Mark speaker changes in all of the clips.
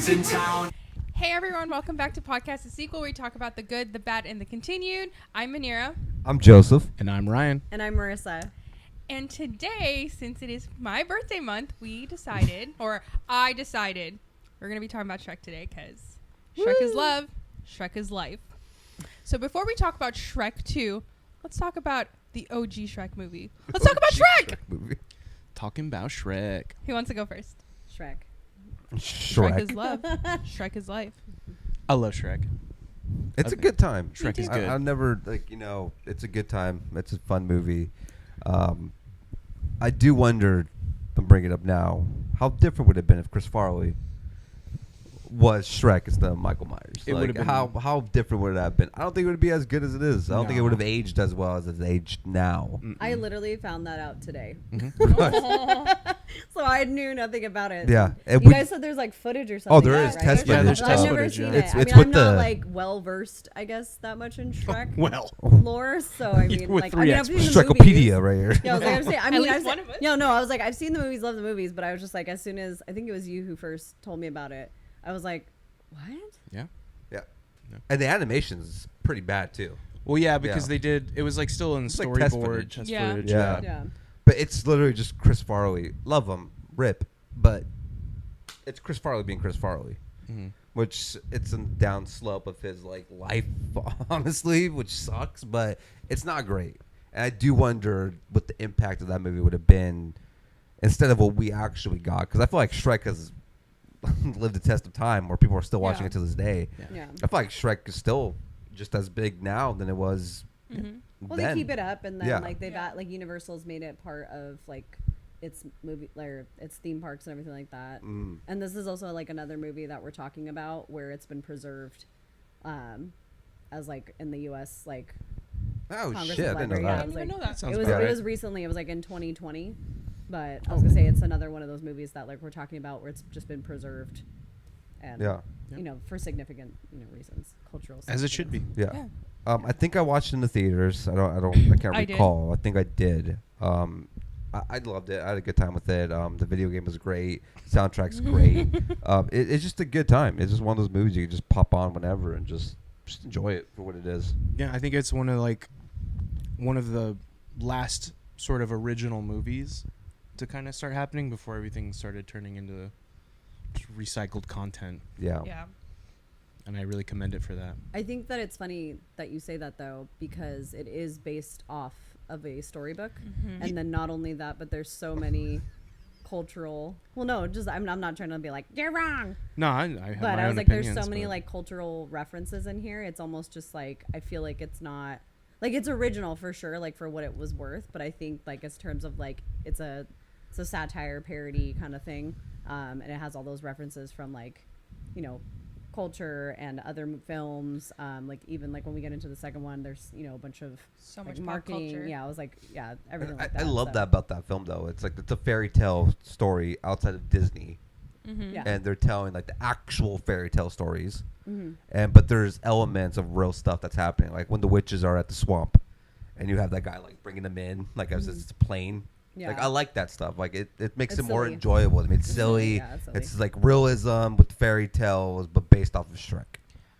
Speaker 1: Ghost in town.
Speaker 2: Hey everyone, welcome back to Podcast The Sequel, where we talk about the good, the bad, and the continued. I'm Manira.
Speaker 3: I'm Joseph.
Speaker 4: And I'm Ryan.
Speaker 5: And I'm Marissa.
Speaker 2: And today, since it is my birthday month, we decided, or I decided, we're going to be talking about Shrek today, because Shrek is love, Shrek is life. So before we talk about Shrek 2, let's talk about the OG Shrek movie. Let's talk about Shrek!
Speaker 3: Movie.
Speaker 4: Talking about Shrek.
Speaker 2: Who wants to go first?
Speaker 5: Shrek.
Speaker 2: Shrek is love, Shrek is life.
Speaker 4: I love Shrek.
Speaker 3: It's a good time.
Speaker 4: Shrek is good.
Speaker 3: I'll never, it's a good time. It's a fun movie. I do wonder, I'm bringing it up now, how different would it have been if Chris Farley was Shrek instead of Michael Myers?
Speaker 4: It would have been.
Speaker 3: How different would it have been? I don't think it would be as good as it is. I don't think it
Speaker 4: No.
Speaker 3: would have aged as well as it's aged now.
Speaker 5: I literally found that out today.
Speaker 4: Mm-hmm.
Speaker 5: So I knew nothing about it.
Speaker 3: Yeah.
Speaker 5: You guys said there's like footage or something.
Speaker 3: Oh, there
Speaker 5: like
Speaker 3: is
Speaker 5: that,
Speaker 3: test
Speaker 5: right?
Speaker 4: Yeah, there's
Speaker 3: footage.
Speaker 5: I've
Speaker 4: test
Speaker 5: never
Speaker 4: footage,
Speaker 5: seen
Speaker 4: yeah.
Speaker 5: it.
Speaker 3: It's
Speaker 5: I mean,
Speaker 3: with
Speaker 5: I'm not
Speaker 3: the-
Speaker 5: like well versed, I guess, that much in Shrek
Speaker 4: Well.
Speaker 5: lore. So I mean,
Speaker 4: With
Speaker 5: like,
Speaker 4: three
Speaker 5: I've seen the
Speaker 3: Shrekopedia
Speaker 5: movies.
Speaker 3: right here.
Speaker 5: Yeah, I was like, I'm saying, I
Speaker 2: At
Speaker 5: mean,
Speaker 2: least
Speaker 5: I've
Speaker 2: one
Speaker 5: seen,
Speaker 2: of us.
Speaker 5: no, I was like, I've seen the movies, love the movies, but I was just like, as soon as I think it was you who first told me about it, I was like, what?
Speaker 4: Yeah.
Speaker 3: Yeah. And the animation's pretty bad too.
Speaker 4: Well, yeah, because
Speaker 3: Yeah.
Speaker 4: they did. It was like still in
Speaker 3: It's like test
Speaker 4: storyboard
Speaker 3: footage.
Speaker 4: test
Speaker 2: Yeah.
Speaker 4: footage.
Speaker 3: Yeah.
Speaker 5: Yeah.
Speaker 3: But it's literally just Chris Farley. Love him, rip. But it's Chris Farley being Chris Farley,
Speaker 4: Mm-hmm.
Speaker 3: which it's a down slope of his like life, honestly, which sucks. But it's not great. And I do wonder what the impact of that movie would have been instead of what we actually got. Because I feel like Shrek has lived the test of time, where people are still watching
Speaker 2: Yeah.
Speaker 3: it to this day.
Speaker 5: Yeah.
Speaker 3: I feel like Shrek is still just as big now than it was.
Speaker 2: Mm-hmm.
Speaker 5: Well,
Speaker 3: then.
Speaker 5: they keep it up, and then
Speaker 3: Yeah.
Speaker 5: like they've
Speaker 2: Yeah.
Speaker 5: like Universal's made it part of like its movie, or its theme parks and everything like that.
Speaker 3: Mm.
Speaker 5: And this is also like another movie that we're talking about where it's been preserved, as like in the U.S. like
Speaker 3: Oh
Speaker 5: Congress
Speaker 3: shit!
Speaker 5: of
Speaker 3: I didn't know
Speaker 5: Library, yeah,
Speaker 3: that.
Speaker 2: I didn't even know that.
Speaker 4: Sounds
Speaker 5: it was.
Speaker 4: about
Speaker 5: It
Speaker 4: right.
Speaker 5: was recently. It was like in 2020. But I was gonna say it's another one of those movies that like we're talking about where it's just been preserved, and
Speaker 3: Yeah.
Speaker 5: you know, for significant reasons, cultural.
Speaker 4: As it should be.
Speaker 3: Yeah.
Speaker 2: Yeah.
Speaker 3: I think I watched it in the theaters. I can't
Speaker 2: I did.
Speaker 3: recall. I think I did. I loved it. I had a good time with it. The video game was great. Soundtrack's great. It's just a good time. It's just one of those movies you can just pop on whenever and just enjoy it for what it is.
Speaker 4: Yeah, I think it's one of the last sort of original movies to kind of start happening before everything started turning into just recycled content,
Speaker 3: Yeah.
Speaker 2: Yeah.
Speaker 4: and I really commend it for that.
Speaker 5: I think that it's funny that you say that though, because it is based off of a storybook, and then not only that, but there's so many cultural. Well, no, just I'm not trying to be like you're wrong,
Speaker 4: No, I have
Speaker 5: but
Speaker 4: my
Speaker 5: I was
Speaker 4: own
Speaker 5: like, there's
Speaker 4: opinions,
Speaker 5: so many
Speaker 4: but-
Speaker 5: like cultural references in here. It's almost just like I feel like it's not like it's original for sure, like for what it was worth. But I think like as terms of like it's a satire parody kind of thing, and it has all those references from like culture and other films, like even like when we get into the second one, there's a bunch of
Speaker 2: So
Speaker 5: like,
Speaker 2: much pop
Speaker 5: marketing.
Speaker 2: culture.
Speaker 5: Yeah, I was like, yeah, everything.
Speaker 3: I,
Speaker 5: Like that,
Speaker 3: I love
Speaker 5: so.
Speaker 3: that about that film though. It's like it's a fairy tale story outside of Disney,
Speaker 5: Yeah.
Speaker 3: and they're telling like the actual fairy tale stories.
Speaker 5: Mm-hmm.
Speaker 3: But there's elements of real stuff that's happening, like when the witches are at the swamp, and you have that guy like bringing them in, like as it's a plane.
Speaker 5: Yeah.
Speaker 3: Like I like that stuff. Like it makes
Speaker 5: It's
Speaker 3: it more
Speaker 5: silly.
Speaker 3: enjoyable. I mean, it's
Speaker 5: silly,
Speaker 3: silly.
Speaker 5: yeah, it's silly.
Speaker 3: It's like realism with fairy tales, but based off of Shrek.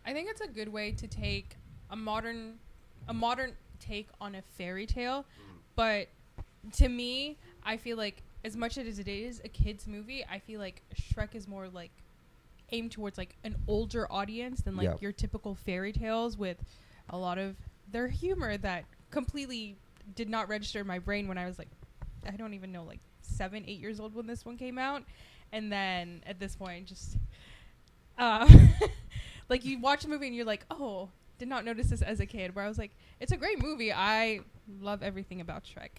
Speaker 2: I think it's a good way to take a modern take on a fairy tale, but to me, I feel like as much as it is a kids movie, I feel like Shrek is more like aimed towards like an older audience than like
Speaker 3: Yeah.
Speaker 2: your typical fairy tales with a lot of their humor that completely did not register in my brain when I was like, I don't even know, like 7, 8 years old when this one came out. And then at this point, just like you watch the movie and you're like, oh, did not notice this as a kid. Where I was like, it's a great movie. I love everything about Shrek.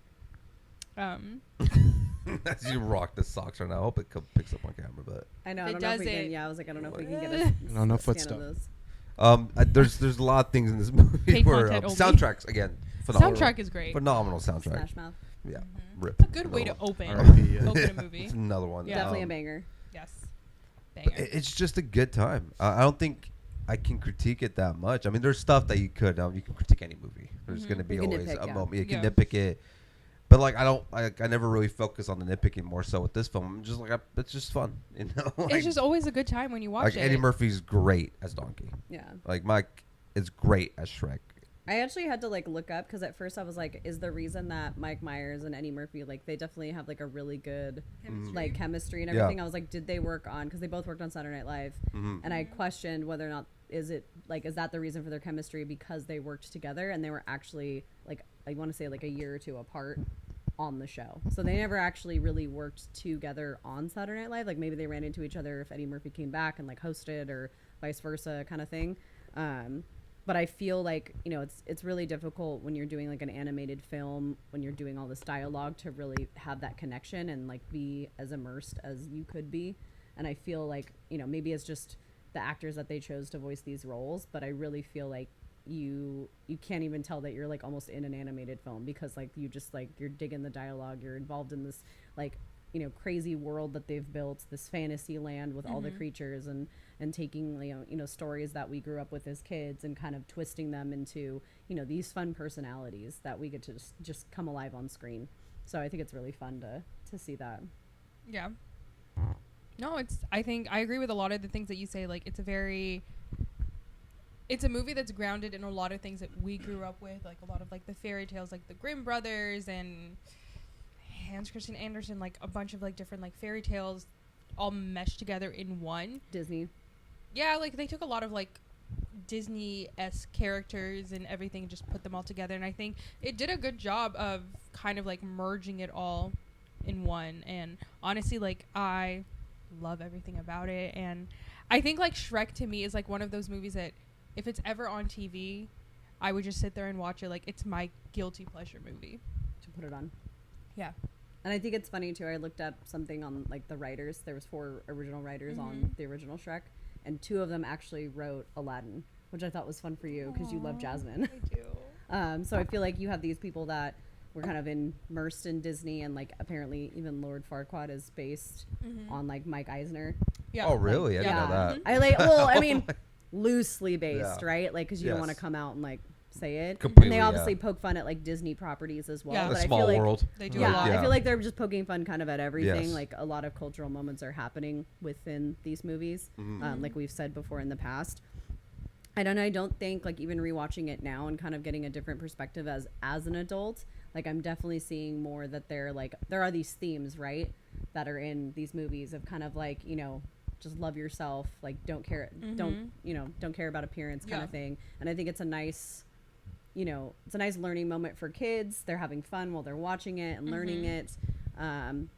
Speaker 3: As you rock the socks right now, I hope it picks up on camera. But
Speaker 5: I know. I
Speaker 2: It
Speaker 5: don't know if
Speaker 2: does
Speaker 5: we can.
Speaker 2: it.
Speaker 5: Yeah, I was like, I don't know if we can get a
Speaker 4: No, no
Speaker 5: scan
Speaker 4: foot
Speaker 5: of
Speaker 4: stuff.
Speaker 5: those.
Speaker 3: there's a lot of things in this movie
Speaker 2: Paid
Speaker 3: where
Speaker 2: content only.
Speaker 3: soundtracks again. Phenomenal.
Speaker 2: Soundtrack is great.
Speaker 3: Phenomenal soundtrack.
Speaker 5: Smash Mouth.
Speaker 3: Yeah,
Speaker 2: Mhm.
Speaker 3: rip.
Speaker 2: It's a good way to
Speaker 3: Another one.
Speaker 2: open
Speaker 4: R.I.P., yeah.
Speaker 2: open a movie.
Speaker 3: It's another one.
Speaker 2: Yeah.
Speaker 5: Definitely a banger.
Speaker 2: Yes.
Speaker 3: But
Speaker 2: Banger.
Speaker 3: it's just a good time. I don't think I can critique it that much. I mean, there's stuff that you could. You can critique any movie. There's
Speaker 2: Mhm.
Speaker 3: going to be
Speaker 5: You can
Speaker 3: always
Speaker 5: nitpick,
Speaker 3: a
Speaker 5: yeah.
Speaker 3: moment. You can
Speaker 2: Yeah.
Speaker 3: nitpick it. But like I never really focus on the nitpicking more so with this film. I'm just like it's just fun, you know. Like,
Speaker 2: It's just always a good time when you watch
Speaker 3: like
Speaker 2: it.
Speaker 3: Eddie Murphy's great as Donkey.
Speaker 5: Yeah.
Speaker 3: Like Mike is great as Shrek.
Speaker 5: I actually had to like look up because at first I was like, is the reason that Mike Myers and Eddie Murphy, like they definitely have like a really good like chemistry and everything. I was like, did they work on, because they both worked on Saturday Night Live, and I questioned whether or not is that the reason for their chemistry because they worked together and they were actually like, I want to say like a year or two apart on the show, so they never actually really worked together on Saturday Night Live. Like maybe they ran into each other if Eddie Murphy came back and like hosted or vice versa kind of thing. But I feel like, you know, it's really difficult when you're doing like an animated film, when you're doing all this dialogue, to really have that connection and like be as immersed as you could be. And I feel like, you know, maybe it's just the actors that they chose to voice these roles, but I really feel like you can't even tell that you're like almost in an animated film, because like you just like you're digging the dialogue, you're involved in this like, you know, crazy world that they've built, this fantasy land with all the creatures, and taking, you know, stories that we grew up with as kids and kind of twisting them into, you know, these fun personalities that we get to just come alive on screen. So I think it's really fun to see that.
Speaker 2: Yeah. No, I think I agree with a lot of the things that you say. Like it's a movie that's grounded in a lot of things that we grew up with, like a lot of like the fairy tales, like the Grimm brothers and Hans Christian Andersen, like a bunch of like different like fairy tales all meshed together in one.
Speaker 5: Disney.
Speaker 2: Yeah, like they took a lot of like Disney-esque characters and everything, just put them all together, and I think it did a good job of kind of like merging it all in one. And honestly, like I love everything about it, and I think like Shrek to me is like one of those movies that if it's ever on TV, I would just sit there and watch it. Like it's my guilty pleasure movie
Speaker 5: To put it on.
Speaker 2: Yeah.
Speaker 5: And I think it's funny too, I looked up something on like the writers. There was 4 original writers on the original Shrek, and 2 of them actually wrote Aladdin, which I thought was fun for you because you love Jasmine.
Speaker 2: I do.
Speaker 5: So I feel like you have these people that were kind of immersed in Disney, and like apparently even Lord Farquaad is based on like Mike Eisner.
Speaker 2: Yeah.
Speaker 3: Oh really? I didn't
Speaker 5: Yeah.
Speaker 3: know that.
Speaker 5: I like, well, I mean, loosely based,
Speaker 3: Yeah.
Speaker 5: right? Like, because you don't want to
Speaker 3: Yes.
Speaker 5: come out and like say it.
Speaker 3: Completely,
Speaker 5: And they obviously
Speaker 3: yeah.
Speaker 5: poke fun at like Disney properties as well.
Speaker 2: Yeah.
Speaker 5: But
Speaker 3: A
Speaker 5: I
Speaker 3: small
Speaker 5: feel like,
Speaker 3: world.
Speaker 2: They do
Speaker 5: yeah,
Speaker 2: a lot.
Speaker 5: I feel like they're just poking fun kind of at everything.
Speaker 3: Yes.
Speaker 5: Like a lot of cultural moments are happening within these movies, like we've said before in the past. I don't think like even rewatching it now and kind of getting a different perspective as an adult, like I'm definitely seeing more that there are these themes, right, that are in these movies of kind of like, you know, just love yourself, like don't care about appearance kind of thing. And I think it's a nice, you know, it's a nice learning moment for kids. They're having fun while they're watching it and learning it.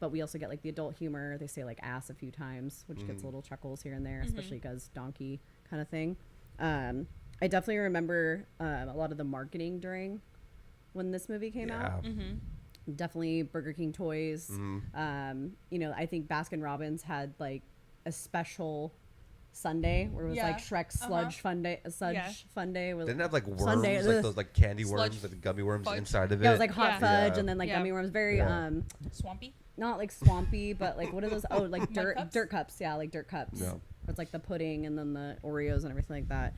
Speaker 5: But we also get like the adult humor. They say like ass a few times, which gets little chuckles here and there, especially because donkey kind of thing. I definitely remember a lot of the marketing during when this movie came out. Definitely Burger King toys. You know, I think Baskin Robbins had like a special Sunday where it was like Shrek Sludge Fun Day. Fun Day.
Speaker 3: Didn't it have like worms,
Speaker 5: Sunday,
Speaker 3: like those like candy
Speaker 2: Sludge
Speaker 3: worms with gummy worms
Speaker 2: fudge.
Speaker 3: inside of it?
Speaker 5: Yeah, it was like hot
Speaker 2: Yeah.
Speaker 5: fudge
Speaker 3: Yeah.
Speaker 5: and then like
Speaker 2: Yeah.
Speaker 5: gummy worms. Very
Speaker 2: Swampy.
Speaker 5: not like swampy, but like what are those? Oh, like
Speaker 2: Mud cups?
Speaker 5: dirt cups. Yeah, like dirt cups.
Speaker 3: Yeah.
Speaker 5: It's like the pudding and then the Oreos and everything like that.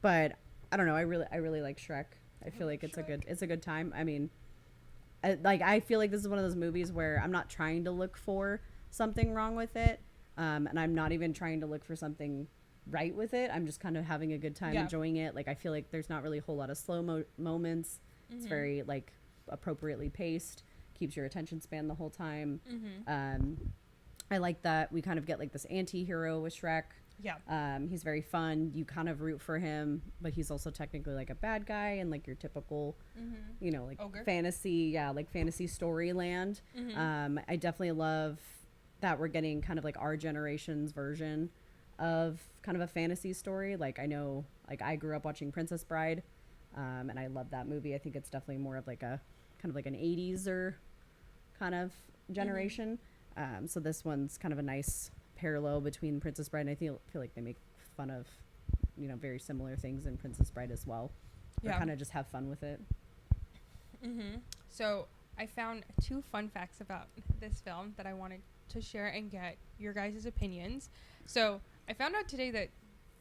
Speaker 5: But I don't know. I really like Shrek. I feel like it's a good time. I mean, I feel like this is one of those movies where I'm not trying to look for something wrong with it, and I'm not even trying to look for something right with it. I'm just kind of having a good time, enjoying it. Like I feel like there's not really a whole lot of slow moments. It's very like appropriately paced, keeps your attention span the whole time. I like that we kind of get like this anti-hero with Shrek.
Speaker 2: Yeah.
Speaker 5: He's very fun. You kind of root for him, but he's also technically like a bad guy and like your typical, you know, like
Speaker 2: ogre.
Speaker 5: fantasy story land. I definitely love that we're getting kind of like our generation's version of kind of a fantasy story. Like I know, like I grew up watching Princess Bride, and I love that movie. I think it's definitely more of like a kind of like an 80s or kind of generation. So this one's kind of a nice parallel between Princess Bride, and I feel like they make fun of, you know, very similar things in Princess Bride as well.
Speaker 2: Yeah.
Speaker 5: Kind of just have fun with it.
Speaker 2: So I found 2 fun facts about this film that I wanted to share and get your guys' opinions. So I found out today that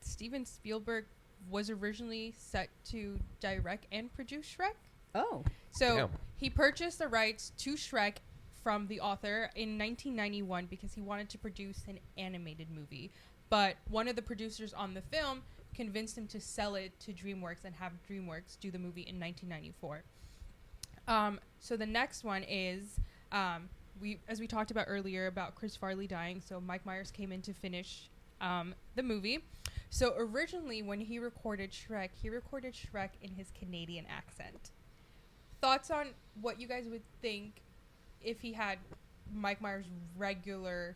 Speaker 2: Steven Spielberg was originally set to direct and produce Shrek.
Speaker 5: Oh.
Speaker 2: So
Speaker 3: Damn.
Speaker 2: he purchased the rights to Shrek from the author in 1991 because he wanted to produce an animated movie. But one of the producers on the film convinced him to sell it to DreamWorks and have DreamWorks do the movie in 1994. So the next one is, as we talked about earlier about Chris Farley dying, so Mike Myers came in to finish the movie. So originally when he recorded Shrek in his Canadian accent. Thoughts on what you guys would think if he had Mike Myers' regular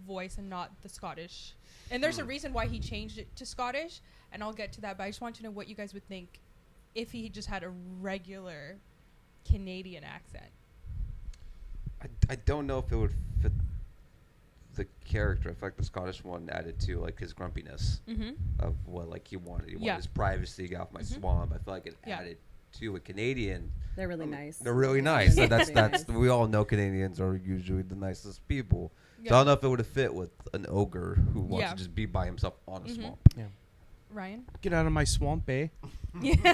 Speaker 2: voice and not the Scottish? And there's a reason why he changed it to Scottish, and I'll get to that, but I just want to know what you guys would think if he just had a regular Canadian accent.
Speaker 3: I don't know if it would fit the character. I feel like the Scottish one added to like his grumpiness of what like he wanted. He wanted his privacy, get off my swamp. I feel like it added to a Canadian.
Speaker 5: They're really nice.
Speaker 3: They're really nice. So that's
Speaker 5: nice.
Speaker 3: we all know Canadians are usually the nicest people. So I don't know if it would have fit with an ogre who wants to just be by himself on a swamp.
Speaker 4: Yeah.
Speaker 2: Ryan?
Speaker 4: Get out of my swamp, eh?
Speaker 2: Yeah.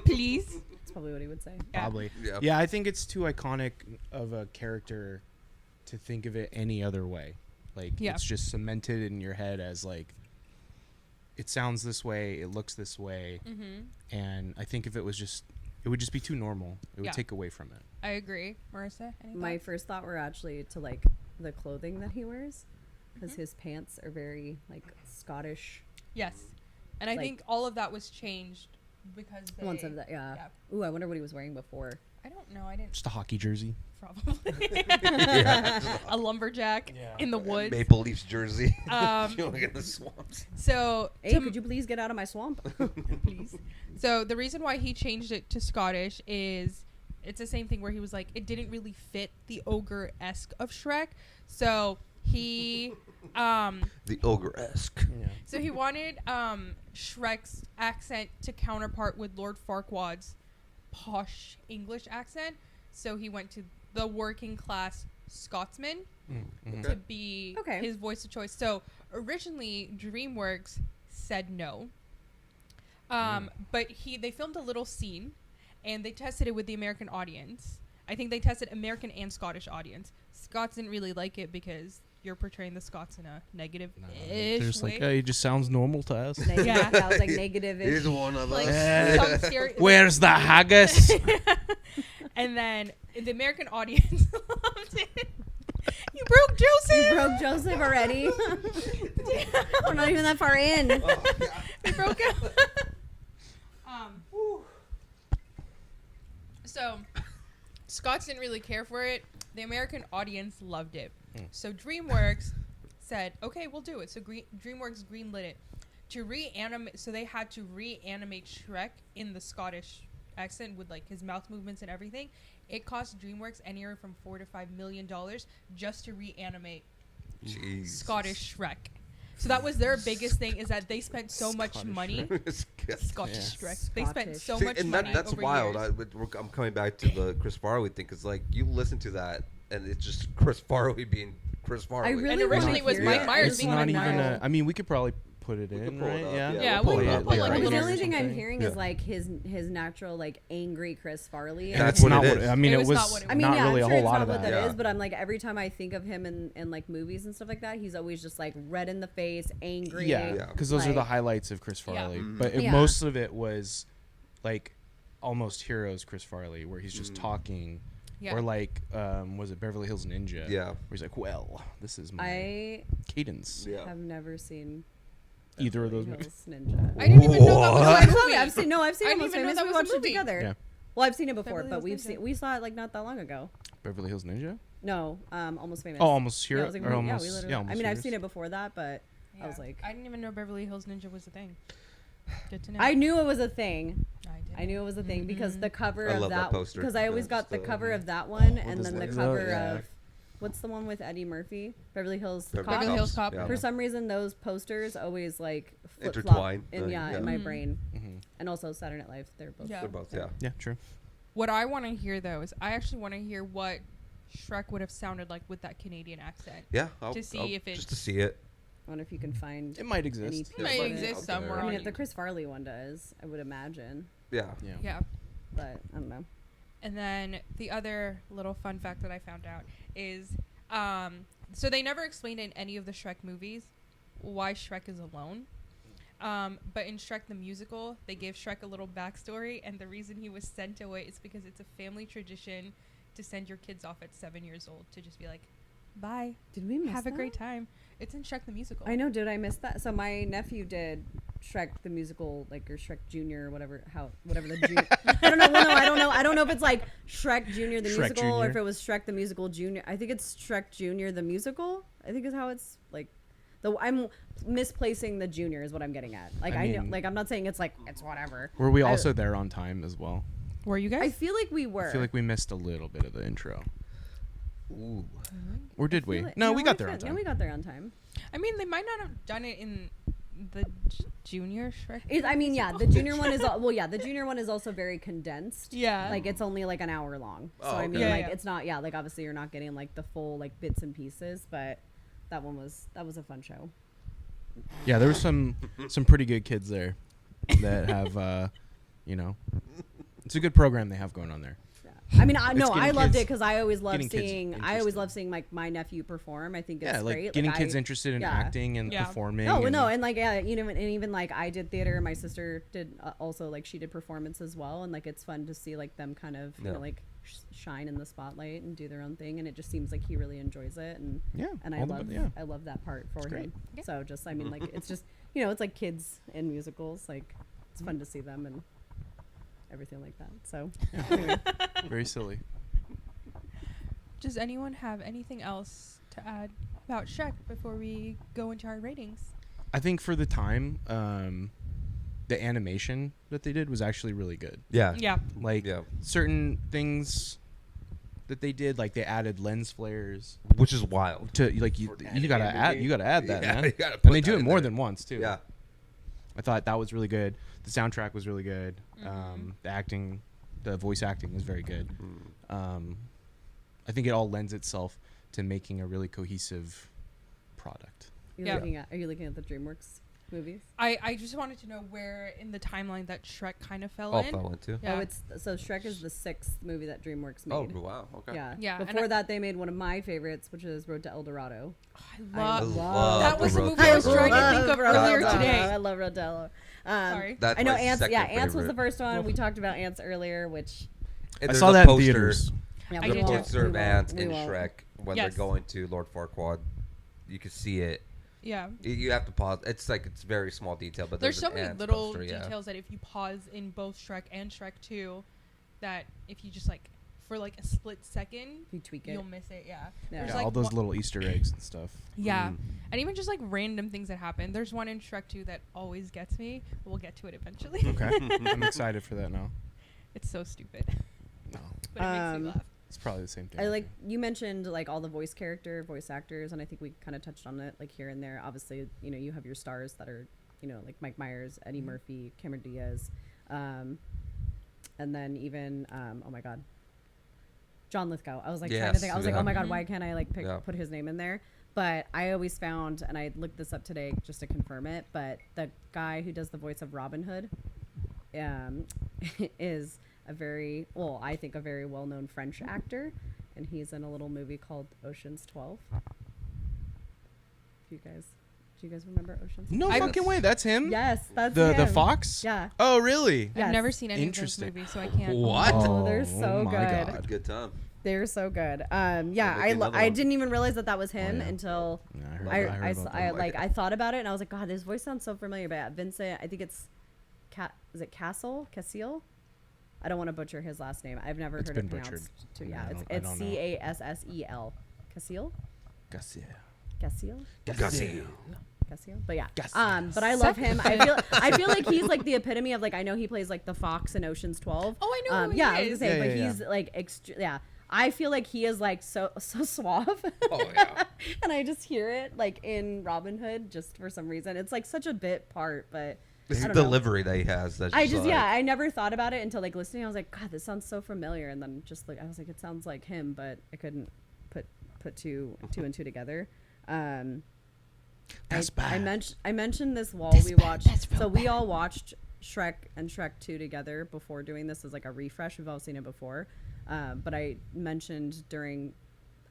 Speaker 2: Please.
Speaker 5: That's probably what he would say.
Speaker 4: Probably.
Speaker 3: Yeah.
Speaker 4: Yeah, I think it's too iconic of a character to think of it any other way. Like, it's just cemented in your head as, like, it sounds this way, it looks this way. And I think if it was just, it would just be too normal. It would take away from it.
Speaker 2: I agree. Marissa, any
Speaker 5: My
Speaker 2: thoughts?
Speaker 5: first thought were actually to, like, the clothing that he wears. Because his pants are very, like, Scottish.
Speaker 2: Yes. And I
Speaker 5: Like-
Speaker 2: think all of that was changed because they...
Speaker 5: Once of that, yeah. Ooh, I wonder what he was wearing before.
Speaker 2: I don't know. I didn't...
Speaker 4: Just a hockey jersey.
Speaker 2: Probably. A lumberjack in the woods.
Speaker 3: Maple Leafs jersey.
Speaker 2: Um,
Speaker 3: in the swamps.
Speaker 2: So...
Speaker 5: Hey, could you please get out of my swamp?
Speaker 2: please. So the reason why he changed it to Scottish is it's the same thing where he was like, it didn't really fit the ogre-esque of Shrek. So he...
Speaker 3: The ogre-esque.
Speaker 4: Yeah.
Speaker 2: So he wanted Shrek's accent to counterpart with Lord Farquaad's posh English accent. So he went to the working class Scotsman to be his voice of choice. So originally DreamWorks said no. But they filmed a little scene and they tested it with the American audience. I think they tested American and Scottish audience. Scots didn't really like it because you're portraying the Scots in a negative-ish
Speaker 4: They're just
Speaker 2: way.
Speaker 4: like, hey, it just sounds normal to us.
Speaker 5: Yeah, that was like negative-ish.
Speaker 3: He's one of
Speaker 2: Like
Speaker 3: us.
Speaker 2: some scary,
Speaker 4: Where's the haggis?
Speaker 2: and then the American audience loved it. You broke Joseph.
Speaker 5: You broke Joseph already. We're not even that far in.
Speaker 2: We broke him. So Scots didn't really care for it. The American audience loved it. So DreamWorks said, "Okay, we'll do it." So DreamWorks greenlit it to reanimate. So they had to reanimate Shrek in the Scottish accent with like his mouth movements and everything. It cost DreamWorks anywhere from $4 to $5 million just to reanimate Scottish Shrek. So that was their biggest thing, is that they spent so much money. Scottish Shrek. They spent so much
Speaker 3: and
Speaker 2: money.
Speaker 3: that's
Speaker 2: over
Speaker 3: wild.
Speaker 2: years.
Speaker 3: I'm coming back to the Chris Farley thing because like you listen to that and it's just Chris Farley being Chris Farley.
Speaker 5: I really
Speaker 2: And originally it was
Speaker 5: wanna
Speaker 2: Mike
Speaker 5: hear
Speaker 2: Myers
Speaker 4: It's
Speaker 2: being
Speaker 4: not
Speaker 2: Mike
Speaker 4: even
Speaker 2: Myers.
Speaker 4: I mean, we could probably put it in,
Speaker 3: pull it
Speaker 4: right?
Speaker 3: up,
Speaker 4: Yeah.
Speaker 2: Yeah,
Speaker 3: we'll
Speaker 2: we'll
Speaker 3: pull
Speaker 2: put
Speaker 3: it
Speaker 2: like
Speaker 3: up.
Speaker 2: a
Speaker 5: The
Speaker 2: little
Speaker 5: only thing I'm
Speaker 4: something.
Speaker 5: hearing is like his natural like angry Chris Farley.
Speaker 3: And
Speaker 4: And
Speaker 3: that's
Speaker 4: it's
Speaker 3: what
Speaker 4: not
Speaker 3: it
Speaker 4: what
Speaker 3: is.
Speaker 4: I mean.
Speaker 2: It
Speaker 4: It
Speaker 2: was
Speaker 4: was
Speaker 2: not what it was.
Speaker 5: I mean,
Speaker 4: not
Speaker 5: yeah,
Speaker 4: really
Speaker 5: I'm
Speaker 4: a
Speaker 5: sure
Speaker 4: whole
Speaker 5: it's
Speaker 4: lot
Speaker 5: not
Speaker 4: of
Speaker 5: what
Speaker 4: that.
Speaker 5: that is,
Speaker 3: Yeah.
Speaker 5: but I'm like every time I think of him in like movies and stuff like that, he's always just like red in the face, angry.
Speaker 4: Yeah, because those are the
Speaker 5: like-
Speaker 4: highlights of Chris
Speaker 2: Yeah.
Speaker 4: Farley.
Speaker 3: Mhm.
Speaker 4: But
Speaker 5: Yeah.
Speaker 4: most of it was like almost Heroes Chris Farley, where he's just talking,
Speaker 2: Yeah.
Speaker 4: or like was it Beverly Hills Ninja?
Speaker 3: Yeah.
Speaker 4: where he's like, "Well, this is my
Speaker 5: I
Speaker 4: cadence."
Speaker 3: Yeah.
Speaker 5: have never seen
Speaker 4: Either of those
Speaker 5: Beverly
Speaker 4: movies.
Speaker 5: Hills Ninja.
Speaker 2: I didn't even know that was
Speaker 5: Oh,
Speaker 2: a
Speaker 5: I saw
Speaker 2: movie.
Speaker 5: it. I've seen
Speaker 2: I
Speaker 5: Almost
Speaker 2: didn't even know
Speaker 5: Famous.
Speaker 2: that
Speaker 5: We
Speaker 2: was a
Speaker 5: watched it
Speaker 2: movie.
Speaker 5: together.
Speaker 4: Yeah.
Speaker 5: Well, I've seen it before,
Speaker 2: Beverly
Speaker 5: but
Speaker 2: Hills Ninja.
Speaker 5: we saw it like not that long ago.
Speaker 4: Beverly Hills Ninja.
Speaker 5: No, Almost Famous.
Speaker 4: Oh, almost
Speaker 5: Yeah,
Speaker 4: Hero.
Speaker 5: I was like,
Speaker 4: or
Speaker 5: yeah,
Speaker 4: almost,
Speaker 5: we literally.
Speaker 4: yeah,
Speaker 5: I
Speaker 4: almost
Speaker 5: mean, I've
Speaker 4: Heroes.
Speaker 5: seen it before that, but I was
Speaker 2: Yeah.
Speaker 5: like,
Speaker 2: I didn't even know Beverly Hills Ninja was a thing. Good to know.
Speaker 5: I knew it was a thing.
Speaker 2: didn't.
Speaker 5: I knew it was a thing because the cover
Speaker 3: I
Speaker 5: of
Speaker 3: love that
Speaker 5: that
Speaker 3: poster.
Speaker 5: because I always
Speaker 3: Yeah,
Speaker 5: got the
Speaker 3: just,
Speaker 5: cover of that one and
Speaker 4: his
Speaker 5: then the
Speaker 4: legs
Speaker 5: cover
Speaker 4: out, yeah.
Speaker 5: of what's the one with Eddie Murphy, Beverly Hills
Speaker 2: Beverly
Speaker 5: Cop.
Speaker 2: Hills Cop.
Speaker 3: Yeah.
Speaker 5: For some reason, those posters always like flip flop
Speaker 3: Intertwine.
Speaker 5: in
Speaker 3: Yeah.
Speaker 5: in my brain,
Speaker 4: Mhm.
Speaker 5: and also Saturday Night Live. They're both.
Speaker 2: Yeah.
Speaker 3: They're both, yeah.
Speaker 4: Yeah, true.
Speaker 2: What I want to hear though is I actually want to hear what Shrek would have sounded like with that Canadian accent.
Speaker 3: Yeah.
Speaker 2: To see if it's-
Speaker 3: just to see it.
Speaker 5: I wonder if you can find.
Speaker 4: It might
Speaker 5: any
Speaker 4: exist.
Speaker 5: piece
Speaker 2: It might
Speaker 5: of
Speaker 2: exist
Speaker 3: Out there.
Speaker 2: somewhere
Speaker 5: I mean,
Speaker 2: on
Speaker 5: if the
Speaker 2: YouTube.
Speaker 5: Chris Farley one does, I would imagine.
Speaker 3: Yeah.
Speaker 4: Yeah.
Speaker 2: Yeah.
Speaker 5: but I don't know.
Speaker 2: And then the other little fun fact that I found out is, so they never explained in any of the Shrek movies why Shrek is alone. But in Shrek the musical, they gave Shrek a little backstory, and the reason he was sent away is because it's a family tradition to send your kids off at 7 years old to just be like, bye.
Speaker 5: Did we miss
Speaker 2: Have
Speaker 5: that?
Speaker 2: a great time. It's in Shrek the musical.
Speaker 5: I know. Did I miss that? So my nephew did Shrek the musical, like, or Shrek Junior, or whatever the junior. I don't know. Well, no, I don't know. I don't know if it's like Shrek Junior the
Speaker 4: Shrek
Speaker 5: musical or
Speaker 4: Junior.
Speaker 5: if it was Shrek the musical Junior. I think it's Shrek Junior the musical. I think is how it's like. Though I'm misplacing the junior is what I'm getting at. Like I know,
Speaker 4: mean-
Speaker 5: like I'm not saying it's like it's whatever.
Speaker 4: Were we also there on time as well?
Speaker 2: Were you guys?
Speaker 5: I feel like we were.
Speaker 4: I feel like we missed a little bit of the intro.
Speaker 3: Ooh.
Speaker 4: Or did
Speaker 5: I
Speaker 4: we?
Speaker 5: feel like-
Speaker 4: No, we
Speaker 5: I
Speaker 4: got there
Speaker 5: feel-
Speaker 4: on time.
Speaker 5: No, we got there on time.
Speaker 2: I mean, they might not have done it in the junior Shrek.
Speaker 5: I mean, yeah, the junior one is the junior one is also very condensed.
Speaker 2: Yeah.
Speaker 5: Like it's only like an hour long. So
Speaker 3: Oh,
Speaker 5: I mean,
Speaker 3: okay.
Speaker 2: Yeah,
Speaker 5: like
Speaker 2: yeah.
Speaker 5: it's not like obviously you're not getting like the full like bits and pieces, but that was a fun show.
Speaker 4: Yeah, there were some pretty good kids there that have, it's a good program they have going on there.
Speaker 5: Yeah. I mean, I
Speaker 4: It's
Speaker 5: know
Speaker 4: getting
Speaker 5: I loved
Speaker 4: kids-
Speaker 5: it because I always love
Speaker 4: getting kids
Speaker 5: seeing like my nephew perform. I think it's
Speaker 4: Yeah, like
Speaker 5: great.
Speaker 4: getting
Speaker 5: Like,
Speaker 4: kids interested in
Speaker 5: yeah.
Speaker 4: acting and
Speaker 2: Yeah.
Speaker 4: performing.
Speaker 5: No,
Speaker 4: and
Speaker 5: no, and like yeah, and even like I did theater. My sister did also like she did performance as well, and like it's fun to see like them kind of
Speaker 3: Yeah.
Speaker 5: like shine in the spotlight and do their own thing, and it just seems like he really enjoys it, and
Speaker 4: Yeah,
Speaker 5: and
Speaker 4: all the-
Speaker 5: I love that part for
Speaker 4: great.
Speaker 5: him.
Speaker 2: Yeah.
Speaker 5: So just I mean like it's just it's like kids in musicals, like it's fun to see them and everything like that. So anyway.
Speaker 4: Very silly.
Speaker 2: Does anyone have anything else to add about Shrek before we go into our ratings?
Speaker 4: I think for the time, the animation that they did was actually really good.
Speaker 3: Yeah.
Speaker 2: Yeah.
Speaker 4: Like
Speaker 3: Yeah.
Speaker 4: certain things that they did, like they added lens flares
Speaker 3: Which is wild.
Speaker 4: to like you
Speaker 3: For an
Speaker 4: gotta
Speaker 3: animated
Speaker 4: add
Speaker 3: movie?
Speaker 4: you gotta add that,
Speaker 3: Yeah,
Speaker 4: man.
Speaker 3: you gotta put
Speaker 4: And they
Speaker 3: that
Speaker 4: do it
Speaker 3: in
Speaker 4: more
Speaker 3: there.
Speaker 4: than once too.
Speaker 3: Yeah.
Speaker 4: I thought that was really good. The soundtrack was really good. The acting, the voice acting was very good. I think it all lends itself to making a really cohesive product.
Speaker 2: Yeah.
Speaker 5: Are you looking at the DreamWorks movies?
Speaker 2: I just wanted to know where in the timeline that Shrek kind of fell
Speaker 3: All
Speaker 2: in.
Speaker 3: fell into.
Speaker 2: Yeah.
Speaker 5: Oh, so Shrek is the 6th movie that DreamWorks
Speaker 3: Oh,
Speaker 5: made.
Speaker 3: wow. Okay.
Speaker 5: Yeah.
Speaker 2: Yeah, and
Speaker 5: Before
Speaker 2: I-
Speaker 5: that, they made one of my favorites, which is Road to El Dorado.
Speaker 2: I love
Speaker 3: love
Speaker 2: that was
Speaker 3: the
Speaker 2: the
Speaker 3: Road
Speaker 2: movie
Speaker 3: to
Speaker 2: I was
Speaker 3: El
Speaker 2: trying to
Speaker 3: Dorado.
Speaker 2: think of
Speaker 5: Road
Speaker 2: earlier
Speaker 5: to El Dorado.
Speaker 2: today.
Speaker 5: I love Road to El Dorado.
Speaker 2: Sorry.
Speaker 3: That's
Speaker 5: I know
Speaker 3: my
Speaker 5: Ants.
Speaker 3: second
Speaker 5: Yeah, Ants was the
Speaker 3: favorite.
Speaker 5: first one. We talked about Ants earlier, which
Speaker 3: And
Speaker 4: I
Speaker 3: there's
Speaker 4: saw
Speaker 3: a
Speaker 4: that in
Speaker 3: poster-
Speaker 4: theaters.
Speaker 5: yeah,
Speaker 2: I
Speaker 5: we
Speaker 2: did
Speaker 5: won't-
Speaker 2: too.
Speaker 3: Poster
Speaker 5: we
Speaker 3: of
Speaker 5: won't-
Speaker 3: Ants
Speaker 5: we
Speaker 3: in
Speaker 5: won't.
Speaker 3: Shrek when
Speaker 2: Yes.
Speaker 3: they're going to Lord Farquaad. You can see it.
Speaker 2: Yeah.
Speaker 3: You have to pause. It's like it's very small detail, but
Speaker 2: There's
Speaker 3: there's
Speaker 2: so
Speaker 3: an
Speaker 2: many
Speaker 3: Ants
Speaker 2: little
Speaker 3: poster, yeah.
Speaker 2: details that if you pause in both Shrek and Shrek 2, that if you just like for like a split second,
Speaker 5: You tweak it.
Speaker 2: you'll miss it. Yeah.
Speaker 5: Yeah.
Speaker 2: There's
Speaker 4: Yeah,
Speaker 2: like
Speaker 4: all those
Speaker 2: one-
Speaker 4: little Easter eggs and stuff.
Speaker 2: Yeah.
Speaker 3: Mm.
Speaker 2: And even just like random things that happen. There's one in Shrek 2 that always gets me. We'll get to it eventually.
Speaker 4: Okay, I'm excited for that now.
Speaker 2: It's so stupid,
Speaker 4: No,
Speaker 2: but it makes me laugh.
Speaker 4: it's probably the same thing.
Speaker 5: I like you mentioned like all the voice actors, and I think we kind of touched on it like here and there. Obviously, you have your stars that are like Mike Myers, Eddie Murphy, Cameron Diaz, and then even oh my god, John Lithgow. I was like trying to
Speaker 3: Yes,
Speaker 5: think. I was
Speaker 3: yeah.
Speaker 5: like, oh my god, why can't I like
Speaker 3: Yeah.
Speaker 5: put his name in there? But I always found, and I looked this up today just to confirm it, but the guy who does the voice of Robin Hood is I think a very well-known French actor, and he's in a little movie called Ocean's 12. Do you guys remember Ocean's 12?
Speaker 4: no
Speaker 2: I-
Speaker 4: fucking way. That's him.
Speaker 5: Yes, that's
Speaker 4: the
Speaker 5: him.
Speaker 4: fox.
Speaker 5: Yeah.
Speaker 4: Oh really?
Speaker 5: Yes.
Speaker 2: I've never seen any of those
Speaker 4: Interesting.
Speaker 2: movies, so I can't.
Speaker 3: What?
Speaker 5: Oh, they're so
Speaker 4: my
Speaker 5: good.
Speaker 4: God.
Speaker 3: Good time.
Speaker 5: They're so good.
Speaker 3: Make another
Speaker 5: I
Speaker 3: one.
Speaker 5: didn't even realize that was him
Speaker 4: yeah.
Speaker 5: until
Speaker 4: Yeah, I heard,
Speaker 5: I
Speaker 4: I heard about that.
Speaker 5: I thought about it, and I was like, God, his voice sounds so familiar. But yeah, Vincent, I think it's is it Cassel? I don't want to butcher his last name. I've never
Speaker 4: It's
Speaker 5: heard
Speaker 4: been
Speaker 5: it pronounced.
Speaker 4: butchered.
Speaker 5: Too.
Speaker 4: Yeah,
Speaker 5: Yeah,
Speaker 4: I
Speaker 5: it's
Speaker 4: don't know.
Speaker 5: Cassel. Cassel.
Speaker 4: Garcia.
Speaker 5: Cassel. Cassio. But yeah.
Speaker 4: Cassio.
Speaker 5: But I love him. I feel like he's like the epitome of like, I know he plays like the fox in Ocean's 12.
Speaker 2: Oh, I know who he
Speaker 5: yeah, I was
Speaker 2: is.
Speaker 5: gonna say,
Speaker 4: Yeah,
Speaker 5: but
Speaker 4: yeah,
Speaker 5: he's like yeah. I feel like he is like so suave.
Speaker 3: Oh yeah.
Speaker 5: And I just hear it like in Robin Hood just for some reason. It's like such a bit part, but
Speaker 3: It's
Speaker 5: I
Speaker 3: the
Speaker 5: don't know.
Speaker 3: delivery that he has. That's
Speaker 5: I
Speaker 3: just
Speaker 5: just
Speaker 3: like,
Speaker 5: I never thought about it until like listening. I was like, God, this sounds so familiar. And then just like I was like, it sounds like him, but I couldn't put two and two together.
Speaker 4: That's
Speaker 5: I
Speaker 4: bad.
Speaker 5: mentioned this while we watched. So we all watched Shrek and Shrek 2 together before doing this as like a refresh. We've all seen it before. But I mentioned during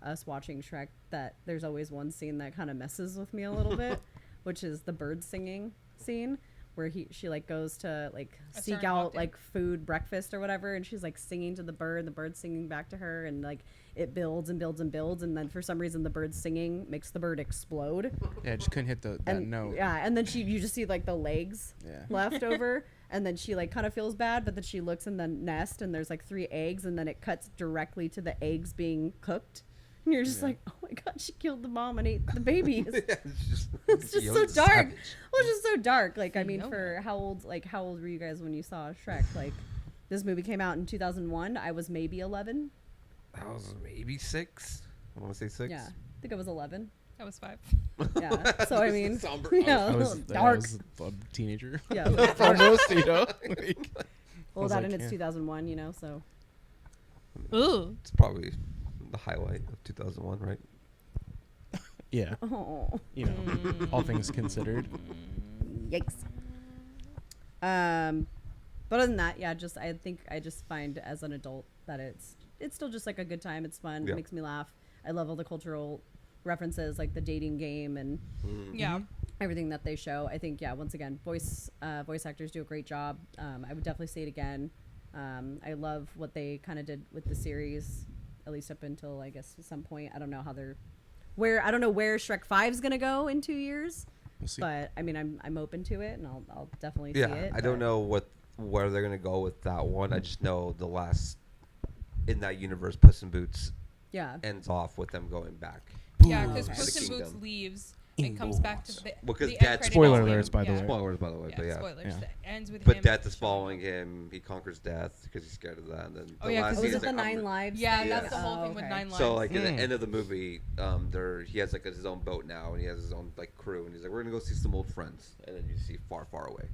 Speaker 5: us watching Shrek that there's always one scene that kind of messes with me a little bit, which is the bird singing scene where she like goes to like seek out like food, breakfast or whatever, and she's like singing to the bird's singing back to her, and like it builds and builds and builds, and then for some reason the bird singing makes the bird explode.
Speaker 4: Yeah, I just couldn't hit that note.
Speaker 5: Yeah, and then you just see like the legs left over, and then she like kind of feels bad, but then she looks in the nest and there's like 3 eggs, and then it cuts directly to the eggs being cooked. And you're just like, oh my god, she killed the mom and ate the babies. It's just so dark. Well, it's just so dark. Like, I mean, for how old were you guys when you saw Shrek? Like, this movie came out in 2001. I was maybe 11.
Speaker 3: I was maybe 6. I want to say 6.
Speaker 5: Yeah, I think I was 11.
Speaker 2: I was 5.
Speaker 5: Yeah, so I mean,
Speaker 4: I was
Speaker 5: dark.
Speaker 4: a teenager.
Speaker 5: Yeah,
Speaker 4: almost, you know.
Speaker 5: Well, that and it's 2001, you know, so.
Speaker 2: Ooh.
Speaker 3: It's probably the highlight of 2001, right?
Speaker 4: Yeah.
Speaker 5: Oh.
Speaker 4: You know, all things considered.
Speaker 5: Yikes. But other than that, yeah, I think I just find as an adult that it's still just like a good time. It's fun.
Speaker 3: Yeah.
Speaker 5: It makes me laugh. I love all the cultural references, like the dating game and everything that they show. I think, yeah, once again, voice actors do a great job. I would definitely say it again. I love what they kind of did with the series, at least up until I guess some point. I don't know I don't know where Shrek 5 is gonna go in 2 years.
Speaker 4: We'll see.
Speaker 5: But I mean, I'm open to it, and I'll definitely see it.
Speaker 3: I don't know where they're gonna go with that one. I just know the last in that universe, Puss in Boots ends off with them going back.
Speaker 2: Yeah, because
Speaker 3: to the
Speaker 2: Puss in Boots
Speaker 3: kingdom.
Speaker 2: leaves and comes back to the
Speaker 3: Because
Speaker 2: the
Speaker 3: Dad-
Speaker 2: end credits
Speaker 4: Spoiler
Speaker 2: with him.
Speaker 4: alerts, by the way.
Speaker 3: Spoilers, by the way, but yeah.
Speaker 2: Spoilers.
Speaker 4: Yeah.
Speaker 2: That ends with him.
Speaker 3: But Death is following him. He conquers death because he's scared of that. And then
Speaker 2: Oh,
Speaker 3: the
Speaker 2: yeah,
Speaker 3: last
Speaker 2: 'cause
Speaker 5: Was
Speaker 3: scene
Speaker 5: it
Speaker 3: is
Speaker 5: the
Speaker 3: like,
Speaker 5: 9 lives?
Speaker 2: Yeah,
Speaker 5: thing?
Speaker 2: that's the whole
Speaker 5: Oh,
Speaker 2: thing with
Speaker 5: okay.
Speaker 2: 9 lives.
Speaker 3: So like at the end of the movie, he has like his own boat now, and he has his own like crew, and he's like, we're gonna go see some old friends, and then you see far, far away.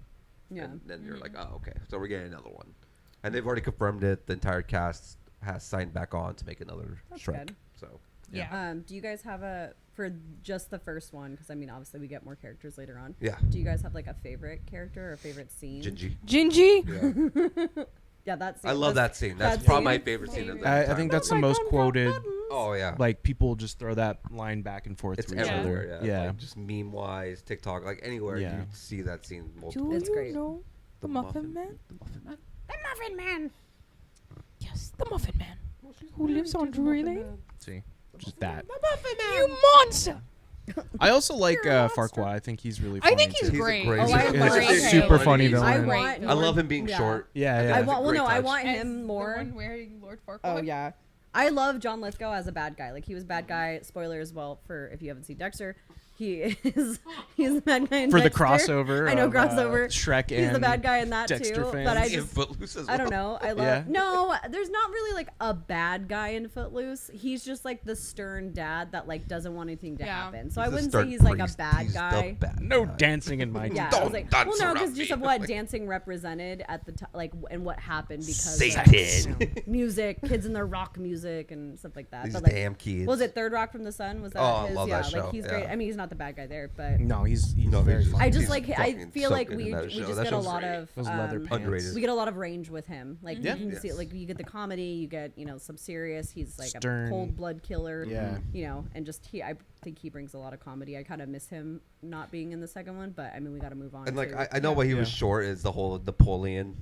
Speaker 5: Yeah.
Speaker 3: And then you're like, oh, okay, so we're getting another one, and they've already confirmed it. The entire cast has signed back on to make another
Speaker 5: That's
Speaker 3: Shrek.
Speaker 5: good.
Speaker 3: So
Speaker 2: Yeah.
Speaker 5: Do you guys have for just the first one? Because I mean, obviously we get more characters later on.
Speaker 3: yeah,
Speaker 5: Do you guys have like a favorite character or a favorite scene?
Speaker 3: Gingy.
Speaker 2: Gingy.
Speaker 3: Yeah.
Speaker 5: Yeah, that scene.
Speaker 3: I love that scene. That's
Speaker 5: that
Speaker 3: probably
Speaker 5: scene
Speaker 3: my
Speaker 5: is
Speaker 3: favorite scene of
Speaker 2: favorite.
Speaker 3: the
Speaker 4: I
Speaker 3: entire
Speaker 4: think that's the
Speaker 3: movie.
Speaker 4: most quoted.
Speaker 3: Oh yeah,
Speaker 4: Like people just throw that line back and forth
Speaker 3: it's
Speaker 4: to each
Speaker 3: everywhere.
Speaker 4: other.
Speaker 3: Yeah, Like, just meme wise, TikTok, like anywhere
Speaker 4: Yeah.
Speaker 3: you see that scene. Multiple.
Speaker 2: Do
Speaker 5: It's
Speaker 2: you
Speaker 5: great.
Speaker 2: know the Muffin Man?
Speaker 3: The Muffin Man.
Speaker 5: The Muffin Man.
Speaker 2: Yes, the Muffin Man. Who lives on Drury Lane?
Speaker 4: See, just that.
Speaker 2: You monster!
Speaker 4: I also like
Speaker 5: You're a monster.
Speaker 4: Farquaad. I think he's really
Speaker 2: I
Speaker 4: funny
Speaker 2: think he's
Speaker 4: too.
Speaker 2: great.
Speaker 3: great.
Speaker 5: Oh, I
Speaker 3: He's
Speaker 5: love
Speaker 3: a
Speaker 5: him.
Speaker 4: super
Speaker 5: Okay.
Speaker 4: funny
Speaker 3: He's
Speaker 4: villain.
Speaker 5: I
Speaker 2: great.
Speaker 5: want.
Speaker 3: I love him being
Speaker 5: Yeah.
Speaker 3: short.
Speaker 4: Yeah, yeah.
Speaker 5: I
Speaker 3: That's a
Speaker 5: want. Well,
Speaker 3: great
Speaker 5: no, I
Speaker 3: touch.
Speaker 5: want
Speaker 2: As
Speaker 5: him
Speaker 2: the
Speaker 5: more.
Speaker 2: one wearing Lord Farquaad.
Speaker 5: Oh yeah, I love John Lithgow as a bad guy. Like he was bad guy. Spoiler as well for if you haven't seen Dexter. He's the bad guy in
Speaker 4: For the
Speaker 5: Dexter.
Speaker 4: crossover.
Speaker 5: I know
Speaker 4: of,
Speaker 5: crossover.
Speaker 4: Shrek
Speaker 5: He's
Speaker 4: and
Speaker 5: the bad guy in that
Speaker 4: Dexter
Speaker 5: too.
Speaker 4: fans.
Speaker 5: But I
Speaker 3: In
Speaker 5: just
Speaker 3: Footloose as
Speaker 5: I don't
Speaker 3: well.
Speaker 5: know. I love
Speaker 4: Yeah.
Speaker 5: no. There's not really like a bad guy in Footloose. He's just like the stern dad that like doesn't want anything to
Speaker 2: Yeah.
Speaker 5: happen. So
Speaker 3: He's
Speaker 5: I
Speaker 3: the
Speaker 5: wouldn't say
Speaker 3: stern
Speaker 5: he's like a
Speaker 3: priest.
Speaker 5: bad
Speaker 3: He's the
Speaker 5: guy.
Speaker 3: bad
Speaker 4: No
Speaker 3: guy.
Speaker 4: dancing in my
Speaker 5: Yeah, I
Speaker 3: Don't
Speaker 5: was like,
Speaker 3: dance
Speaker 5: well, no, because
Speaker 3: around
Speaker 5: just
Speaker 3: me.
Speaker 5: of what
Speaker 3: Like-
Speaker 5: dancing represented at the time, like, and what happened because
Speaker 3: Satan.
Speaker 5: of music, kids and their rock music and stuff like that.
Speaker 3: These
Speaker 5: but like,
Speaker 3: damn kids.
Speaker 5: was it Third Rock from the Sun? Was that
Speaker 3: Oh, I
Speaker 5: his?
Speaker 3: love
Speaker 5: Yeah,
Speaker 3: that
Speaker 5: like
Speaker 3: show,
Speaker 5: he's
Speaker 3: yeah.
Speaker 5: great. I mean, he's not the bad guy there, but
Speaker 4: No, he's
Speaker 3: No,
Speaker 4: very
Speaker 3: he's
Speaker 4: funny.
Speaker 5: I just
Speaker 3: He's
Speaker 5: like I
Speaker 3: fucking
Speaker 5: feel
Speaker 3: so
Speaker 5: like
Speaker 3: good
Speaker 5: we
Speaker 3: in that
Speaker 5: we
Speaker 3: show.
Speaker 5: just
Speaker 3: That
Speaker 5: get a
Speaker 3: show's
Speaker 5: lot
Speaker 3: great.
Speaker 5: of
Speaker 4: Those leather pants.
Speaker 3: Underrated.
Speaker 5: we get a lot of range with him. Like
Speaker 2: Yeah.
Speaker 5: you can see,
Speaker 3: Yes.
Speaker 5: like you get the comedy, you get some serious. He's like
Speaker 4: Stern.
Speaker 5: a cold blood killer.
Speaker 4: Yeah.
Speaker 5: And just I think he brings a lot of comedy. I kind of miss him not being in the second one, but I mean we got to move on.
Speaker 3: And like
Speaker 5: to,
Speaker 3: I know why he was
Speaker 4: Yeah.
Speaker 3: short is the whole Napoleon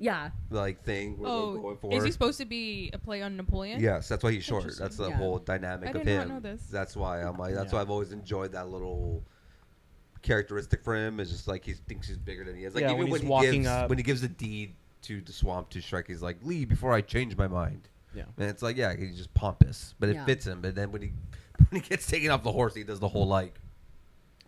Speaker 5: yeah.
Speaker 3: like thing we're going for.
Speaker 2: is he supposed to be a play on Napoleon?
Speaker 3: Yes, that's why he's short.
Speaker 2: Interesting.
Speaker 3: That's the
Speaker 5: Yeah.
Speaker 3: whole dynamic
Speaker 2: I
Speaker 3: of
Speaker 2: did
Speaker 3: him.
Speaker 2: not know this.
Speaker 3: That's why I'm like. That's
Speaker 4: Yeah.
Speaker 3: why I've always enjoyed that little characteristic for him. Is just like he thinks he's bigger than he is. Like
Speaker 4: Yeah,
Speaker 3: even
Speaker 4: when he's
Speaker 3: he
Speaker 4: walking
Speaker 3: gives,
Speaker 4: up.
Speaker 3: when he gives the deed to the swamp to Shrek, he's like, "Leave before I change my mind."
Speaker 4: Yeah.
Speaker 3: And it's like, yeah, he's just pompous, but it
Speaker 5: Yeah.
Speaker 3: fits him. But then when he gets taken off the horse, he does the whole like.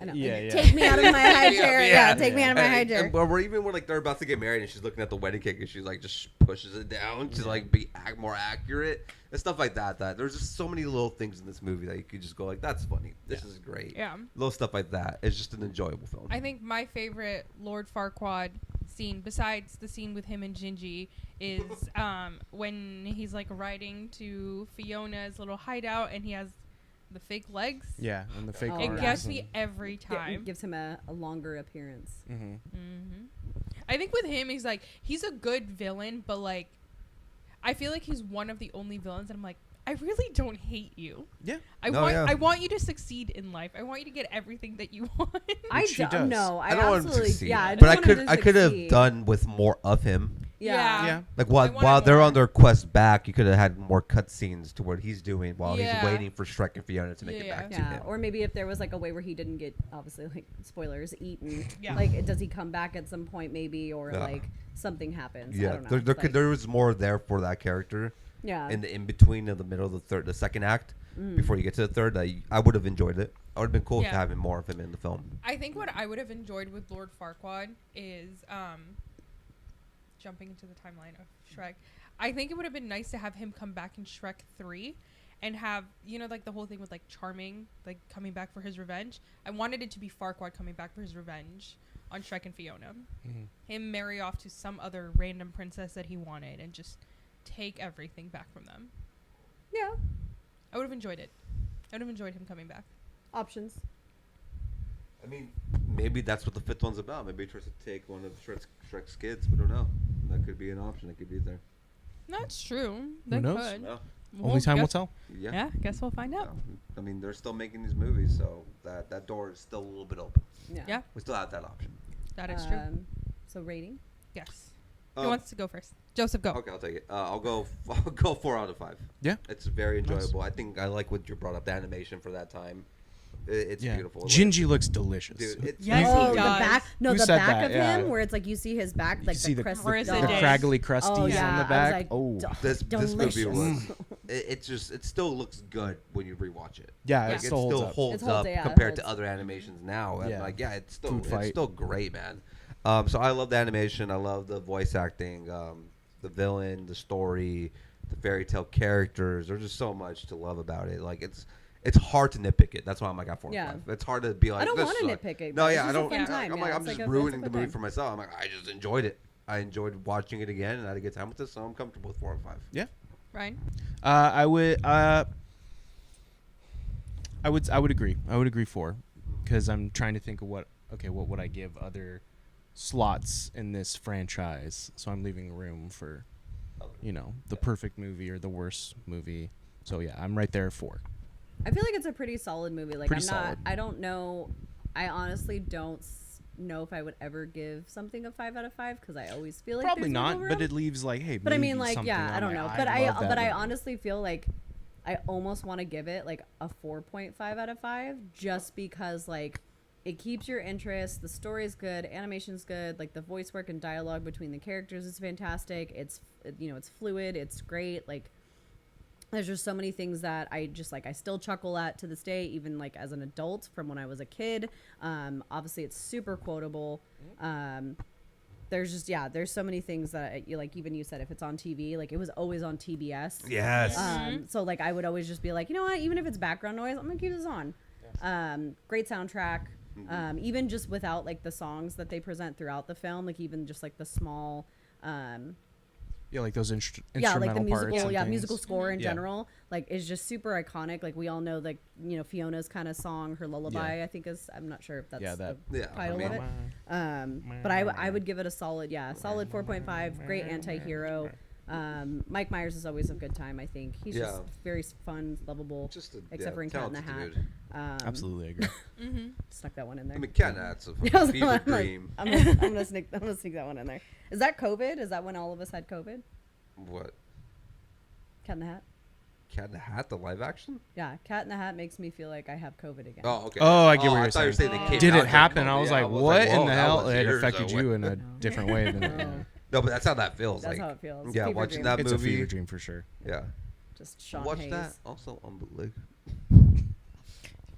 Speaker 5: I know.
Speaker 4: Yeah, yeah.
Speaker 5: Take me out of my high chair.
Speaker 3: Yeah.
Speaker 5: Yeah, take me out of my high
Speaker 3: And
Speaker 5: chair.
Speaker 3: or even when like they're about to get married and she's looking at the wedding cake and she's like just pushes it down to like be more accurate and stuff like that. That there's just so many little things in this movie that you could just go like, that's funny. This is great.
Speaker 2: Yeah.
Speaker 3: Little stuff like that. It's just an enjoyable film.
Speaker 2: I think my favorite Lord Farquaad scene, besides the scene with him and Gingy, is when he's like riding to Fiona's little hideout and he has the fake legs.
Speaker 4: Yeah, and the fake
Speaker 5: Oh,
Speaker 2: It
Speaker 4: arms
Speaker 2: gets
Speaker 4: and-
Speaker 2: me every time.
Speaker 5: Gives him a longer appearance.
Speaker 4: Mhm.
Speaker 2: Mm-hmm. I think with him, he's a good villain, but like, I feel like he's one of the only villains that I'm like, I really don't hate you.
Speaker 4: Yeah.
Speaker 2: I want you to succeed in life. I want you to get everything that you want.
Speaker 5: I
Speaker 4: she
Speaker 5: don't
Speaker 4: does.
Speaker 5: know.
Speaker 3: I don't want him to succeed.
Speaker 5: Yeah,
Speaker 3: but
Speaker 5: don't want him to
Speaker 3: I could have
Speaker 5: succeed.
Speaker 3: done with more of him.
Speaker 2: Yeah.
Speaker 4: Yeah.
Speaker 3: Like
Speaker 2: I wanted
Speaker 3: while they're
Speaker 2: more.
Speaker 3: on their quest back, you could have had more cutscenes to what he's doing while he's
Speaker 2: Yeah.
Speaker 3: waiting for Shrek and Fiona to make it
Speaker 2: Yeah.
Speaker 3: back to
Speaker 5: Yeah,
Speaker 3: him.
Speaker 5: or maybe if there was like a way where he didn't get, obviously, like spoilers, eaten.
Speaker 2: Yeah.
Speaker 5: Like, does he come back at some point, maybe, or
Speaker 3: Yeah.
Speaker 5: like something happens? I
Speaker 3: Yeah,
Speaker 5: don't know.
Speaker 3: there was more there for that character
Speaker 5: Yeah.
Speaker 3: in the in between of the middle of the second act before you get to the third. I would have enjoyed it. I would have been cool
Speaker 2: Yeah.
Speaker 3: to having more of him in the film.
Speaker 2: I think what I would have enjoyed with Lord Farquaad is jumping into the timeline of Shrek. I think it would have been nice to have him come back in Shrek 3 and have, like the whole thing with like Charming, like coming back for his revenge. I wanted it to be Farquaad coming back for his revenge on Shrek and Fiona. Him marry off to some other random princess that he wanted and just take everything back from them.
Speaker 5: Yeah.
Speaker 2: I would have enjoyed it. I would have enjoyed him coming back.
Speaker 5: Options.
Speaker 3: I mean, maybe that's what the fifth one's about. Maybe he tries to take one of Shrek's kids. We don't know. That could be an option. It could be there.
Speaker 2: That's true.
Speaker 4: Who
Speaker 2: They
Speaker 4: knows?
Speaker 2: could.
Speaker 3: No.
Speaker 4: Only time will
Speaker 2: guess-
Speaker 4: tell.
Speaker 3: Yeah.
Speaker 2: Yeah, guess we'll find out.
Speaker 3: I mean, they're still making these movies, so that door is still a little bit open.
Speaker 5: Yeah.
Speaker 2: Yeah.
Speaker 3: We still have that option.
Speaker 2: That is true.
Speaker 5: So rating.
Speaker 2: Yes. Who wants to go first? Joseph, go.
Speaker 3: Okay, I'll take it. I'll go 4 out of 5.
Speaker 4: Yeah.
Speaker 3: It's very
Speaker 4: Nice.
Speaker 3: enjoyable. I think I like what you brought up, the animation for that time. It's
Speaker 4: Yeah.
Speaker 3: beautiful.
Speaker 4: Gingy looks delicious.
Speaker 3: Dude, it's
Speaker 2: Yes, he
Speaker 5: Oh, the
Speaker 2: does.
Speaker 5: back. No,
Speaker 4: Who
Speaker 5: the
Speaker 4: said
Speaker 5: back
Speaker 4: that?
Speaker 5: of
Speaker 4: Yeah.
Speaker 5: him, where it's like you see his back,
Speaker 4: You
Speaker 5: like
Speaker 4: see
Speaker 5: the
Speaker 4: the,
Speaker 5: crest
Speaker 2: Chris
Speaker 5: of
Speaker 2: it
Speaker 4: the
Speaker 2: is.
Speaker 4: craggly crusties
Speaker 5: Oh yeah,
Speaker 4: on the
Speaker 5: I
Speaker 4: back.
Speaker 5: was like,
Speaker 4: oh,
Speaker 3: this movie
Speaker 5: delicious.
Speaker 3: was. It still looks good when you rewatch it.
Speaker 4: yeah,
Speaker 2: Yeah.
Speaker 4: it
Speaker 3: Like,
Speaker 4: still holds up.
Speaker 3: holds
Speaker 5: It holds-
Speaker 3: up
Speaker 5: yeah, it
Speaker 3: compared to
Speaker 5: holds.
Speaker 3: other animations now. And
Speaker 4: Yeah.
Speaker 3: it's still
Speaker 4: Food fight.
Speaker 3: great, man. So I love the animation. I love the voice acting, the villain, the story, the fairy tale characters. There's just so much to love about it. Like it's hard to nitpick it. That's why I'm like at 4
Speaker 5: Yeah.
Speaker 3: and 5. It's hard to be like.
Speaker 5: I don't
Speaker 3: this
Speaker 5: want to
Speaker 3: sucked.
Speaker 5: nitpick it.
Speaker 3: No,
Speaker 5: It's
Speaker 3: yeah, I
Speaker 5: just a
Speaker 3: don't.
Speaker 5: fun time,
Speaker 3: I'm
Speaker 5: yeah.
Speaker 3: like I'm
Speaker 5: It's
Speaker 3: just
Speaker 5: like a
Speaker 3: ruining
Speaker 5: fun
Speaker 3: the movie
Speaker 5: time.
Speaker 3: for myself. I'm like I just enjoyed it. I enjoyed watching it again, and I had a good time with it. So I'm comfortable with 4 and 5.
Speaker 4: Yeah.
Speaker 2: Ryan?
Speaker 4: I would agree. I would agree 4, because I'm trying to think of what would I give other slots in this franchise. So I'm leaving room for, the perfect movie or the worst movie. So yeah, I'm right there at 4.
Speaker 5: I feel like it's a pretty solid movie. Like
Speaker 4: Pretty
Speaker 5: I'm not.
Speaker 4: solid.
Speaker 5: I don't know. I honestly don't know if I would ever give something a 5 out of 5 because I always feel like
Speaker 4: Probably
Speaker 5: there's
Speaker 4: not,
Speaker 5: wiggle
Speaker 4: but
Speaker 5: room.
Speaker 4: it leaves like, hey.
Speaker 5: But I mean,
Speaker 4: maybe
Speaker 5: like,
Speaker 4: something
Speaker 5: yeah,
Speaker 4: on
Speaker 5: I don't
Speaker 4: my-
Speaker 5: know.
Speaker 4: I
Speaker 5: But
Speaker 4: love that
Speaker 5: I
Speaker 4: movie.
Speaker 5: honestly feel like I almost want to give it like a 4.5 out of 5 just because like it keeps your interest. The story is good, animation's good, like the voice work and dialogue between the characters is fantastic. It's it's fluid, it's great. Like there's just so many things that I just like I still chuckle at to this day, even like as an adult from when I was a kid. Obviously it's super quotable. There's so many things that like even you said if it's on TV, like it was always on TBS.
Speaker 3: Yes.
Speaker 5: So like I would always just be like, you know what, even if it's background noise, I'm gonna keep this on. Great soundtrack. Even just without like the songs that they present throughout the film, like even just like the small
Speaker 4: Yeah, like those
Speaker 5: like
Speaker 4: instrumental
Speaker 5: the
Speaker 4: parts.
Speaker 5: musical
Speaker 4: and things.
Speaker 5: musical score in
Speaker 4: Yeah.
Speaker 5: general like is just super iconic. Like we all know like Fiona's kind of song, her lullaby,
Speaker 4: Yeah.
Speaker 5: I think is, I'm not sure if that's
Speaker 4: that-
Speaker 5: the
Speaker 3: Yeah, I
Speaker 5: title
Speaker 3: mean-
Speaker 5: of it. But I would give it a solid 4.5. Great anti-hero. Mike Myers is always a good time. I think he's
Speaker 3: Yeah.
Speaker 5: just very fun, lovable,
Speaker 3: Just a
Speaker 5: except for in Cat in the Hat.
Speaker 3: talented dude.
Speaker 4: Absolutely agree.
Speaker 5: Snuck that one in there.
Speaker 3: I mean, Cat in the Hat's a
Speaker 5: I was
Speaker 3: fever
Speaker 5: like,
Speaker 3: dream.
Speaker 5: I'm gonna sneak that one in there. Is that COVID? Is that when all of us had COVID?
Speaker 3: What?
Speaker 5: Cat in the Hat.
Speaker 3: Cat in the Hat, the live action?
Speaker 5: Yeah, Cat in the Hat makes me feel like I have COVID again.
Speaker 3: Oh, okay.
Speaker 4: Oh, I get what
Speaker 3: I
Speaker 4: you're
Speaker 3: thought you were
Speaker 4: saying.
Speaker 3: saying it came
Speaker 4: Did
Speaker 3: out
Speaker 4: it
Speaker 3: during
Speaker 4: happen?
Speaker 3: COVID.
Speaker 4: I was
Speaker 3: Yeah,
Speaker 4: like, what
Speaker 3: whoa,
Speaker 4: in the
Speaker 3: that
Speaker 4: hell?
Speaker 3: was
Speaker 4: It
Speaker 3: years
Speaker 4: affected
Speaker 3: away.
Speaker 4: you in a different way than it.
Speaker 5: No.
Speaker 3: No, but that's how that feels.
Speaker 5: That's
Speaker 3: like,
Speaker 5: how it feels.
Speaker 3: Yeah,
Speaker 5: Fever
Speaker 3: watching
Speaker 5: dream.
Speaker 3: that
Speaker 4: It's a
Speaker 3: movie.
Speaker 4: fever dream for sure.
Speaker 3: Yeah.
Speaker 5: Just Sean
Speaker 3: Watch
Speaker 5: Hayes.
Speaker 3: that. Also on bootleg.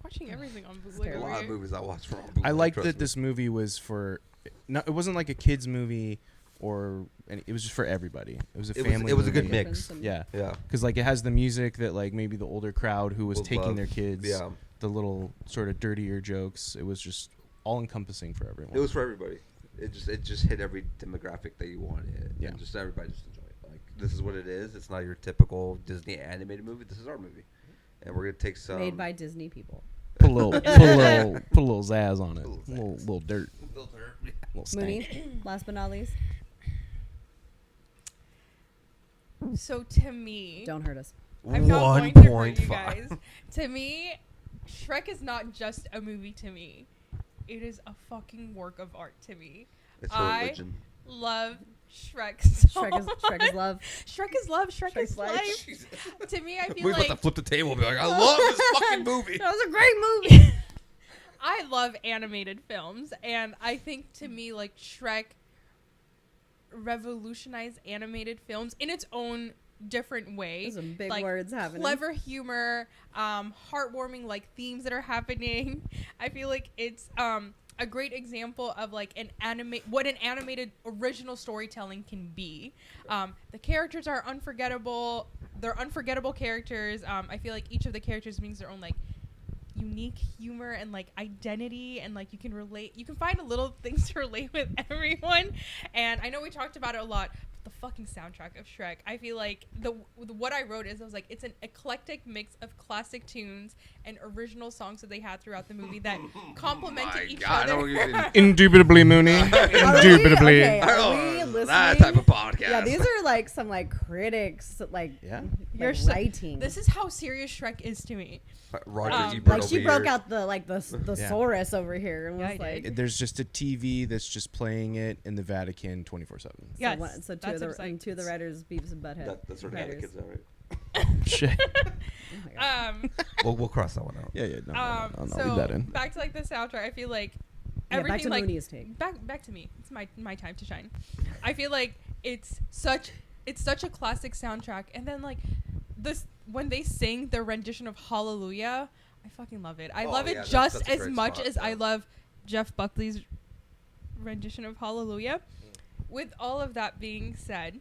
Speaker 2: Watching everything on
Speaker 5: It's
Speaker 2: bootleg.
Speaker 3: A
Speaker 5: terrible.
Speaker 3: lot of movies I watch from on bootleg.
Speaker 4: I like
Speaker 3: trust
Speaker 4: that
Speaker 3: me.
Speaker 4: this movie was for. No, it wasn't like a kids movie, it was just for everybody. It was a family.
Speaker 3: It was a good
Speaker 4: movie.
Speaker 3: mix.
Speaker 4: Yeah,
Speaker 3: Yeah.
Speaker 4: because like it has the music that like maybe the older crowd who was
Speaker 3: Would
Speaker 4: taking
Speaker 3: love.
Speaker 4: their kids.
Speaker 3: Yeah.
Speaker 4: The little sort of dirtier jokes. It was just all encompassing for everyone.
Speaker 3: It was for everybody. It just hit every demographic that you wanted.
Speaker 4: Yeah.
Speaker 3: And just everybody just enjoy it. Like this is what it is. It's not your typical Disney animated movie. This is our movie. And we're gonna take some
Speaker 5: Made by Disney people.
Speaker 4: put a little zazz on it.
Speaker 3: Little
Speaker 4: Little
Speaker 3: zazz.
Speaker 4: dirt.
Speaker 3: Little dirt.
Speaker 4: Little stank.
Speaker 5: Mooney, last but not least.
Speaker 2: So to me,
Speaker 5: Don't hurt us.
Speaker 2: I'm not going to hurt you
Speaker 3: 1.5.
Speaker 2: guys. To me, Shrek is not just a movie to me. It is a fucking work of art to me.
Speaker 3: It's a religion.
Speaker 2: Love Shrek so
Speaker 5: Shrek is love.
Speaker 2: Shrek is love. Shrek
Speaker 5: Shrek's
Speaker 2: is life. To me, I feel
Speaker 3: We're
Speaker 2: like
Speaker 3: about to flip the table and be like, I love this fucking movie.
Speaker 5: That was a great movie.
Speaker 2: I love animated films, and I think to me, like, Shrek revolutionized animated films in its own different way.
Speaker 5: There's some big
Speaker 2: like,
Speaker 5: words happening.
Speaker 2: Clever humor, heartwarming, like, themes that are happening. I feel like it's a great example of like what an animated original storytelling can be. The characters are unforgettable. They're unforgettable characters. I feel like each of the characters brings their own like unique humor and like identity, and like you can find little things to relate with everyone. And I know we talked about it a lot, but the fucking soundtrack of Shrek, I feel like what I wrote is I was like, it's an eclectic mix of classic tunes and original songs that they had throughout the movie that complemented each other.
Speaker 4: Indubitably, Mooney. Indubitably.
Speaker 5: Okay,
Speaker 3: I
Speaker 5: are
Speaker 3: don't
Speaker 5: we
Speaker 3: know,
Speaker 5: listening?
Speaker 3: that type of podcast.
Speaker 5: Yeah, these are like some like critics like,
Speaker 4: Yeah.
Speaker 5: like
Speaker 2: So-
Speaker 5: writing.
Speaker 2: This is how serious Shrek is to me.
Speaker 3: Roger Ebert
Speaker 5: like
Speaker 3: over
Speaker 5: she broke
Speaker 3: here.
Speaker 5: out the like the
Speaker 4: Yeah.
Speaker 5: thesaurus over here and
Speaker 2: Yeah,
Speaker 5: was
Speaker 2: I
Speaker 5: like
Speaker 2: did.
Speaker 4: There's just a TV that's just playing it in the Vatican 24/7.
Speaker 2: Yes,
Speaker 5: so two
Speaker 2: that's
Speaker 5: of
Speaker 2: what's
Speaker 5: the
Speaker 2: like-
Speaker 5: and two of the writers Beavis and Butthead.
Speaker 3: That's sort of
Speaker 5: writers.
Speaker 3: kids, all right?
Speaker 4: Shit.
Speaker 5: Oh my God.
Speaker 3: We'll cross that one out.
Speaker 4: Yeah. No, I'll
Speaker 2: So
Speaker 4: leave that in.
Speaker 2: back to like the soundtrack, I feel like
Speaker 5: Yeah,
Speaker 2: everything
Speaker 5: back to
Speaker 2: like
Speaker 5: Mooney's take.
Speaker 2: back to me. It's my time to shine. I feel like it's such a classic soundtrack, and then like this when they sing their rendition of Hallelujah, I fucking love it. I
Speaker 3: Oh,
Speaker 2: love
Speaker 3: yeah,
Speaker 2: it
Speaker 3: that's-
Speaker 2: just
Speaker 3: that's a
Speaker 2: as
Speaker 3: great
Speaker 2: much
Speaker 3: spot,
Speaker 2: as I
Speaker 3: yeah.
Speaker 2: love Jeff Buckley's rendition of Hallelujah. With all of that being said,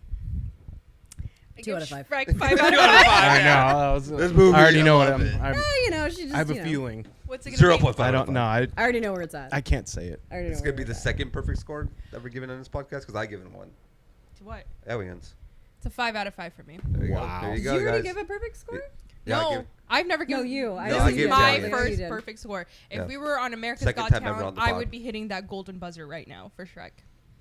Speaker 2: I
Speaker 5: 2
Speaker 2: give
Speaker 5: out of 5.
Speaker 2: Shrek 5 out of 5.
Speaker 4: I know. That was,
Speaker 3: This movie,
Speaker 4: I already
Speaker 3: I
Speaker 4: know what
Speaker 3: love
Speaker 4: I'm.
Speaker 3: it.
Speaker 5: You know, she just
Speaker 4: I have a
Speaker 5: you know.
Speaker 4: feeling.
Speaker 2: What's it gonna be?
Speaker 3: 0.5.
Speaker 4: I don't know.
Speaker 5: I already know where it's at.
Speaker 4: I can't say it.
Speaker 5: I already know
Speaker 3: It's
Speaker 5: where
Speaker 3: gonna be the
Speaker 5: it's at.
Speaker 3: second perfect score that we're giving on this podcast because I given one.
Speaker 2: To what?
Speaker 3: Aliens.
Speaker 2: It's a 5 out of 5 for me.
Speaker 3: There you
Speaker 4: Wow.
Speaker 3: go. There you
Speaker 5: Did
Speaker 3: go,
Speaker 5: you already
Speaker 3: guys.
Speaker 5: give a perfect score?
Speaker 3: Yeah, I
Speaker 2: No,
Speaker 3: give-
Speaker 2: I've never given.
Speaker 5: you.
Speaker 3: I
Speaker 2: This
Speaker 3: gave
Speaker 2: is
Speaker 3: it
Speaker 2: my
Speaker 3: to you.
Speaker 2: first
Speaker 5: You did.
Speaker 2: perfect score. If
Speaker 3: Yeah.
Speaker 2: we were on America's
Speaker 3: Second
Speaker 2: Got
Speaker 3: time ever
Speaker 2: Talent,
Speaker 3: on the
Speaker 2: I
Speaker 3: pod.
Speaker 2: would be hitting that golden buzzer right now for Shrek.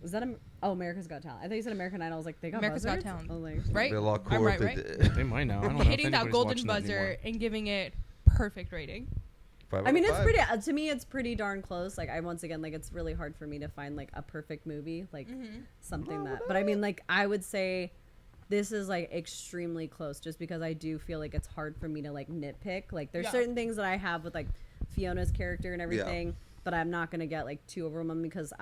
Speaker 5: Was that America's Got Talent? I thought you said American Idol. I was like, they got
Speaker 2: America's Got
Speaker 5: buzzers?
Speaker 2: Talent.
Speaker 5: I was like,
Speaker 2: Right?
Speaker 3: It'd be a lot
Speaker 2: I'm
Speaker 3: cooler
Speaker 2: right,
Speaker 3: if
Speaker 2: right?
Speaker 3: they did.
Speaker 4: They might know. I don't know if
Speaker 2: Hitting that
Speaker 4: anybody's
Speaker 2: golden
Speaker 4: watching that
Speaker 2: buzzer
Speaker 4: anymore.
Speaker 2: and giving it perfect rating.
Speaker 3: 5
Speaker 5: I mean,
Speaker 3: out
Speaker 5: it's
Speaker 3: of 5.
Speaker 5: pretty. To me, it's pretty darn close. Like, once again, like, it's really hard for me to find like a perfect movie, like something that. But I mean, like, I would say this is like extremely close, just because I do feel like it's hard for me to like nitpick. Like, there's
Speaker 2: Yeah.
Speaker 5: certain things that I have with like Fiona's character and everything, but I'm not gonna get like too overwhelmed because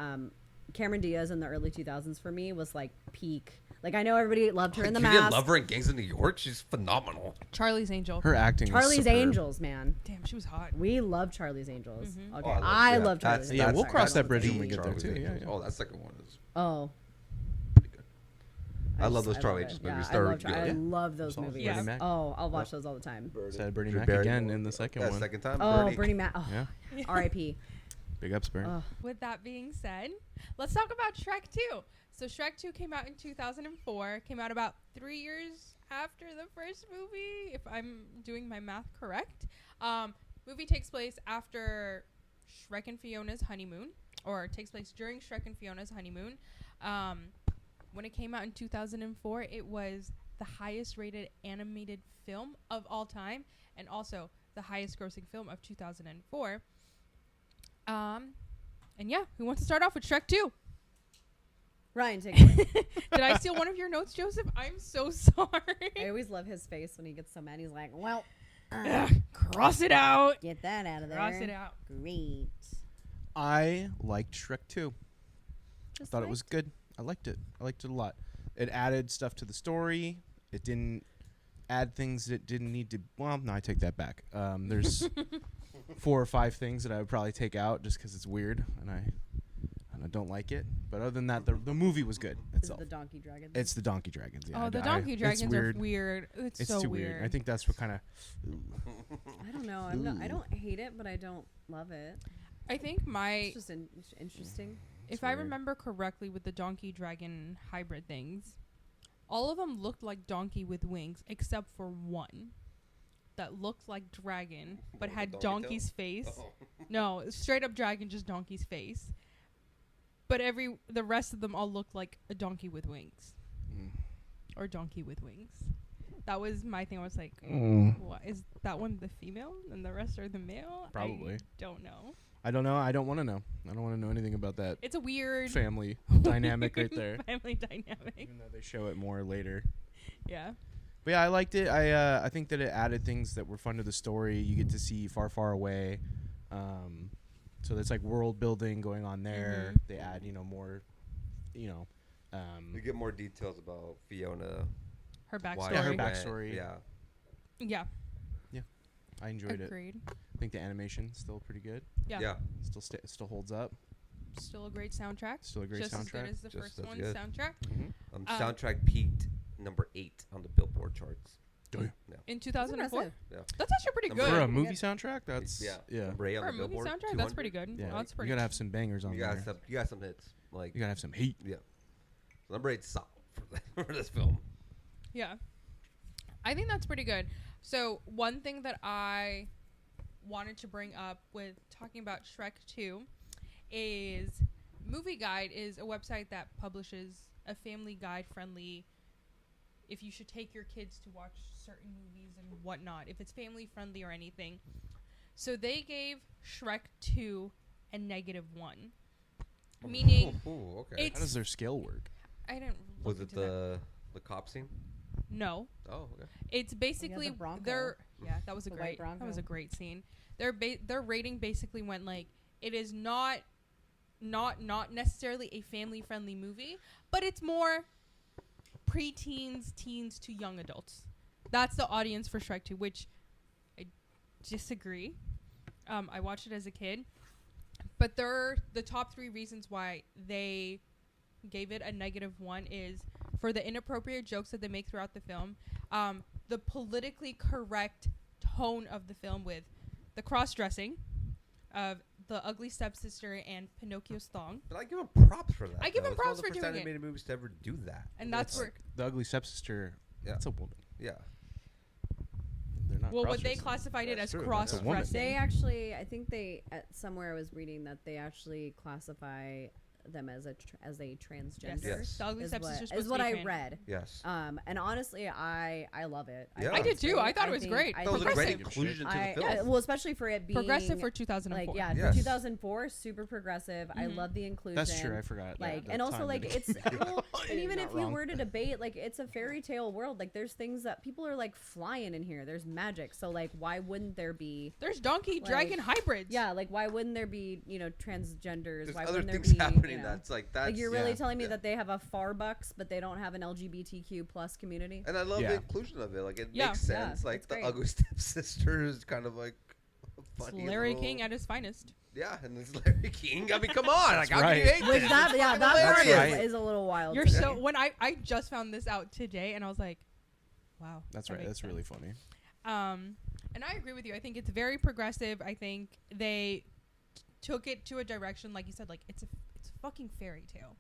Speaker 5: Cameron Diaz in the early 2000s for me was like peak. Like, I know everybody loved her in the
Speaker 3: You didn't
Speaker 5: Mask.
Speaker 3: love her in Gangs of New York? She's phenomenal.
Speaker 2: Charlie's Angel.
Speaker 4: Her acting. was
Speaker 5: Charlie's
Speaker 4: superb.
Speaker 5: Angels, man.
Speaker 2: Damn, she was hot.
Speaker 5: We love Charlie's Angels.
Speaker 2: Mm-hmm.
Speaker 5: Okay,
Speaker 3: Oh,
Speaker 5: I
Speaker 3: yeah,
Speaker 5: love Charlie's
Speaker 3: that's-
Speaker 5: Angels.
Speaker 4: Yeah, we'll
Speaker 3: that's
Speaker 4: cross that
Speaker 3: the
Speaker 4: bridge when we get there,
Speaker 3: Charlie's
Speaker 4: too.
Speaker 3: Angels.
Speaker 4: Yeah.
Speaker 3: Oh, that second one is
Speaker 5: Oh,
Speaker 3: pretty good. I love
Speaker 5: just-
Speaker 3: those Charlie
Speaker 5: love it.
Speaker 3: Angels movies.
Speaker 5: Yeah,
Speaker 3: They're
Speaker 5: I
Speaker 3: good.
Speaker 5: love those
Speaker 4: Songs
Speaker 5: movies.
Speaker 2: Yeah.
Speaker 4: Bernie Mac.
Speaker 5: Oh, I'll watch those all the time.
Speaker 4: Said Bernie
Speaker 3: Drew
Speaker 4: Mac
Speaker 3: Barrymore.
Speaker 4: again in the second one.
Speaker 3: Second time.
Speaker 5: Oh,
Speaker 3: Bernie.
Speaker 5: Bernie Mac. Oh,
Speaker 4: Yeah.
Speaker 5: R.I.P.
Speaker 4: Big ups, Bernie.
Speaker 5: Oh,
Speaker 2: With that being said, let's talk about Shrek 2. So Shrek 2 came out in 2004. Came out about 3 years after the first movie, if I'm doing my math correct. Movie takes place after Shrek and Fiona's honeymoon, or takes place during Shrek and Fiona's honeymoon. When it came out in 2004, it was the highest rated animated film of all time, and also the highest grossing film of 2004. And yeah, who wants to start off with Shrek 2?
Speaker 5: Ryan, take it away.
Speaker 2: Did I steal one of your notes, Joseph? I'm so sorry.
Speaker 5: I always love his face when he gets so mad. He's like, well,
Speaker 2: Ugh, cross it out.
Speaker 5: get that out of there.
Speaker 2: Cross it out.
Speaker 5: Great.
Speaker 4: I liked Shrek 2. I
Speaker 5: Just
Speaker 4: thought it was good. I liked it. I liked it a lot. It added stuff to the story. It didn't add things that didn't need to. Well, no, I take that back. There's 4 or 5 things that I would probably take out just because it's weird and I don't like it. But other than that, the movie was good
Speaker 5: Is it
Speaker 4: itself.
Speaker 5: the donkey dragon?
Speaker 4: It's the donkey dragons. Yeah,
Speaker 2: Oh, the
Speaker 4: I-
Speaker 2: donkey
Speaker 4: it's
Speaker 2: dragons
Speaker 4: weird.
Speaker 2: are weird. It's so
Speaker 4: too
Speaker 2: weird.
Speaker 4: I think that's what kind of.
Speaker 5: I don't know. I don't hate it, but I don't love it.
Speaker 2: I think
Speaker 5: It's just interesting.
Speaker 2: if I
Speaker 4: weird.
Speaker 2: remember correctly with the donkey dragon hybrid things, all of them looked like donkey with wings except for one that looked like dragon but
Speaker 3: What,
Speaker 2: had
Speaker 3: the donkey
Speaker 2: donkey's face.
Speaker 3: Oh.
Speaker 2: No, straight up dragon, just donkey's face. but the rest of them all looked like a donkey with wings.
Speaker 4: Mm.
Speaker 2: Or donkey with wings. That was my thing. I was like, what is that one the female and the rest are the male?
Speaker 4: Probably.
Speaker 2: I don't know.
Speaker 4: I don't know. I don't want to know. I don't want to know anything about that
Speaker 2: It's a weird
Speaker 4: family dynamic right there.
Speaker 2: family dynamic.
Speaker 4: Even though they show it more later.
Speaker 2: Yeah.
Speaker 4: But yeah, I liked it. I think that it added things that were fun to the story. You get to see far, far away. So there's like world building going on there. They add, more,
Speaker 3: You get more details about Fiona.
Speaker 2: Her backstory.
Speaker 3: why
Speaker 4: Yeah, her
Speaker 3: she
Speaker 4: backstory.
Speaker 3: went. Yeah.
Speaker 2: Yeah.
Speaker 4: I enjoyed it.
Speaker 2: Agreed.
Speaker 4: I think the animation's still pretty good.
Speaker 2: Yeah.
Speaker 3: Yeah.
Speaker 4: It still holds up.
Speaker 2: Still a great soundtrack.
Speaker 4: Still a great
Speaker 2: Just as good
Speaker 4: soundtrack.
Speaker 2: as the
Speaker 3: Just
Speaker 2: first
Speaker 3: as
Speaker 2: one's
Speaker 3: good.
Speaker 2: soundtrack.
Speaker 3: Soundtrack peaked number 8 on the Billboard charts.
Speaker 4: Damn.
Speaker 3: Yeah.
Speaker 2: In 2004.
Speaker 5: impressive.
Speaker 3: Yeah.
Speaker 2: That's actually pretty
Speaker 3: Number
Speaker 2: good.
Speaker 4: For a
Speaker 3: Good.
Speaker 4: movie soundtrack, that's
Speaker 3: Yeah. Number 8 on
Speaker 2: For a
Speaker 3: the
Speaker 2: movie
Speaker 3: Billboard.
Speaker 2: soundtrack, that's pretty
Speaker 3: 200.
Speaker 2: good.
Speaker 4: Yeah,
Speaker 2: That's
Speaker 4: you
Speaker 2: pretty
Speaker 4: gotta have some bangers on
Speaker 3: You
Speaker 4: there.
Speaker 3: got some hits. Like,
Speaker 4: You gotta have some heat.
Speaker 3: yeah. So number 8 solid for this film.
Speaker 2: Yeah. I think that's pretty good. So, one thing that I wanted to bring up with talking about Shrek 2 is Movie Guide is a website that publishes a family guide friendly if you should take your kids to watch certain movies and whatnot, if it's family friendly or anything. So they gave Shrek 2 a -1. Meaning
Speaker 3: Ooh, okay.
Speaker 2: it's-
Speaker 4: How does their scale work?
Speaker 2: I didn't look
Speaker 3: Was it
Speaker 2: into that.
Speaker 3: the cop scene?
Speaker 2: No.
Speaker 3: Oh, okay.
Speaker 2: It's basically
Speaker 5: the Bronco.
Speaker 2: yeah, that was a
Speaker 5: The
Speaker 2: great
Speaker 5: white
Speaker 2: that was a
Speaker 5: Bronco.
Speaker 2: great scene. Their rating basically went like it is not necessarily a family friendly movie, but it's more preteens, teens to young adults. That's the audience for Shrek 2, which I disagree. I watched it as a kid, but the top 3 reasons why they gave it a -1 is for the inappropriate jokes that they make throughout the film, the politically correct tone of the film with the cross-dressing of the ugly stepsister and Pinocchio's thong.
Speaker 3: But I give them props for that.
Speaker 2: I give
Speaker 3: though.
Speaker 2: them
Speaker 3: It's one
Speaker 2: props
Speaker 3: of the
Speaker 2: for
Speaker 3: first
Speaker 2: doing it.
Speaker 3: animated movies to ever do that.
Speaker 2: And that's where,
Speaker 4: The ugly stepsister.
Speaker 3: Yeah.
Speaker 4: That's a woman.
Speaker 3: Yeah.
Speaker 4: They're not.
Speaker 2: well, what they
Speaker 4: cross-dressing.
Speaker 2: classified it
Speaker 3: That's
Speaker 2: as
Speaker 3: true.
Speaker 4: That's a woman.
Speaker 2: cross-dressing.
Speaker 5: They actually, I think somewhere I was reading that they actually classify them as a transgender.
Speaker 3: Yes.
Speaker 2: The ugly
Speaker 5: Is
Speaker 2: stepsister's
Speaker 5: what,
Speaker 2: supposed
Speaker 5: is
Speaker 2: to
Speaker 5: what
Speaker 2: be
Speaker 5: I
Speaker 2: trans.
Speaker 5: read.
Speaker 3: Yes.
Speaker 5: And honestly, I love it.
Speaker 3: Yeah.
Speaker 2: I
Speaker 5: think
Speaker 2: did
Speaker 5: it's
Speaker 2: too.
Speaker 5: great.
Speaker 2: I thought it was
Speaker 5: think-
Speaker 2: great.
Speaker 5: I
Speaker 3: That was a
Speaker 5: think
Speaker 3: great
Speaker 5: it's-
Speaker 3: inclusion to the film.
Speaker 5: yeah, well, especially for it being
Speaker 2: Progressive for 2004.
Speaker 5: like yeah,
Speaker 3: Yes.
Speaker 5: for 2004, super progressive. I love the inclusion.
Speaker 4: That's true. I forgot.
Speaker 5: Like,
Speaker 4: the
Speaker 5: and also
Speaker 4: time
Speaker 5: like
Speaker 4: that
Speaker 5: it's well, and even
Speaker 4: Not
Speaker 5: if you
Speaker 4: wrong.
Speaker 5: were to debate, like it's a fairy tale world. Like there's things that people are like flying in here. There's magic. So like, why wouldn't there be?
Speaker 2: There's donkey dragon hybrids.
Speaker 5: Yeah, like why wouldn't there be transgenders?
Speaker 3: There's
Speaker 5: why
Speaker 3: other
Speaker 5: wouldn't there
Speaker 3: things
Speaker 5: be
Speaker 3: happening that's like that's
Speaker 5: like you're really
Speaker 4: yeah.
Speaker 5: telling me
Speaker 3: Yeah.
Speaker 5: that they have a Farbucks, but they don't have an LGBTQ plus community?
Speaker 3: And I love
Speaker 4: Yeah.
Speaker 3: the inclusion of it. Like it
Speaker 2: Yeah.
Speaker 3: makes sense.
Speaker 5: Yeah,
Speaker 3: Like
Speaker 5: it's
Speaker 3: the
Speaker 5: great.
Speaker 3: ugly stepsister is kind of like a
Speaker 2: It's
Speaker 3: funny
Speaker 2: Larry
Speaker 3: little-
Speaker 2: King at his finest.
Speaker 3: Yeah, and it's Larry King. I mean, come on. Like, how
Speaker 4: right.
Speaker 3: can you hate
Speaker 5: Which
Speaker 3: this?
Speaker 5: that
Speaker 3: It's
Speaker 5: yeah,
Speaker 3: fucking
Speaker 5: that part
Speaker 3: hilarious.
Speaker 4: Right.
Speaker 5: is a little wild.
Speaker 2: You're
Speaker 5: to me.
Speaker 2: so when I just found this out today and I was like, wow.
Speaker 4: That's
Speaker 2: that
Speaker 4: right.
Speaker 2: makes
Speaker 4: That's really
Speaker 2: sense.
Speaker 4: funny.
Speaker 2: And I agree with you. I think it's very progressive. I think they took it to a direction, like you said, like it's a fucking fairy tale.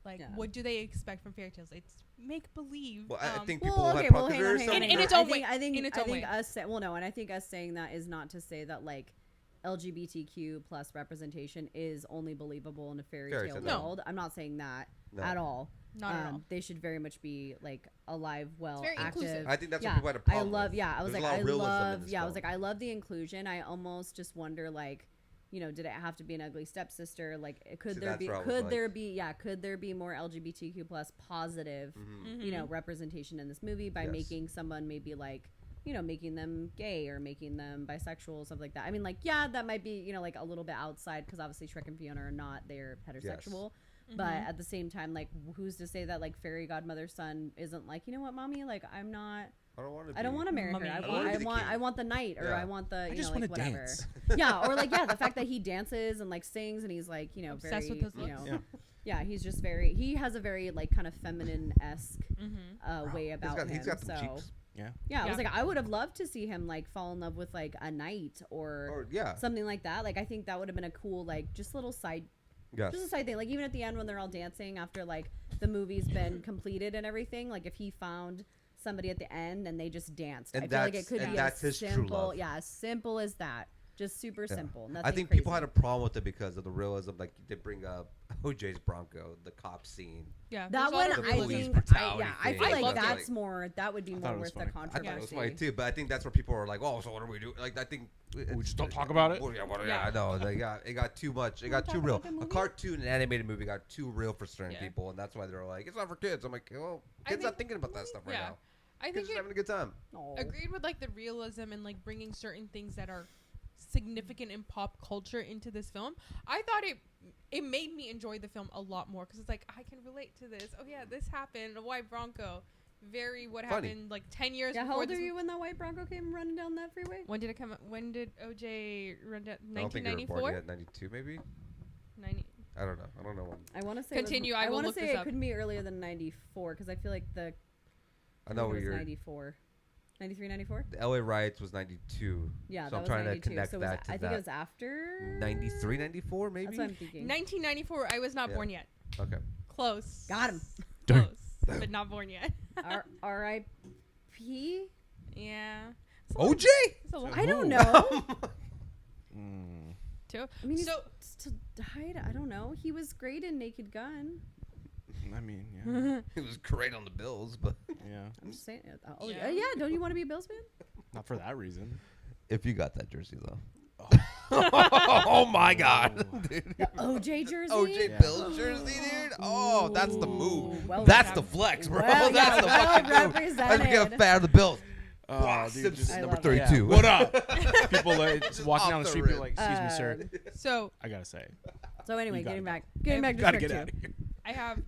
Speaker 2: Like,
Speaker 5: Yeah.
Speaker 2: what do they expect from fairy tales? It's make believe.
Speaker 3: Well, I think
Speaker 5: Well,
Speaker 3: people
Speaker 5: okay,
Speaker 3: have
Speaker 5: well, hang on,
Speaker 3: prejudice.
Speaker 5: hang on,
Speaker 2: In
Speaker 5: hang on.
Speaker 2: its own
Speaker 5: I think,
Speaker 2: way.
Speaker 5: I think,
Speaker 2: In its
Speaker 5: I
Speaker 2: own
Speaker 5: think
Speaker 2: way.
Speaker 5: us say, well, no, and I think us saying that is not to say that like LGBTQ plus representation is only believable in a fairy tale
Speaker 3: no.
Speaker 5: world. I'm not saying that
Speaker 3: No.
Speaker 5: at all.
Speaker 2: Not at all.
Speaker 5: They should very much be like alive, well,
Speaker 2: very
Speaker 5: active.
Speaker 2: inclusive.
Speaker 3: I think that's
Speaker 5: yeah,
Speaker 3: what people had a problem
Speaker 5: I love.
Speaker 3: with.
Speaker 5: Yeah, I was
Speaker 3: There's
Speaker 5: like,
Speaker 3: a lot
Speaker 5: I
Speaker 3: of realism in
Speaker 5: love.
Speaker 3: this
Speaker 5: Yeah, I was
Speaker 3: film.
Speaker 5: like, I love the inclusion. I almost just wonder, like, did it have to be an ugly stepsister? Like, could
Speaker 3: See,
Speaker 5: there
Speaker 3: that's
Speaker 5: be?
Speaker 3: where I was
Speaker 5: Could
Speaker 3: like-
Speaker 5: there be? Yeah, could there be more LGBTQ plus positive, representation in this movie by
Speaker 3: Yes.
Speaker 5: making someone maybe like, making them gay or making them bisexual, stuff like that. I mean, like, yeah, that might be, like a little bit outside because obviously Shrek and Fiona are not, they're heterosexual. But at the same time, like, who's to say that like fairy godmother's son isn't like, you know what, mommy, like, I'm not.
Speaker 3: I don't want to.
Speaker 5: I don't want to marry
Speaker 2: Mummy.
Speaker 5: her.
Speaker 2: I
Speaker 3: don't wanna be the king.
Speaker 5: I want the knight, or
Speaker 3: Yeah.
Speaker 5: I want the,
Speaker 4: just
Speaker 5: like
Speaker 4: wanna
Speaker 5: whatever.
Speaker 4: dance.
Speaker 5: Yeah, or like the fact that he dances and like sings and he's like,
Speaker 2: Obsessed
Speaker 5: very,
Speaker 2: with his looks.
Speaker 4: Yeah.
Speaker 5: yeah, he's just very. He has a very like kind of feminine esque way about him.
Speaker 3: He's got some
Speaker 5: so
Speaker 3: cheeks.
Speaker 4: Yeah.
Speaker 5: yeah, I
Speaker 2: Yeah.
Speaker 5: was like, I would have loved to see him like fall in love with like a knight
Speaker 3: Or yeah.
Speaker 5: something like that. Like I think that would have been a cool like just little side.
Speaker 3: Yes.
Speaker 5: Just a side thing, like even at the end when they're all dancing after like the movie's been completed and everything, like if he found somebody at the end and they just danced,
Speaker 3: And
Speaker 5: I feel like
Speaker 3: that's-
Speaker 5: it could
Speaker 3: and
Speaker 5: be
Speaker 3: that's
Speaker 5: as
Speaker 3: his true
Speaker 5: simple,
Speaker 3: love.
Speaker 5: yeah, as simple as that, just super
Speaker 3: Yeah.
Speaker 5: simple. Nothing
Speaker 3: I think
Speaker 5: crazy.
Speaker 3: people had a problem with it because of the realism. Like they bring up OJ's Bronco, the cop scene.
Speaker 2: Yeah,
Speaker 5: That
Speaker 2: there's a lot
Speaker 5: one,
Speaker 2: of
Speaker 5: I
Speaker 2: realism.
Speaker 3: police
Speaker 5: think,
Speaker 3: brutality
Speaker 5: I
Speaker 3: thing.
Speaker 5: feel
Speaker 2: I
Speaker 5: like
Speaker 2: loved it.
Speaker 5: that's more. That would be
Speaker 4: thought
Speaker 5: more
Speaker 4: it was
Speaker 5: worth the
Speaker 4: funny.
Speaker 3: I thought
Speaker 5: controversy.
Speaker 3: it was funny too, but I think that's where people are like, "Oh, so what are we doing?" Like, I think
Speaker 4: We just don't talk about it?
Speaker 3: Well, yeah,
Speaker 2: Yeah.
Speaker 3: I know. It got too much. It got
Speaker 5: talk
Speaker 3: too real.
Speaker 5: about the
Speaker 3: A
Speaker 5: movie?
Speaker 3: cartoon, an animated movie, got too real for certain
Speaker 2: Yeah.
Speaker 3: people, and that's why they're like, "It's not for kids." I'm like, "Well,
Speaker 2: I
Speaker 3: kids not
Speaker 2: think-
Speaker 3: thinking about that stuff right
Speaker 2: Yeah,
Speaker 3: now.
Speaker 2: I
Speaker 3: Kids
Speaker 2: think
Speaker 3: just
Speaker 2: it
Speaker 3: having a good time."
Speaker 5: Oh.
Speaker 2: agreed with like the realism and like bringing certain things that are significant in pop culture into this film. I thought it made me enjoy the film a lot more because it's like I can relate to this. Oh yeah, this happened. A white Bronco. Very what
Speaker 3: Funny.
Speaker 2: happened like 10 years
Speaker 5: Yeah,
Speaker 2: before
Speaker 5: how old
Speaker 2: this.
Speaker 5: are you when that white Bronco came running down that freeway?
Speaker 2: When did it come? When did OJ run down?
Speaker 3: I don't think you were born
Speaker 2: 1994.
Speaker 3: yet. 92 maybe.
Speaker 2: 90.
Speaker 3: I don't know. I don't know when.
Speaker 5: I want to say
Speaker 2: Continue, I
Speaker 5: I
Speaker 2: will
Speaker 5: want to
Speaker 2: look
Speaker 5: say
Speaker 2: this
Speaker 5: it
Speaker 2: up.
Speaker 5: couldn't be earlier than 94 because I feel like the
Speaker 3: I know
Speaker 5: it
Speaker 3: where
Speaker 5: was
Speaker 3: you're.
Speaker 5: 94, 93, 94.
Speaker 3: The LA riots was 92.
Speaker 5: Yeah,
Speaker 3: so
Speaker 5: that
Speaker 3: I'm
Speaker 5: was
Speaker 3: trying
Speaker 5: 92.
Speaker 3: to connect
Speaker 5: so it was,
Speaker 3: that to
Speaker 5: I
Speaker 3: that.
Speaker 5: think it was after
Speaker 3: 93, 94 maybe.
Speaker 5: That's what I'm thinking.
Speaker 2: 1994. I was not
Speaker 3: Yeah.
Speaker 2: born yet.
Speaker 3: Okay.
Speaker 2: Close.
Speaker 5: Got him.
Speaker 4: Darn.
Speaker 2: Close, but not born yet.
Speaker 5: R.I.P.
Speaker 2: Yeah. It's a lot-
Speaker 3: OJ.
Speaker 2: it's a lot
Speaker 5: I don't
Speaker 4: Ooh.
Speaker 5: know.
Speaker 2: too.
Speaker 5: I mean,
Speaker 2: So
Speaker 5: still died. I don't know. He was great in Naked Gun.
Speaker 4: I mean,
Speaker 3: It was great on the Bills, but
Speaker 4: yeah.
Speaker 5: I'm just saying. Oh
Speaker 2: Yeah.
Speaker 5: yeah. Don't you want to be a Bills fan?
Speaker 4: Not for that reason.
Speaker 3: if you got that jersey though. Oh my God, dude.
Speaker 5: The OJ jersey.
Speaker 3: OJ
Speaker 4: Yeah.
Speaker 3: Bills jersey, dude. Oh, that's the move.
Speaker 5: Well
Speaker 3: That's
Speaker 2: done.
Speaker 3: the flex, bro.
Speaker 5: Well,
Speaker 3: That's
Speaker 5: yeah,
Speaker 3: the
Speaker 5: well
Speaker 3: fucking move. Let's
Speaker 5: represented.
Speaker 3: get a fan of the Bills. Wow,
Speaker 4: dude,
Speaker 3: Simpsons
Speaker 4: just-
Speaker 5: I
Speaker 3: number
Speaker 5: love it.
Speaker 3: 32.
Speaker 4: What up? People just walking
Speaker 3: Off
Speaker 4: down the
Speaker 3: the
Speaker 4: street, be
Speaker 3: rip.
Speaker 4: like, "Excuse me, sir."
Speaker 2: so
Speaker 4: I gotta say,
Speaker 5: So anyway,
Speaker 4: You gotta
Speaker 5: getting
Speaker 4: go.
Speaker 5: back to
Speaker 4: gotta
Speaker 5: Shrek
Speaker 4: get
Speaker 5: 2.
Speaker 4: out of here.
Speaker 2: I have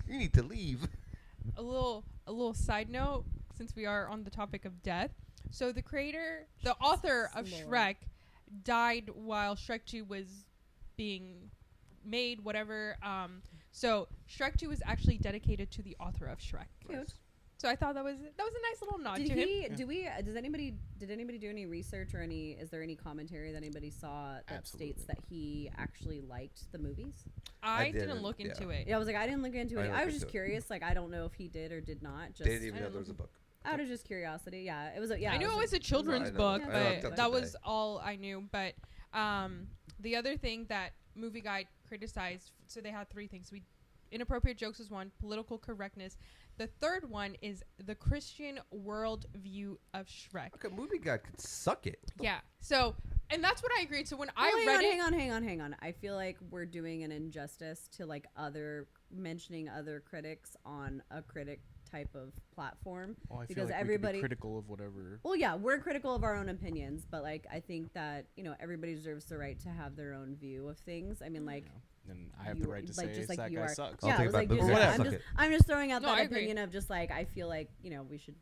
Speaker 3: You need to leave.
Speaker 2: a little side note since we are on the topic of death. So the author of
Speaker 5: Lord.
Speaker 2: Shrek died while Shrek 2 was being made, whatever. So Shrek 2 is actually dedicated to the author of Shrek.
Speaker 5: Cute.
Speaker 2: So I thought that was a nice little nod
Speaker 5: Did
Speaker 2: to him.
Speaker 5: he? Did anybody do any research or any? Is there any commentary that anybody saw that
Speaker 4: Absolutely.
Speaker 5: states that he actually liked the movies?
Speaker 2: I
Speaker 3: didn't,
Speaker 2: didn't look into it.
Speaker 5: Yeah, I was like, I didn't look into
Speaker 3: I
Speaker 5: it.
Speaker 3: didn't
Speaker 5: I
Speaker 3: look
Speaker 5: was just
Speaker 3: into it.
Speaker 5: curious. Like, I don't know if he did or did not. Just
Speaker 3: Didn't even
Speaker 2: I
Speaker 3: know
Speaker 2: don't
Speaker 3: there was a
Speaker 2: know.
Speaker 3: book.
Speaker 5: out of just curiosity. Yeah, it was. Yeah,
Speaker 2: I knew it was a children's
Speaker 3: I know.
Speaker 2: book,
Speaker 5: I
Speaker 2: but
Speaker 5: looked
Speaker 2: that
Speaker 3: up
Speaker 2: was
Speaker 3: today.
Speaker 2: all I knew. But the other thing that Movie Guide criticized, so they had three things. Inappropriate jokes was one, political correctness. The third one is the Christian world view of Shrek.
Speaker 3: Okay, movie guy could suck it.
Speaker 2: Yeah. So, and that's what I agreed. So when I
Speaker 5: Well,
Speaker 2: read it,
Speaker 5: hang on. I feel like we're doing an injustice to like mentioning other critics on a critic type of platform
Speaker 4: Well, I feel
Speaker 5: because
Speaker 4: like
Speaker 5: everybody.
Speaker 4: we could be critical of whatever.
Speaker 5: Well, yeah, we're critical of our own opinions, but like I think that everybody deserves the right to have their own view of things. I mean, like.
Speaker 4: And I have the right to say
Speaker 5: just
Speaker 4: that
Speaker 5: you
Speaker 4: guy
Speaker 5: are.
Speaker 4: sucks.
Speaker 3: I'll
Speaker 5: Yeah,
Speaker 3: take
Speaker 5: it was
Speaker 3: it
Speaker 5: like
Speaker 3: back.
Speaker 5: just,
Speaker 3: Whatever.
Speaker 5: I'm,
Speaker 3: Suck
Speaker 5: just,
Speaker 3: it.
Speaker 5: I'm just throwing out
Speaker 2: No,
Speaker 5: that
Speaker 2: I agree.
Speaker 5: opinion of just like I feel like we should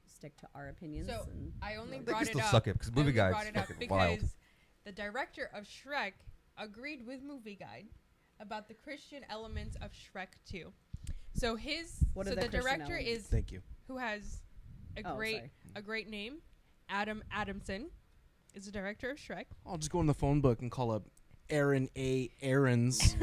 Speaker 5: stick to our opinions.
Speaker 2: so
Speaker 5: and
Speaker 2: I only
Speaker 3: They
Speaker 2: brought
Speaker 3: can
Speaker 2: it
Speaker 3: still
Speaker 2: up.
Speaker 3: suck it because
Speaker 2: I
Speaker 3: movie
Speaker 2: only
Speaker 3: guys
Speaker 2: brought it up
Speaker 3: fucking
Speaker 2: because
Speaker 3: wild.
Speaker 2: the director of Shrek agreed with Movie Guide about the Christian elements of Shrek 2. So
Speaker 5: What are the
Speaker 2: the
Speaker 5: Christian
Speaker 2: director
Speaker 5: elements?
Speaker 2: is
Speaker 4: Thank you.
Speaker 2: who has a
Speaker 5: Oh,
Speaker 2: great
Speaker 5: sorry.
Speaker 2: name. Adam Adamson is the director of Shrek.
Speaker 4: I'll just go in the phone book and call up Aaron A. Aarons.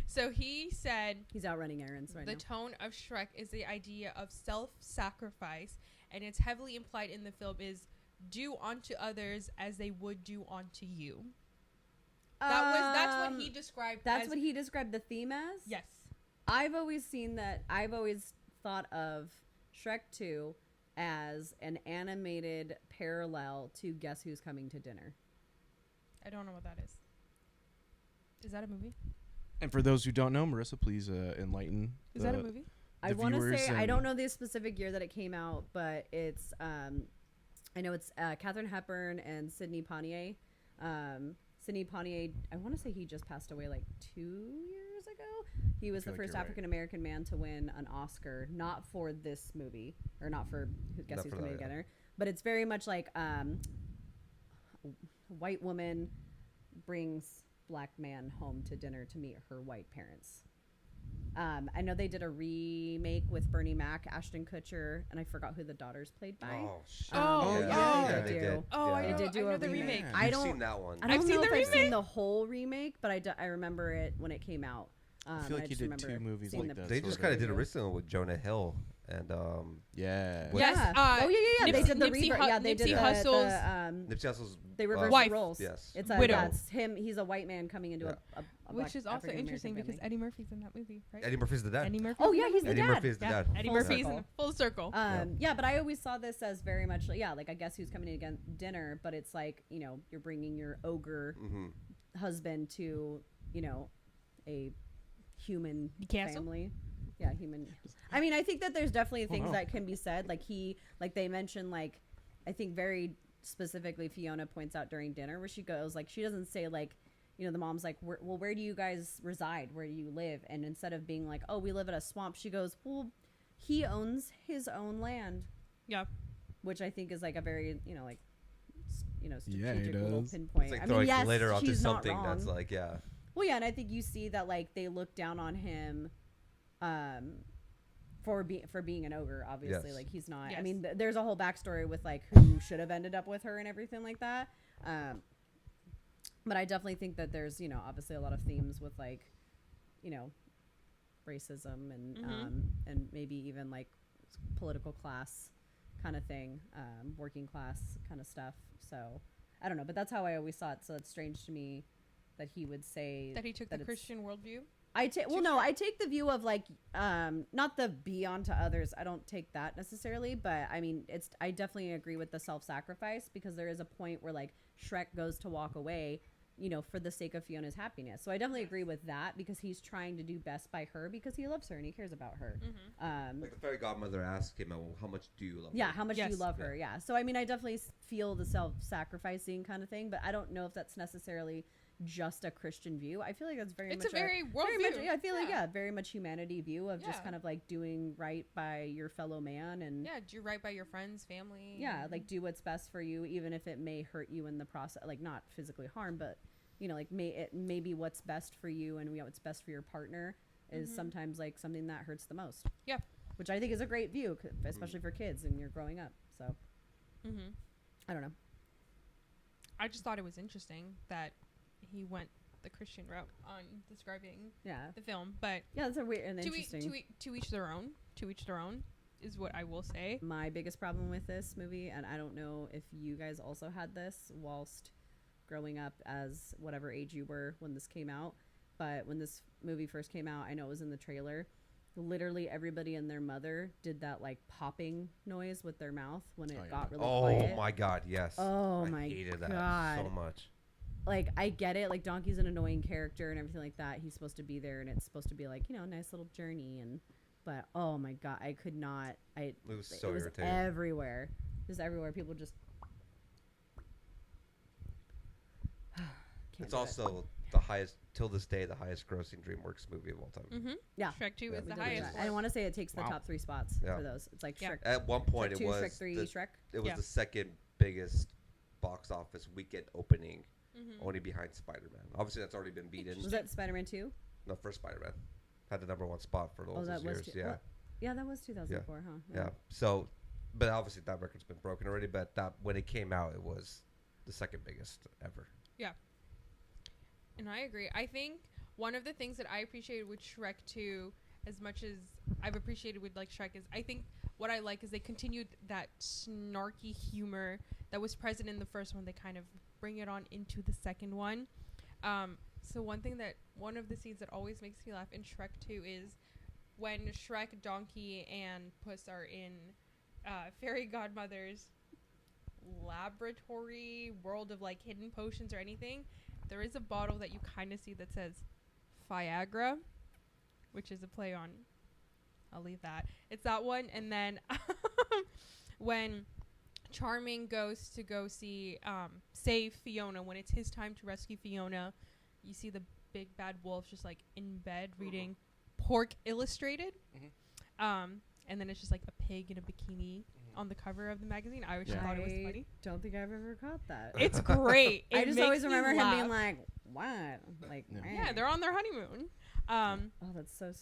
Speaker 2: So he said
Speaker 5: he's out running errands right
Speaker 2: the
Speaker 5: now.
Speaker 2: tone of Shrek is the idea of self-sacrifice, and it's heavily implied in the film is do unto others as they would do unto you. That's what he described.
Speaker 5: That's
Speaker 2: as,
Speaker 5: what he described the theme as.
Speaker 2: Yes.
Speaker 5: I've always seen that. I've always thought of Shrek 2 as an animated parallel to Guess Who's Coming to Dinner.
Speaker 2: I don't know what that is. Is that a movie?
Speaker 4: And for those who don't know, Marissa, please enlighten.
Speaker 2: Is that a movie?
Speaker 5: I
Speaker 4: the
Speaker 5: want to
Speaker 4: viewers
Speaker 5: say I
Speaker 4: and-
Speaker 5: don't know the specific year that it came out, but it's I know it's Katharine Hepburn and Sidney Poitier. Sidney Poitier, I want to say he just passed away like 2 years ago. He was the
Speaker 4: feel like
Speaker 5: first
Speaker 4: you're right.
Speaker 5: African American man to win an Oscar, not for this movie or not for Guess
Speaker 3: Not
Speaker 5: Who's
Speaker 3: for
Speaker 5: Coming
Speaker 3: that, yeah.
Speaker 5: Together, but it's very much like a white woman brings black man home to dinner to meet her white parents. I know they did a remake with Bernie Mac, Ashton Kutcher, and I forgot who the daughter's played by.
Speaker 3: Oh shit!
Speaker 2: Oh,
Speaker 3: yeah,
Speaker 2: yeah.
Speaker 3: yeah,
Speaker 5: They
Speaker 3: they
Speaker 5: do.
Speaker 3: did.
Speaker 2: Oh,
Speaker 3: yeah.
Speaker 2: I
Speaker 5: They
Speaker 2: know.
Speaker 5: did do
Speaker 2: I know
Speaker 5: a
Speaker 2: the
Speaker 5: remake.
Speaker 2: remake.
Speaker 4: Yeah.
Speaker 5: I
Speaker 3: You've
Speaker 5: don't.
Speaker 3: seen that one.
Speaker 5: I don't
Speaker 2: I've
Speaker 5: know
Speaker 2: seen
Speaker 5: if
Speaker 2: the
Speaker 5: I've seen
Speaker 2: remake.
Speaker 5: the whole remake, but I remember it when it came out.
Speaker 4: I feel like he did 2 movies like that.
Speaker 3: They just kind of did a recent one with Jonah Hill and
Speaker 4: yeah.
Speaker 2: Yes.
Speaker 5: Oh yeah. They did the
Speaker 2: Nipsey
Speaker 5: reverse. Yeah, they did
Speaker 2: Nipsey Hussle's
Speaker 3: Nipsey Hussle's
Speaker 5: they reversed
Speaker 2: wife.
Speaker 5: the roles.
Speaker 3: Yes.
Speaker 5: It's
Speaker 2: Widow.
Speaker 5: that's him. He's a white man coming into a
Speaker 2: which
Speaker 5: black
Speaker 2: is also
Speaker 5: African-American
Speaker 2: interesting because
Speaker 5: family.
Speaker 2: Eddie Murphy's in that movie, right?
Speaker 3: Eddie Murphy's the dad.
Speaker 2: Eddie Murphy.
Speaker 5: Oh yeah, he's the
Speaker 3: Eddie
Speaker 5: dad.
Speaker 3: Murphy's the dad.
Speaker 2: Eddie
Speaker 5: Full
Speaker 2: Murphy's
Speaker 5: circle.
Speaker 2: in full circle.
Speaker 5: Yeah, but I always saw this as very much like, like I guess who's coming in again dinner, but it's like, you're bringing your ogre husband to, a human family. Yeah, human. I mean, I think that there's definitely things that can be said. Like they mentioned, like, I think very specifically Fiona points out during dinner where she goes, like, she doesn't say like, the mom's like, where do you guys reside? Where do you live? And instead of being like, oh, we live in a swamp, she goes, well, he owns his own land.
Speaker 2: Yeah.
Speaker 5: Which I think is like a very, strategic
Speaker 4: Yeah, he
Speaker 5: little
Speaker 4: does.
Speaker 5: pinpoint.
Speaker 3: It's like
Speaker 5: I
Speaker 3: throwing
Speaker 5: mean, yes,
Speaker 3: glitter onto
Speaker 5: she's not
Speaker 3: something
Speaker 5: wrong.
Speaker 3: that's like, yeah.
Speaker 5: Well, yeah, and I think you see that like they look down on him, for being an ogre. Obviously,
Speaker 3: Yes.
Speaker 5: like he's not.
Speaker 2: Yes.
Speaker 5: I mean, there's a whole backstory with like who should have ended up with her and everything like that. But I definitely think that there's obviously a lot of themes with like, racism and maybe even like political class kind of thing, working class kind of stuff. So I don't know, but that's how I always saw it. So it's strange to me that he would say
Speaker 2: That he took
Speaker 5: that
Speaker 2: the
Speaker 5: it's-
Speaker 2: Christian worldview.
Speaker 5: I take the view of like not the be onto others. I don't take that necessarily, but I mean I definitely agree with the self-sacrifice because there is a point where like Shrek goes to walk away, for the sake of Fiona's happiness. So I definitely agree with that because he's trying to do best by her because he loves her and he cares about her.
Speaker 3: Like the fairy godmother asked him, well, how much do you love
Speaker 5: Yeah,
Speaker 3: her?
Speaker 5: how much do
Speaker 2: Yes.
Speaker 5: you love her? Yeah. So I mean, I definitely feel the self-sacrificing kind of thing, but I don't know if that's necessarily just a Christian view. I feel like that's very
Speaker 2: It's
Speaker 5: much
Speaker 2: a very world
Speaker 5: very
Speaker 2: view.
Speaker 5: much, I feel like
Speaker 2: Yeah.
Speaker 5: very much humanity view of just
Speaker 2: Yeah.
Speaker 5: kind of like doing right by your fellow man and
Speaker 2: Yeah, do right by your friends, family.
Speaker 5: yeah, like do what's best for you, even if it may hurt you in the process. Like not physically harm, but like maybe what's best for you and what's best for your partner is sometimes like something that hurts the most.
Speaker 2: Yeah.
Speaker 5: Which I think is a great view, especially for kids and you're growing up. So I don't know.
Speaker 2: I just thought it was interesting that he went the Christian route on describing
Speaker 5: Yeah.
Speaker 2: the film, but
Speaker 5: Yeah, that's a weird and
Speaker 2: to
Speaker 5: interesting.
Speaker 2: to each their own. To each their own is what I will say.
Speaker 5: My biggest problem with this movie, and I don't know if you guys also had this whilst growing up as whatever age you were when this came out, but when this movie first came out, I know it was in the trailer. Literally everybody and their mother did that like popping noise with their mouth when it got really quiet.
Speaker 3: Oh my god, yes.
Speaker 5: Oh
Speaker 3: I
Speaker 5: my
Speaker 3: hated that
Speaker 5: God.
Speaker 3: so much.
Speaker 5: Like I get it, like Donkey's an annoying character and everything like that. He's supposed to be there and it's supposed to be like, nice little journey but oh my god, I could not. It
Speaker 3: was so
Speaker 5: it was
Speaker 3: irritating.
Speaker 5: everywhere. Just everywhere. People just
Speaker 3: It's also the highest, till this day, the highest grossing DreamWorks movie of all time.
Speaker 2: Mm-hmm.
Speaker 5: Yeah.
Speaker 2: Shrek 2 is
Speaker 5: We
Speaker 2: the
Speaker 5: did
Speaker 2: highest.
Speaker 5: that. I want to say it takes the
Speaker 4: Wow.
Speaker 5: top 3 spots
Speaker 3: Yeah.
Speaker 5: for those. It's like
Speaker 2: Yeah.
Speaker 5: Shrek.
Speaker 3: At one point,
Speaker 5: Shrek
Speaker 3: it
Speaker 5: 2,
Speaker 3: was
Speaker 5: Shrek 3, Shrek.
Speaker 3: It was
Speaker 2: Yeah.
Speaker 3: the second biggest box office weekend opening, only behind Spider-Man. Obviously, that's already been beaten.
Speaker 5: Was that Spider-Man 2?
Speaker 3: No, first Spider-Man had the number 1 spot for all
Speaker 5: Oh,
Speaker 3: those
Speaker 5: that was
Speaker 3: years.
Speaker 5: two-
Speaker 3: Yeah,
Speaker 5: what? Yeah, that was 2004, huh?
Speaker 3: yeah. So, but obviously that record's been broken already. But that when it came out, it was the second biggest ever.
Speaker 2: Yeah. And I agree. I think one of the things that I appreciated with Shrek 2, as much as I've appreciated with like Shrek, is I think what I like is they continued that snarky humor that was present in the first one. They kind of bring it on into the second one. So one of the scenes that always makes me laugh in Shrek 2 is when Shrek, Donkey, and Puss are in Fairy Godmother's laboratory world of like hidden potions or anything. There is a bottle that you kind of see that says Viagra, which is a play on, I'll leave that. It's that one. And then when Charming goes to go see, save Fiona, when it's his time to rescue Fiona, you see the big bad wolf just like in bed reading Pork Illustrated. And then it's just like a pig in a bikini on the cover of the magazine. I just thought it was funny.
Speaker 5: I don't think I've ever caught that.
Speaker 2: It's great.
Speaker 5: I
Speaker 2: It
Speaker 5: just
Speaker 2: makes
Speaker 5: always
Speaker 2: me
Speaker 5: remember him
Speaker 2: laugh.
Speaker 5: being like, "What?" Like,
Speaker 2: Yeah, they're on their honeymoon.
Speaker 5: Oh, that's so.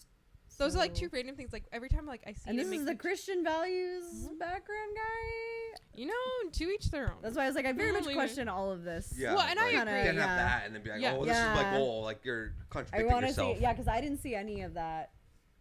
Speaker 2: Those are like two random things. Like every time like I see
Speaker 5: And
Speaker 2: it,
Speaker 5: this
Speaker 2: makes
Speaker 5: is the
Speaker 2: me
Speaker 5: Christian values background guy.
Speaker 2: You know, to each their own.
Speaker 5: That's why I was like, I very much
Speaker 2: Really?
Speaker 5: question all of this.
Speaker 3: Yeah,
Speaker 2: Well, and I
Speaker 3: like,
Speaker 2: agree.
Speaker 3: You can't
Speaker 5: Yeah.
Speaker 3: have that and then be like,
Speaker 2: Yeah.
Speaker 3: oh, this is my
Speaker 5: Yeah.
Speaker 3: goal. Like, you're
Speaker 5: I
Speaker 3: contradicting
Speaker 5: want to
Speaker 3: yourself.
Speaker 5: see, yeah, because I didn't see any of that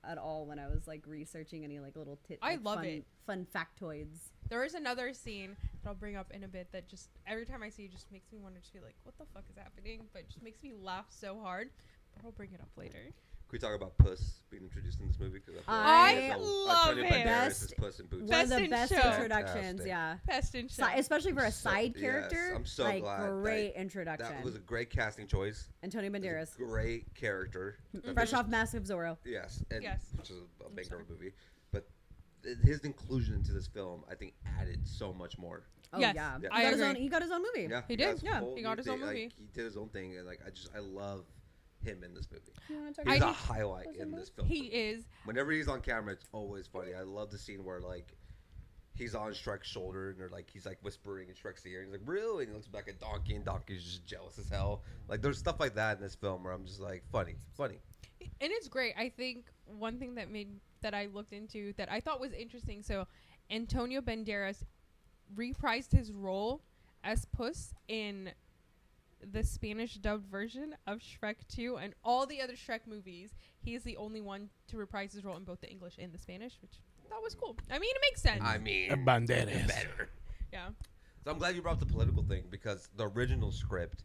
Speaker 5: at all when I was like researching any like little
Speaker 2: I
Speaker 5: like,
Speaker 2: love
Speaker 5: fun,
Speaker 2: it.
Speaker 5: fun factoids.
Speaker 2: There is another scene that I'll bring up in a bit that just every time I see it just makes me want to just be like, what the fuck is happening? But it just makes me laugh so hard. But I'll bring it up later.
Speaker 3: Can we talk about Puss being introduced in this movie? Because
Speaker 5: I
Speaker 2: love
Speaker 3: Antonio
Speaker 2: it.
Speaker 3: Banderas is Puss in Boots.
Speaker 5: One of
Speaker 2: Best
Speaker 5: the
Speaker 2: in
Speaker 5: best
Speaker 2: show.
Speaker 5: introductions,
Speaker 3: Fantastic.
Speaker 5: yeah.
Speaker 2: Best in show.
Speaker 5: Especially for a
Speaker 3: So-
Speaker 5: side
Speaker 3: yes,
Speaker 5: character.
Speaker 3: I'm so
Speaker 5: like,
Speaker 3: glad
Speaker 5: great
Speaker 3: that-
Speaker 5: introduction.
Speaker 3: That was a great casting choice.
Speaker 5: Antonio
Speaker 3: It was
Speaker 5: Banderas,
Speaker 3: a great character.
Speaker 5: fresh off Mask of Zorro.
Speaker 3: Yes. And,
Speaker 2: Yes.
Speaker 3: Which is a
Speaker 2: I'm
Speaker 3: banger
Speaker 2: sorry.
Speaker 3: movie. But his inclusion into this film, I think, added so much more.
Speaker 5: Oh
Speaker 2: Yes,
Speaker 5: yeah,
Speaker 3: Yeah.
Speaker 2: I agree.
Speaker 5: He got his own movie.
Speaker 3: Yeah.
Speaker 2: He did.
Speaker 3: got
Speaker 2: Yeah,
Speaker 3: whole
Speaker 2: he got
Speaker 3: new
Speaker 2: his own
Speaker 3: thing,
Speaker 2: movie.
Speaker 3: Like, he did his own thing, and like I love him in this movie.
Speaker 5: You wanna talk
Speaker 3: He's
Speaker 2: I
Speaker 3: a
Speaker 2: just-
Speaker 3: highlight in this film.
Speaker 2: He is.
Speaker 3: Whenever he's on camera, it's always funny. I love the scene where like he's on Shrek's shoulder and they're like he's like whispering in Shrek's ear. And he's like, "Really?" And he looks back at Donkey, and Donkey's just jealous as hell. Like there's stuff like that in this film where I'm just like, funny.
Speaker 2: And it's great. I think one thing that I looked into that I thought was interesting. So Antonio Banderas reprised his role as Puss in the Spanish dubbed version of Shrek 2 and all the other Shrek movies. He is the only one to reprise his role in both the English and the Spanish, which I thought was cool. I mean, it makes sense.
Speaker 3: I mean,
Speaker 4: Banderas.
Speaker 3: better.
Speaker 2: Yeah.
Speaker 3: So I'm glad you brought up the political thing because the original script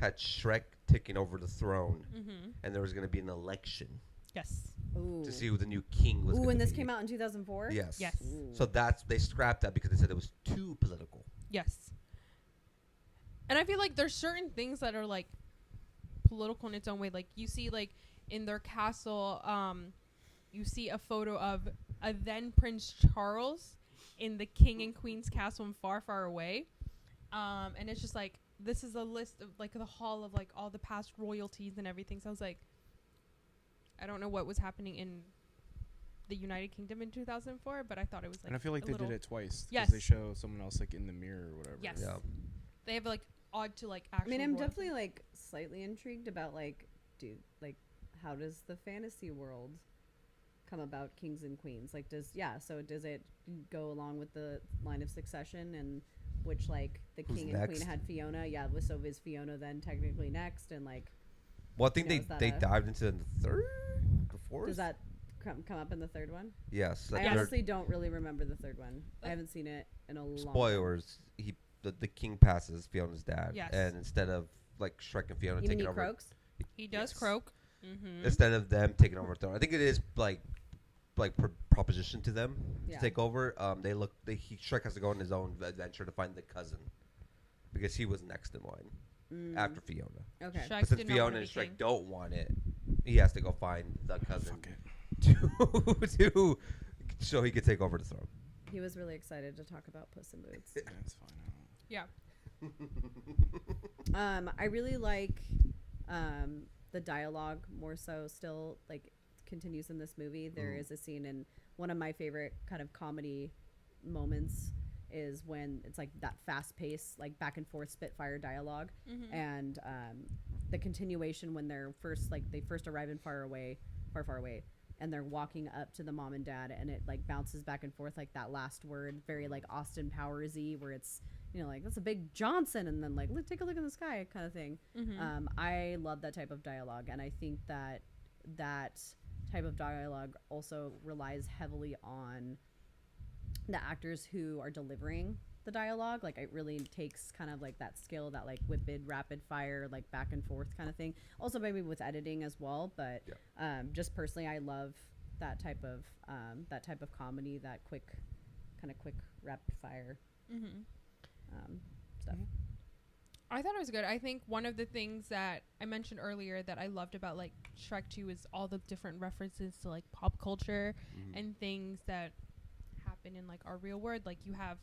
Speaker 3: had Shrek taking over the throne,
Speaker 2: Mm-hmm.
Speaker 3: and there was going to be an election
Speaker 2: Yes.
Speaker 5: Ooh.
Speaker 3: to see who the new king was.
Speaker 5: Ooh,
Speaker 3: gonna
Speaker 5: and this
Speaker 3: be.
Speaker 5: came out in 2004.
Speaker 3: Yes.
Speaker 2: Yes.
Speaker 5: Ooh.
Speaker 3: So they scrapped that because they said it was too political.
Speaker 2: Yes. And I feel like there's certain things that are like political in its own way. Like you see like in their castle, you see a photo of a then Prince Charles in the king and queen's castle in Far, Far Away. And it's just like, this is a list of like the hall of like all the past royalties and everything. So I was like, I don't know what was happening in the United Kingdom in 2004, but I thought it was like,
Speaker 4: And I feel like
Speaker 2: a
Speaker 4: they
Speaker 2: little-
Speaker 4: did it twice.
Speaker 2: Yes.
Speaker 4: They show someone else like in the mirror or whatever.
Speaker 2: Yes.
Speaker 3: Yeah.
Speaker 2: They have like odd to like
Speaker 5: I
Speaker 2: actual
Speaker 5: mean, I'm
Speaker 2: royalty.
Speaker 5: definitely like slightly intrigued about like, how does the fantasy world come about, kings and queens? Like, does it go along with the line of succession and which like the
Speaker 3: Who's
Speaker 5: king and
Speaker 3: next?
Speaker 5: queen had Fiona? Yeah, so is Fiona then technically next? And like,
Speaker 3: Well, I think
Speaker 5: You know, is that
Speaker 3: they
Speaker 5: a-
Speaker 3: dived into the third, the fourth.
Speaker 5: does that come up in the third one?
Speaker 3: Yes.
Speaker 5: I
Speaker 3: like, they're-
Speaker 5: honestly don't really remember the third one. I haven't seen it in a long time.
Speaker 3: Spoilers. The king passes Fiona's dad,
Speaker 2: Yes.
Speaker 3: and instead of like Shrek and Fiona
Speaker 5: You mean
Speaker 3: taking
Speaker 5: he
Speaker 3: over,
Speaker 5: croaks?
Speaker 2: He does
Speaker 3: Yes.
Speaker 2: croak. Mm-hmm.
Speaker 3: instead of them taking over the throne, I think it is like proposition to them
Speaker 5: Yeah.
Speaker 3: to take over. Shrek has to go on his own adventure to find the cousin because he was next in line after Fiona.
Speaker 5: Okay.
Speaker 2: Shrek
Speaker 3: But since
Speaker 2: did not
Speaker 3: Fiona
Speaker 2: wanna
Speaker 3: and
Speaker 2: be
Speaker 3: Shrek
Speaker 2: king.
Speaker 3: don't want it, he has to go find the cousin
Speaker 4: Fuck it.
Speaker 3: to so he could take over the throne.
Speaker 5: He was really excited to talk about Puss in Boots.
Speaker 4: Yeah, it's fine.
Speaker 2: Yeah.
Speaker 5: I really like the dialogue more so still like continues in this movie. There is a scene in one of my favorite kind of comedy moments is when it's like that fast pace, like back and forth Spitfire dialogue and the continuation when they first arrive in far, far away and they're walking up to the mom and dad and it like bounces back and forth like that last word, very like Austin Powers-y where it's, you know, like that's a big Johnson and then like take a look in the sky kind of thing. I love that type of dialogue and I think that type of dialogue also relies heavily on the actors who are delivering the dialogue. Like it really takes kind of like that skill, that like rapid fire, like back and forth kind of thing. Also maybe with editing as well, but just personally, I love that type of comedy, that quick rapid fire stuff.
Speaker 2: I thought it was good. I think one of the things that I mentioned earlier that I loved about like Shrek 2 is all the different references to like pop culture and things that happen in like our real world. Like you have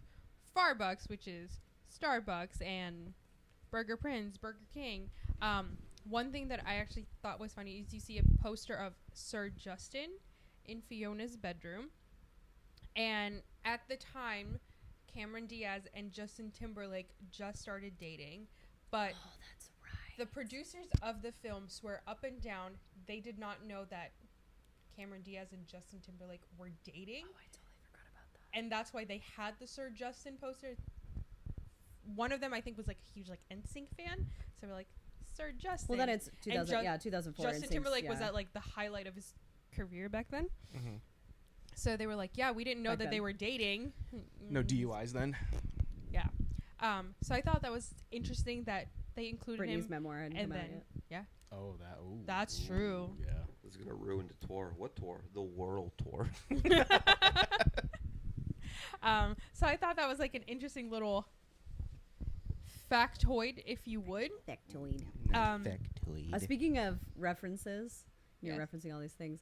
Speaker 2: Farbucks, which is Starbucks, and Burger Prince, Burger King. One thing that I actually thought was funny is you see a poster of Sir Justin in Fiona's bedroom. And at the time, Cameron Diaz and Justin Timberlake just started dating. But
Speaker 5: That's right.
Speaker 2: the producers of the film swear up and down they did not know that Cameron Diaz and Justin Timberlake were dating.
Speaker 5: I totally forgot about that.
Speaker 2: and that's why they had the Sir Justin poster. One of them, I think, was like a huge like NSYNC fan, so we're like Sir Justin.
Speaker 5: Well, then it's 2004.
Speaker 2: Justin
Speaker 5: NSYNC's,
Speaker 2: Timberlake was at like the highlight of his career back then.
Speaker 4: Mm-hmm.
Speaker 2: So they were like, yeah, we didn't know
Speaker 5: Back
Speaker 2: that
Speaker 5: then.
Speaker 2: they were dating.
Speaker 4: No DUIs then.
Speaker 2: Yeah. So I thought that was interesting that they included
Speaker 5: Britney's
Speaker 2: him.
Speaker 5: memoir hadn't
Speaker 2: And
Speaker 5: come out
Speaker 2: then,
Speaker 5: yet.
Speaker 2: yeah.
Speaker 4: Oh, that. Ooh,
Speaker 2: That's
Speaker 4: ooh,
Speaker 2: true.
Speaker 4: Yeah.
Speaker 3: It's gonna ruin the tour. What tour? The world tour.
Speaker 2: So I thought that was like an interesting little factoid, if you would.
Speaker 5: Factoid.
Speaker 4: Factoid.
Speaker 5: Speaking of references, you're
Speaker 2: Yes.
Speaker 5: referencing all these things.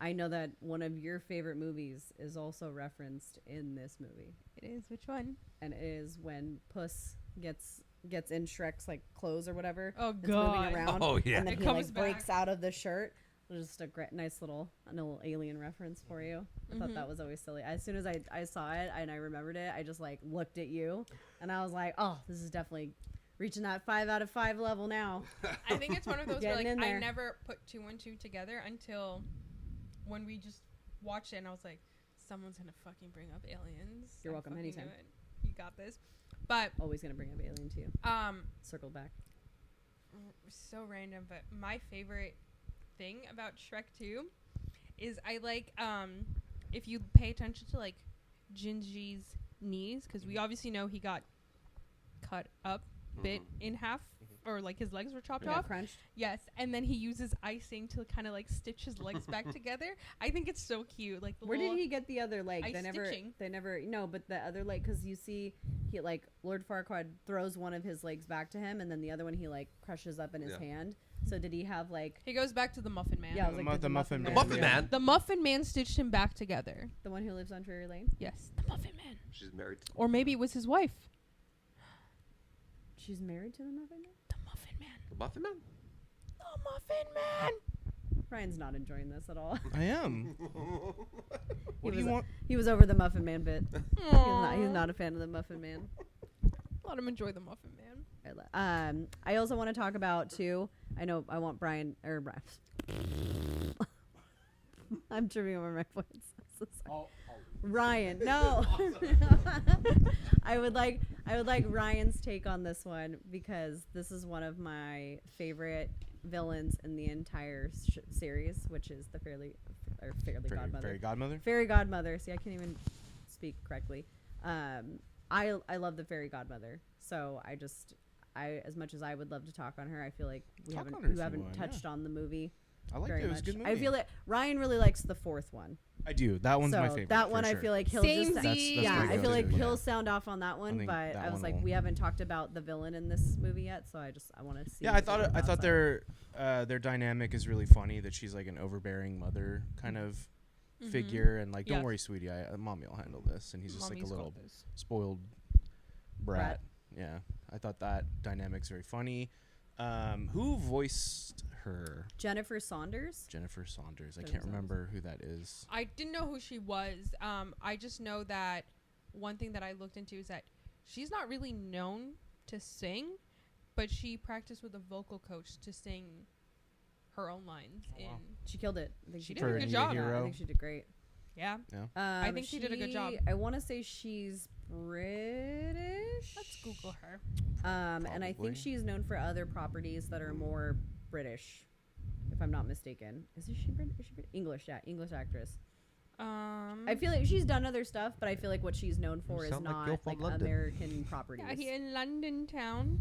Speaker 5: I know that one of your favorite movies is also referenced in this movie,
Speaker 2: It is. Which one?
Speaker 5: and it is when Puss gets in Shrek's like clothes or whatever.
Speaker 2: Oh,
Speaker 5: it's
Speaker 2: God.
Speaker 5: moving around.
Speaker 3: Oh, yeah.
Speaker 5: And then
Speaker 2: It
Speaker 5: he
Speaker 2: comes
Speaker 5: like breaks
Speaker 2: back.
Speaker 5: out of the shirt. Just a great, nice little alien reference for you. I thought that was always silly. As soon as I saw it and I remembered it, I just like looked at you, and I was like, oh, this is definitely reaching that 5 out of 5 level now.
Speaker 2: I think it's one of those where like
Speaker 5: Getting in
Speaker 2: I
Speaker 5: there.
Speaker 2: never put 2 and 2 together until when we just watched it, and I was like, someone's gonna fucking bring up aliens.
Speaker 5: You're
Speaker 2: I
Speaker 5: welcome
Speaker 2: fucking
Speaker 5: anytime.
Speaker 2: knew it. You got this. But
Speaker 5: Always gonna bring up alien to you. Circle back.
Speaker 2: So random, but my favorite thing about Shrek 2 is I like if you pay attention to like Gingy's knees, because we obviously know he got cut up bit in half, or like his legs were chopped
Speaker 5: Got
Speaker 2: off.
Speaker 5: crunched.
Speaker 2: Yes, and then he uses icing to kind of like stitch his legs back together. I think it's so cute. Like the
Speaker 5: Where
Speaker 2: little,
Speaker 5: did he get the other leg?
Speaker 2: ice stitching.
Speaker 5: They never. No, but the other leg, because you see, he like Lord Farquaad throws one of his legs back to him, and then the other one he like crushes up in his
Speaker 3: Yeah.
Speaker 5: hand. So did he have like
Speaker 2: He goes back to the Muffin Man.
Speaker 5: Yeah, I was
Speaker 4: The
Speaker 5: like, did
Speaker 4: the Muffin Man.
Speaker 3: The Muffin
Speaker 4: Yeah.
Speaker 3: Man.
Speaker 2: The Muffin Man stitched him back together.
Speaker 5: the one who lives on Drury Lane?
Speaker 2: Yes, the Muffin Man.
Speaker 3: She's married. To
Speaker 2: Or maybe it was his wife.
Speaker 5: She's married to the Muffin Man.
Speaker 2: The Muffin Man.
Speaker 3: the Muffin Man.
Speaker 2: The Muffin Man.
Speaker 5: Ryan's not enjoying this at all.
Speaker 4: I am. What do you want?
Speaker 5: He was over the Muffin Man bit. He's not a fan of the Muffin Man.
Speaker 2: Let him enjoy the Muffin Man.
Speaker 5: I also want to talk about too. I know I want Brian. I'm tripping over my voice. I'm so sorry. Ryan, no. I would like Ryan's take on this one, because this is one of my favorite villains in the entire series, which is the Fairly Godmother.
Speaker 4: Fairy Godmother.
Speaker 5: Fairy Godmother. See, I can't even speak correctly. I love the Fairy Godmother. So I as much as I would love to talk on her, I feel like we
Speaker 4: Talk on
Speaker 5: haven't
Speaker 4: her if you
Speaker 5: haven't
Speaker 4: want,
Speaker 5: touched on the movie
Speaker 4: I liked
Speaker 5: very
Speaker 4: it. It was
Speaker 5: much.
Speaker 4: a good movie.
Speaker 5: I feel like Ryan really likes the fourth one.
Speaker 4: I do. That one's
Speaker 5: so
Speaker 4: my favorite.
Speaker 5: that one
Speaker 4: for
Speaker 5: I
Speaker 4: sure.
Speaker 5: feel like he'll
Speaker 2: Samesies.
Speaker 5: just
Speaker 2: That's
Speaker 5: yeah.
Speaker 4: my
Speaker 5: I feel
Speaker 4: go-to,
Speaker 5: like
Speaker 4: yeah.
Speaker 5: he'll sound off on that one,
Speaker 4: think
Speaker 5: but
Speaker 4: that
Speaker 5: I was
Speaker 4: one
Speaker 5: like,
Speaker 4: will.
Speaker 5: we haven't talked about the villain in this movie yet, so I want to see.
Speaker 4: Yeah,
Speaker 5: what your
Speaker 4: I
Speaker 5: thoughts
Speaker 4: thought
Speaker 5: are.
Speaker 4: their dynamic is really funny. That she's like an overbearing mother kind of figure, and like, don't
Speaker 2: Yeah.
Speaker 4: worry, sweetie, Mommy will handle this, and he's just
Speaker 2: Mommy's
Speaker 4: like a little
Speaker 2: got this.
Speaker 4: spoiled brat. Yeah, I thought that dynamic's very funny. Who voiced her?
Speaker 5: Jennifer Saunders.
Speaker 4: Jennifer Saunders. I
Speaker 5: Jennifer
Speaker 4: can't
Speaker 5: Saunders.
Speaker 4: remember who that is.
Speaker 2: I didn't know who she was. I just know that one thing that I looked into is that she's not really known to sing, but she practiced with a vocal coach to sing her own lines.
Speaker 4: Oh, wow.
Speaker 5: She killed it. I think
Speaker 2: She
Speaker 5: she
Speaker 2: did a
Speaker 4: For
Speaker 2: good
Speaker 4: Be a
Speaker 2: job.
Speaker 4: Hero.
Speaker 5: I think she did great.
Speaker 2: Yeah,
Speaker 4: Yeah.
Speaker 2: I think she did a good job.
Speaker 5: I want to say she's British.
Speaker 2: let's Google her.
Speaker 5: And I
Speaker 4: Probably.
Speaker 5: think she's known for other properties that are more British, if I'm not mistaken. Is she British? English, yeah, English actress. I feel like she's done other stuff, but I feel like what she's known for is
Speaker 3: sound like
Speaker 5: not
Speaker 3: Gil from
Speaker 5: like
Speaker 3: London.
Speaker 5: American properties.
Speaker 2: Yeah, here in London town.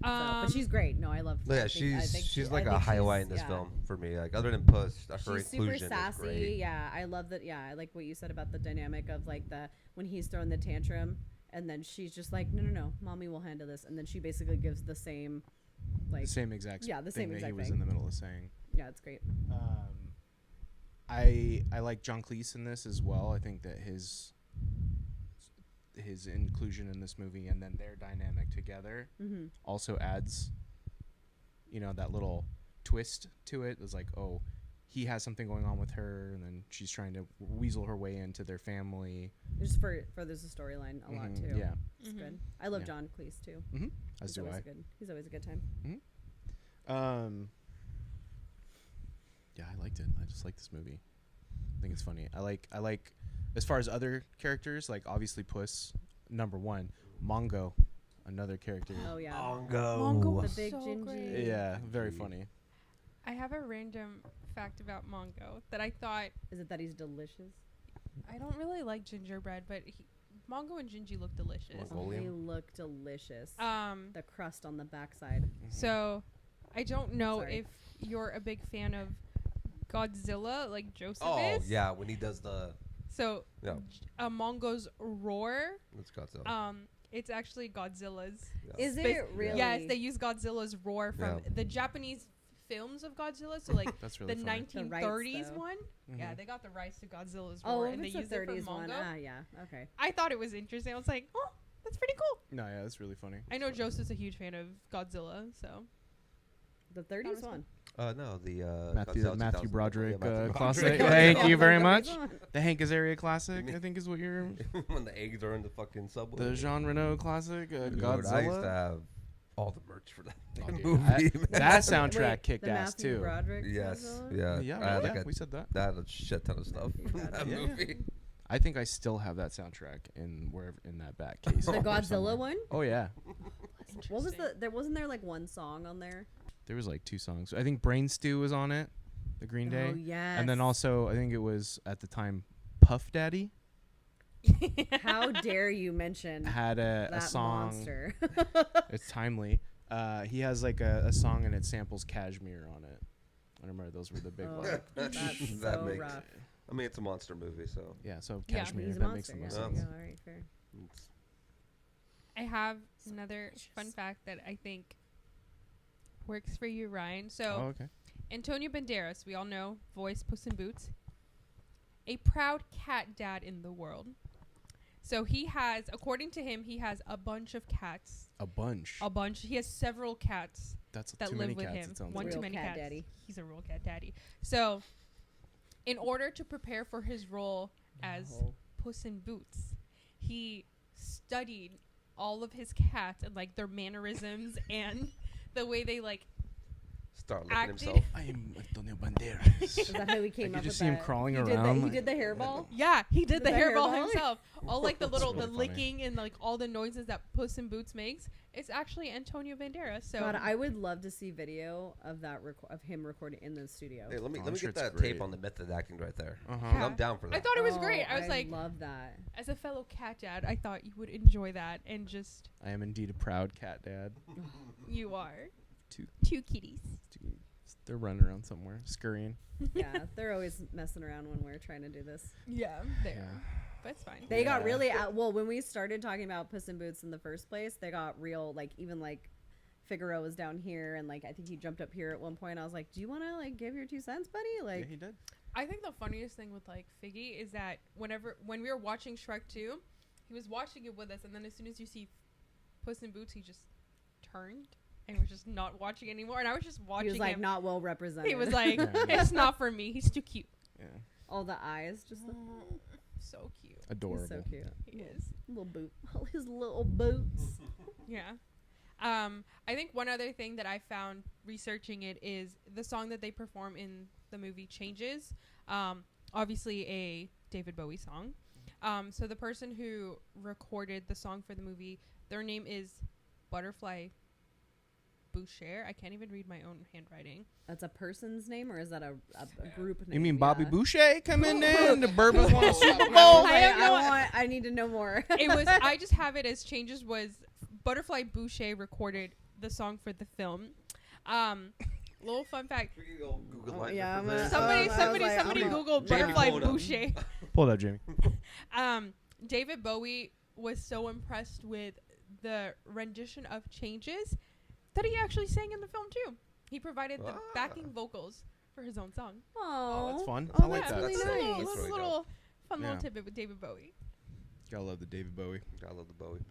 Speaker 5: So, but she's great. No, I love.
Speaker 3: Yeah,
Speaker 5: I think
Speaker 3: she's
Speaker 5: I
Speaker 3: like a
Speaker 5: think
Speaker 3: highlight in
Speaker 5: she's-
Speaker 3: this
Speaker 5: yeah.
Speaker 3: film for me. Like, other than Puss, her
Speaker 5: She's super
Speaker 3: inclusion
Speaker 5: sassy.
Speaker 3: is great.
Speaker 5: Yeah, I love that. Yeah, I like what you said about the dynamic of like when he's throwing the tantrum, and then she's just like, no, mommy will handle this, and then she basically gives the same, like,
Speaker 4: The same exact
Speaker 5: yeah, the
Speaker 4: thing
Speaker 5: same
Speaker 4: that he
Speaker 5: exact
Speaker 4: was
Speaker 5: thing.
Speaker 4: in the middle of saying.
Speaker 5: yeah, it's great.
Speaker 4: I like John Cleese in this as well. I think that his inclusion in this movie and then their dynamic together also adds, that little twist to it. It's like, oh, he has something going on with her, and then she's trying to weasel her way into their family.
Speaker 5: Just furthers the storyline a lot too.
Speaker 4: Yeah.
Speaker 5: It's good. I love
Speaker 4: Yeah.
Speaker 5: John Cleese too.
Speaker 4: As
Speaker 5: He's
Speaker 4: do
Speaker 5: always
Speaker 4: I.
Speaker 5: He's always a good time.
Speaker 4: Yeah, I liked it. I just like this movie. I think it's funny. I like As far as other characters, like obviously Puss, number one. Mongo, another character.
Speaker 5: Oh yeah.
Speaker 2: Mongo
Speaker 5: The
Speaker 2: was
Speaker 5: big
Speaker 2: so
Speaker 5: gingy.
Speaker 2: great.
Speaker 4: Yeah, very funny.
Speaker 2: I have a random fact about Mongo that I thought.
Speaker 5: Is it that he's delicious?
Speaker 2: I don't really like gingerbread, but Mongo and Gingy look delicious.
Speaker 3: Mongolian.
Speaker 5: They look delicious.
Speaker 2: Um,
Speaker 5: The crust on the backside.
Speaker 2: so I don't know
Speaker 5: Sorry.
Speaker 2: if you're a big fan of Godzilla, like Joseph
Speaker 3: Oh
Speaker 2: is.
Speaker 3: yeah, when he does the
Speaker 2: So
Speaker 3: yeah,
Speaker 2: Mongo's roar,
Speaker 3: that's Godzilla.
Speaker 2: it's actually Godzilla's.
Speaker 3: Yeah.
Speaker 5: Is
Speaker 2: Space-
Speaker 5: it really?
Speaker 2: Yes, they use Godzilla's roar from
Speaker 3: Yeah.
Speaker 2: the Japanese films of Godzilla. So like
Speaker 4: That's really
Speaker 2: the
Speaker 4: funny.
Speaker 2: 1930s
Speaker 5: though.
Speaker 2: one. Yeah,
Speaker 4: Mhm.
Speaker 2: they got the rights to Godzilla's
Speaker 5: Oh,
Speaker 2: roar
Speaker 5: if
Speaker 2: and they
Speaker 5: it's the
Speaker 2: used it for
Speaker 5: 30s one.
Speaker 2: Mongo.
Speaker 5: Ah, yeah. Okay.
Speaker 2: I thought it was interesting. I was like, oh, that's pretty cool.
Speaker 4: No, yeah, that's really funny.
Speaker 2: I know Joseph's a huge fan of Godzilla, so
Speaker 5: The 30s
Speaker 2: was
Speaker 5: one.
Speaker 3: No, the
Speaker 4: Matthew
Speaker 3: Godzilla
Speaker 4: Matthew
Speaker 3: 2000.
Speaker 4: Broderick
Speaker 3: Yeah, Matthew
Speaker 4: classic.
Speaker 3: Broderick.
Speaker 4: Thank you very
Speaker 5: The
Speaker 4: much.
Speaker 5: 30s one.
Speaker 4: The Hank Azaria classic, I think is what you're.
Speaker 3: When the eggs are in the fucking subway.
Speaker 4: The Jean Reno classic,
Speaker 3: Dude,
Speaker 4: Godzilla.
Speaker 3: I used to have all the merch for that
Speaker 4: Oh, dude,
Speaker 3: movie.
Speaker 4: that,
Speaker 3: man.
Speaker 4: that soundtrack
Speaker 5: Wait,
Speaker 4: kicked
Speaker 5: the
Speaker 4: ass
Speaker 5: Matthew
Speaker 4: too.
Speaker 5: Broderick
Speaker 3: Yes,
Speaker 5: Godzilla?
Speaker 3: yeah,
Speaker 4: Yeah,
Speaker 3: I had
Speaker 4: yeah,
Speaker 3: like
Speaker 4: we said that.
Speaker 3: that had a shit ton of stuff from that
Speaker 4: Yeah.
Speaker 3: movie.
Speaker 4: I think I still have that soundtrack in wherever in that back case.
Speaker 5: The
Speaker 4: or
Speaker 5: Godzilla
Speaker 4: somewhere.
Speaker 5: one?
Speaker 4: Oh yeah,
Speaker 5: What was the? There wasn't there like one song on there?
Speaker 4: there was like 2 songs. I think Brain Stew was on it, the Green Day,
Speaker 5: Oh yes.
Speaker 4: and then also I think it was at the time Puff Daddy
Speaker 5: How dare you mention
Speaker 4: had a
Speaker 5: that
Speaker 4: song.
Speaker 5: monster?
Speaker 4: It's timely. He has like a song and it samples Cashmere on it. I remember those were the big
Speaker 5: Oh,
Speaker 4: like.
Speaker 5: that's
Speaker 3: That
Speaker 5: so
Speaker 3: makes-
Speaker 5: rough.
Speaker 3: I mean, it's a monster movie, so
Speaker 4: Yeah, so
Speaker 2: Yeah.
Speaker 4: Cashmere
Speaker 5: He's a
Speaker 4: that makes
Speaker 5: monster.
Speaker 4: the
Speaker 5: Yeah.
Speaker 4: most
Speaker 3: Yeah.
Speaker 4: sense.
Speaker 5: Yeah, all right, fair.
Speaker 3: it's,
Speaker 2: I have another fun fact that I think works for you, Ryan. So
Speaker 4: Oh, okay.
Speaker 2: Antonio Banderas, we all know, voice Puss in Boots, a proud cat dad in the world. So he has, according to him, he has a bunch of cats.
Speaker 4: A bunch.
Speaker 2: A bunch. He has several cats
Speaker 4: That's
Speaker 2: that
Speaker 4: too
Speaker 2: live
Speaker 4: many
Speaker 2: with
Speaker 4: cats.
Speaker 2: him.
Speaker 4: It sounds
Speaker 2: One
Speaker 4: like.
Speaker 2: too
Speaker 5: Real
Speaker 2: many
Speaker 5: cat
Speaker 2: cats.
Speaker 5: daddy.
Speaker 2: He's a real cat daddy. So, in order to prepare for his role as
Speaker 4: Oh.
Speaker 2: Puss in Boots, he studied all of his cats and like their mannerisms and the way they like
Speaker 3: start looking
Speaker 2: acted.
Speaker 3: himself.
Speaker 4: I am Antonio Banderas.
Speaker 5: Is that how he came
Speaker 4: I
Speaker 5: up
Speaker 4: could
Speaker 5: with
Speaker 4: just see him
Speaker 5: that?
Speaker 4: crawling
Speaker 5: He did
Speaker 4: around.
Speaker 5: He did the hairball.
Speaker 2: Yeah, he did the
Speaker 5: The
Speaker 2: hairball
Speaker 5: hairball?
Speaker 2: himself. All like the
Speaker 4: That's
Speaker 2: little,
Speaker 4: really
Speaker 2: the
Speaker 4: funny.
Speaker 2: licking and like all the noises that Puss in Boots makes. It's actually Antonio Banderas. So
Speaker 5: God, I would love to see video of that of him recording in the studio.
Speaker 3: Hey, let me
Speaker 4: Oh,
Speaker 3: let
Speaker 4: I'm
Speaker 3: me
Speaker 4: sure
Speaker 3: get
Speaker 4: it's
Speaker 3: that tape
Speaker 4: great.
Speaker 3: on the method acting right there.
Speaker 4: Uh-huh.
Speaker 2: Yeah.
Speaker 3: I'm down for that.
Speaker 2: I thought it was
Speaker 5: Oh,
Speaker 2: great. I was like,
Speaker 5: love that.
Speaker 2: as a fellow cat dad, I thought you would enjoy that and just
Speaker 4: I am indeed a proud cat dad.
Speaker 2: you are
Speaker 4: Two.
Speaker 2: two kitties.
Speaker 4: They're running around somewhere, scurrying.
Speaker 5: Yeah, they're always messing around when we're trying to do this.
Speaker 2: Yeah, there.
Speaker 4: Yeah.
Speaker 2: But it's fine.
Speaker 5: They got
Speaker 4: Yeah.
Speaker 5: really well when we started talking about Puss in Boots in the first place. They got real, like even like Figaro was down here, and like I think he jumped up here at one point. I was like, "Do you want to like give your 2 cents, buddy?"
Speaker 4: Yeah,
Speaker 5: Like,
Speaker 4: he did.
Speaker 2: I think the funniest thing with like Figgy is that when we were watching Shrek 2, he was watching it with us, and then as soon as you see Puss in Boots, he just turned and was just not watching anymore. And I was just watching
Speaker 5: he was like
Speaker 2: him.
Speaker 5: not well represented.
Speaker 2: He was like,
Speaker 4: Yeah.
Speaker 2: "It's not for me. He's too cute.
Speaker 4: Yeah.
Speaker 5: all the eyes, just the,
Speaker 2: So cute.
Speaker 4: Adorable.
Speaker 5: he's so cute.
Speaker 2: He is."
Speaker 5: Little boot, all his little boots.
Speaker 2: Yeah. I think one other thing that I found researching it is the song that they perform in the movie Changes. Obviously a David Bowie song. So the person who recorded the song for the movie, their name is Butterfly Boucher. I can't even read my own handwriting.
Speaker 5: That's a person's name, or is that a group name?
Speaker 4: You mean Bobby
Speaker 5: Yeah.
Speaker 4: Boucher coming in? The Bourbons won a Super Bowl.
Speaker 2: I have no-
Speaker 5: I need to know more.
Speaker 2: It was I just have it as Changes was Butterfly Boucher recorded the song for the film. Little fun fact.
Speaker 3: We can go Google
Speaker 5: Oh,
Speaker 3: it.
Speaker 5: yeah, I'm gonna-
Speaker 2: Somebody
Speaker 5: I was like,
Speaker 2: somebody
Speaker 5: I'm not-
Speaker 2: Google
Speaker 3: Jamie,
Speaker 2: Butterfly
Speaker 3: pull it up.
Speaker 2: Boucher.
Speaker 4: Pull it up, Jamie.
Speaker 2: David Bowie was so impressed with the rendition of Changes that he actually sang in the film too. He provided the backing vocals for his own song.
Speaker 5: Oh,
Speaker 4: that's fun.
Speaker 5: Oh,
Speaker 4: I like
Speaker 5: that's
Speaker 4: that.
Speaker 5: really
Speaker 3: That's
Speaker 5: nice.
Speaker 3: really
Speaker 2: Little,
Speaker 3: dope.
Speaker 2: little fun little
Speaker 4: Yeah.
Speaker 2: tidbit with David Bowie.
Speaker 4: Gotta love the David Bowie.
Speaker 3: I love the Bowie.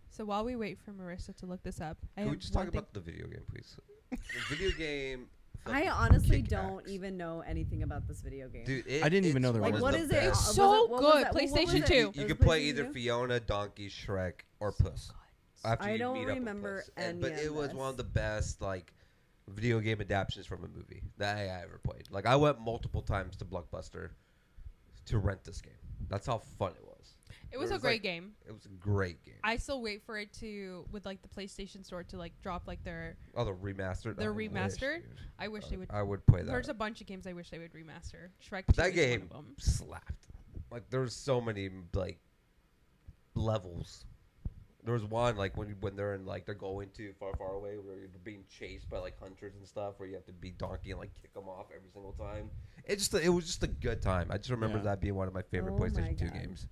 Speaker 2: So while we wait for Marissa to look this up, I
Speaker 3: Can we
Speaker 2: have
Speaker 3: just talk
Speaker 2: one thing-
Speaker 3: about the video game, please? The video game.
Speaker 5: I
Speaker 3: fucking
Speaker 5: honestly
Speaker 3: kick
Speaker 5: don't
Speaker 3: ass.
Speaker 5: even know anything about this video game.
Speaker 3: Dude,
Speaker 4: I didn't even know there
Speaker 5: Like,
Speaker 4: was
Speaker 5: what
Speaker 4: the
Speaker 5: is it?
Speaker 2: It's
Speaker 3: best.
Speaker 2: so
Speaker 5: What was
Speaker 2: good.
Speaker 5: that? What was
Speaker 2: PlayStation
Speaker 5: it?
Speaker 2: 2.
Speaker 3: You
Speaker 5: It was
Speaker 3: could play
Speaker 5: PlayStation
Speaker 3: either
Speaker 5: 2?
Speaker 3: Fiona, Donkey, Shrek, or Puss. After
Speaker 5: I
Speaker 3: you
Speaker 5: don't
Speaker 3: meet up with
Speaker 5: remember
Speaker 3: Puss.
Speaker 5: any
Speaker 3: But
Speaker 5: of
Speaker 3: it was
Speaker 5: this.
Speaker 3: one of the best like video game adaptations from a movie that I ever played. Like I went multiple times to Blockbuster to rent this game. That's how fun it was.
Speaker 2: It was a great game.
Speaker 3: It was a great game.
Speaker 2: I still wait for it to, with like the PlayStation Store, to like drop like their
Speaker 3: the remastered.
Speaker 2: remastered.
Speaker 3: Dude.
Speaker 2: I wish they would.
Speaker 3: I would play that.
Speaker 2: There's a bunch of games I wish they would remaster. Shrek 2
Speaker 3: that
Speaker 2: is
Speaker 3: game
Speaker 2: one of them.
Speaker 3: slapped. Like there's so many like levels. There was one like when they're in like they're going to far away where you're being chased by like hunters and stuff where you have to be donkey and like kick them off every single time. It was just a good time. I just remember that being one of my favorite PlayStation 2 games.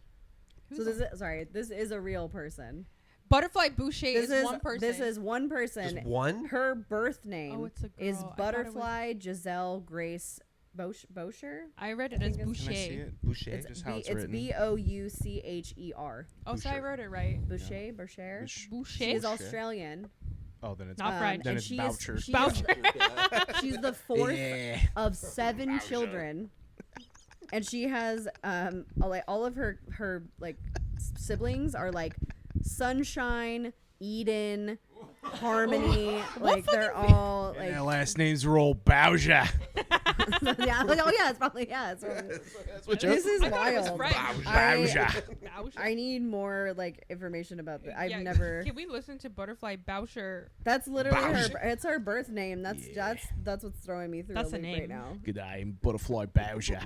Speaker 5: So this is a real person.
Speaker 2: Butterfly Boucher is one person.
Speaker 5: This is one person.
Speaker 3: Just one?
Speaker 5: Her birth name
Speaker 2: it's a girl.
Speaker 5: is
Speaker 2: I thought it
Speaker 5: Butterfly Giselle Grace Boucher.
Speaker 2: I read it as
Speaker 4: Can I see
Speaker 2: Boucher.
Speaker 4: it?
Speaker 3: Boucher.
Speaker 5: It's
Speaker 4: Just how it's written.
Speaker 5: Boucher.
Speaker 2: Oh, so I wrote it right.
Speaker 5: Boucher.
Speaker 2: Boucher.
Speaker 5: She's Australian.
Speaker 4: Oh, then it's
Speaker 2: Not French.
Speaker 4: Then
Speaker 5: and
Speaker 4: it's
Speaker 5: she
Speaker 4: Boucher.
Speaker 5: Is,
Speaker 2: Boucher.
Speaker 5: she's the fourth
Speaker 4: Yeah.
Speaker 5: of 7 children, and she has all of her like siblings are like Sunshine, Eden, Harmony. Like they're all like
Speaker 4: And their last names are all Bowser.
Speaker 5: yeah. Like, oh yeah, it's probably
Speaker 4: That's what
Speaker 5: This is
Speaker 2: I thought it was
Speaker 5: wild.
Speaker 2: French.
Speaker 4: Bowser.
Speaker 5: I need more like information about that. I've
Speaker 2: Yeah,
Speaker 5: never.
Speaker 2: Can we listen to Butterfly Boucher?
Speaker 5: That's literally
Speaker 4: Bowser.
Speaker 5: it's her birth name. That's
Speaker 4: Yeah.
Speaker 5: that's what's throwing me through
Speaker 2: That's
Speaker 5: a
Speaker 2: a
Speaker 5: loop
Speaker 2: name.
Speaker 5: right now.
Speaker 4: Good day, I'm Butterfly Bowser.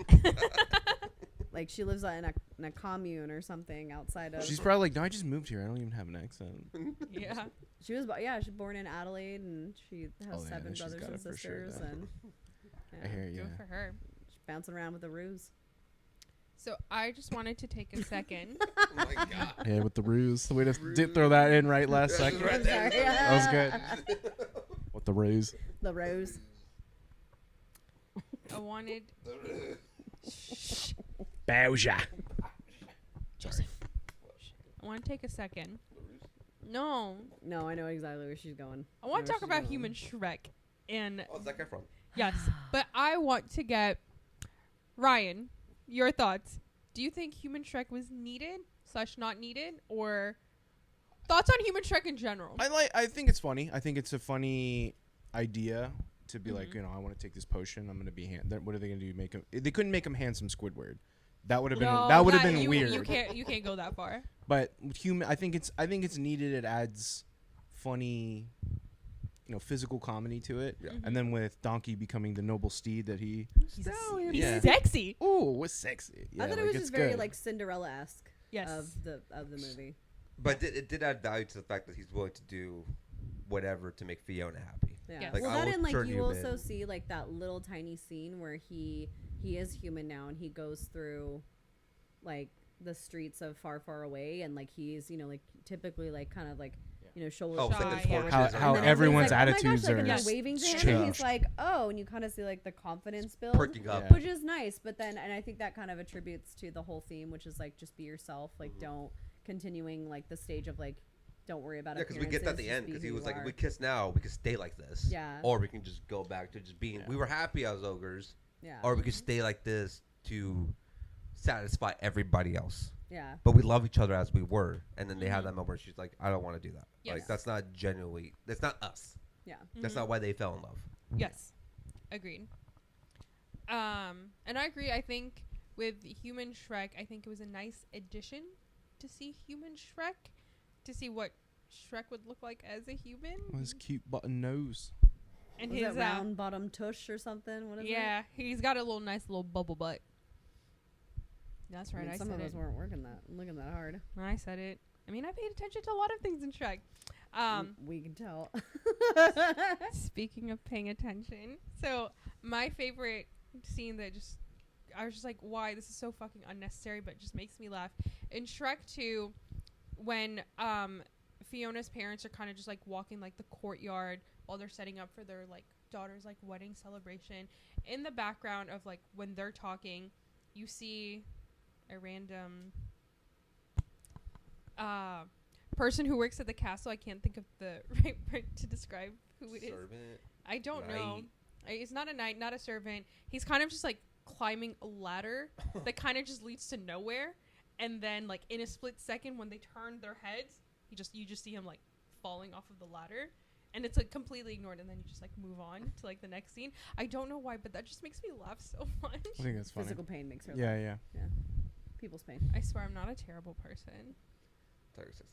Speaker 5: Like she lives in a commune or something outside of.
Speaker 4: She's probably like, no, I just moved here. I don't even have an accent.
Speaker 2: Yeah.
Speaker 5: She was she's born in Adelaide and she has 7
Speaker 4: she's
Speaker 5: brothers
Speaker 4: got
Speaker 5: and
Speaker 4: it for sure,
Speaker 5: sisters
Speaker 4: then.
Speaker 5: and
Speaker 4: I hear you.
Speaker 2: Good for her.
Speaker 5: she's bouncing around with a ruse.
Speaker 2: So I just wanted to take a second.
Speaker 3: Oh my god.
Speaker 4: Yeah, with the ruse. The way to did throw that in right last second.
Speaker 3: Right
Speaker 5: I'm
Speaker 3: there.
Speaker 5: sorry.
Speaker 4: That was good. With the ruse.
Speaker 5: The rose.
Speaker 2: I wanted.
Speaker 4: Bowser.
Speaker 2: Joseph. I want to take a second. No.
Speaker 5: No, I know exactly where she's going.
Speaker 2: I want
Speaker 5: know
Speaker 2: to talk
Speaker 5: where
Speaker 2: about
Speaker 5: she's going.
Speaker 2: Human Shrek. And
Speaker 3: Oh, is that guy from?
Speaker 2: yes, but I want to get Ryan, your thoughts. Do you think Human Shrek was needed / not needed, or thoughts on Human Shrek in general?
Speaker 4: I think it's funny. I think it's a funny idea to be like, I want to take this potion. I'm going to be what are they going to do? Make him? They couldn't make him handsome Squidward. That would have been
Speaker 2: No,
Speaker 4: that would have been
Speaker 2: you,
Speaker 4: weird.
Speaker 2: You can't go that far.
Speaker 4: But human, I think it's needed. It adds funny, physical comedy to it.
Speaker 3: Yeah.
Speaker 4: And then with Donkey becoming the noble steed that he's
Speaker 2: He's sexy.
Speaker 4: ooh, was sexy. Yeah,
Speaker 5: I thought it
Speaker 4: like,
Speaker 5: was
Speaker 4: it's
Speaker 5: just very
Speaker 4: good.
Speaker 5: like Cinderella-esque
Speaker 2: Yes.
Speaker 5: of the movie.
Speaker 3: But it did add value to the fact that he's willing to do whatever to make Fiona happy.
Speaker 5: Yeah.
Speaker 2: Yes.
Speaker 3: Like,
Speaker 5: Well,
Speaker 3: I
Speaker 5: that
Speaker 3: will
Speaker 5: and like
Speaker 3: turn
Speaker 5: you
Speaker 3: you
Speaker 5: also
Speaker 3: in.
Speaker 5: see like that little tiny scene where he is human now and he goes through like the streets of far away and like he's like typically like kind of like shoulder
Speaker 3: Oh,
Speaker 2: it's like
Speaker 5: shy,
Speaker 2: the
Speaker 5: yeah.
Speaker 3: torches
Speaker 4: how
Speaker 3: and
Speaker 4: how
Speaker 5: And then
Speaker 4: everyone's
Speaker 5: everyone's like,
Speaker 4: attitudes
Speaker 5: oh my gosh, like,
Speaker 4: are
Speaker 5: and they're
Speaker 2: Yes.
Speaker 5: waving to him, and
Speaker 4: changed.
Speaker 5: he's like, oh, and you kind of see like the confidence build,
Speaker 3: Perking up.
Speaker 4: Yeah.
Speaker 5: which is nice. But then, and I think that kind of attributes to the whole theme, which is like just be yourself, like don't continuing like the stage of like don't worry about
Speaker 3: Yeah, because we get that at the
Speaker 5: appearances,
Speaker 3: end
Speaker 5: just
Speaker 3: because
Speaker 5: be
Speaker 3: he
Speaker 5: who
Speaker 3: was
Speaker 5: you
Speaker 3: like,
Speaker 5: are.
Speaker 3: if we kiss now, we can stay like this.
Speaker 5: Yeah.
Speaker 3: Or we can just go back to just being, we were happy as ogres.
Speaker 5: Yeah.
Speaker 3: Or we could stay like this to satisfy everybody else.
Speaker 5: Yeah.
Speaker 3: But we love each other as we were. And then they had that moment where she's like, I don't want to do that.
Speaker 2: Yes.
Speaker 3: Like, that's not genuinely, that's not us.
Speaker 5: Yeah.
Speaker 3: That's not why they fell in love.
Speaker 2: Yes. Agreed. And I agree. I think with Human Shrek, I think it was a nice addition to see Human Shrek, to see what Shrek would look like as a human.
Speaker 4: his cute button nose.
Speaker 2: And
Speaker 5: Was
Speaker 2: his
Speaker 5: it round bottom tush or something? What is it?
Speaker 2: yeah, he's got a little nice little bubble butt. That's right. I
Speaker 5: Some
Speaker 2: said
Speaker 5: of
Speaker 2: it.
Speaker 5: us weren't looking that hard.
Speaker 2: I said it. I mean, I paid attention to a lot of things in Shrek.
Speaker 5: We can tell.
Speaker 2: Speaking of paying attention, so my favorite scene that just I was just like, why this is so fucking unnecessary, but it just makes me laugh. In Shrek 2, when Fiona's parents are kind of just like walking like the courtyard while they're setting up for their like daughter's like wedding celebration, in the background of like when they're talking, you see a random person who works at the castle. I can't think of the right word to describe who it is.
Speaker 3: Servant.
Speaker 2: I don't
Speaker 3: Knight.
Speaker 2: know. He's not a knight, not a servant. He's kind of just like climbing a ladder that kind of just leads to nowhere. And then like in a split second when they turn their heads, you just see him like falling off of the ladder. and it's like completely ignored, and then you just like move on to like the next scene. I don't know why, but that just makes me laugh so much.
Speaker 4: I think that's funny.
Speaker 5: Physical pain makes her
Speaker 4: Yeah,
Speaker 5: laugh.
Speaker 4: yeah.
Speaker 5: Yeah. People's pain.
Speaker 2: I swear I'm not a terrible person.
Speaker 3: Tiger System.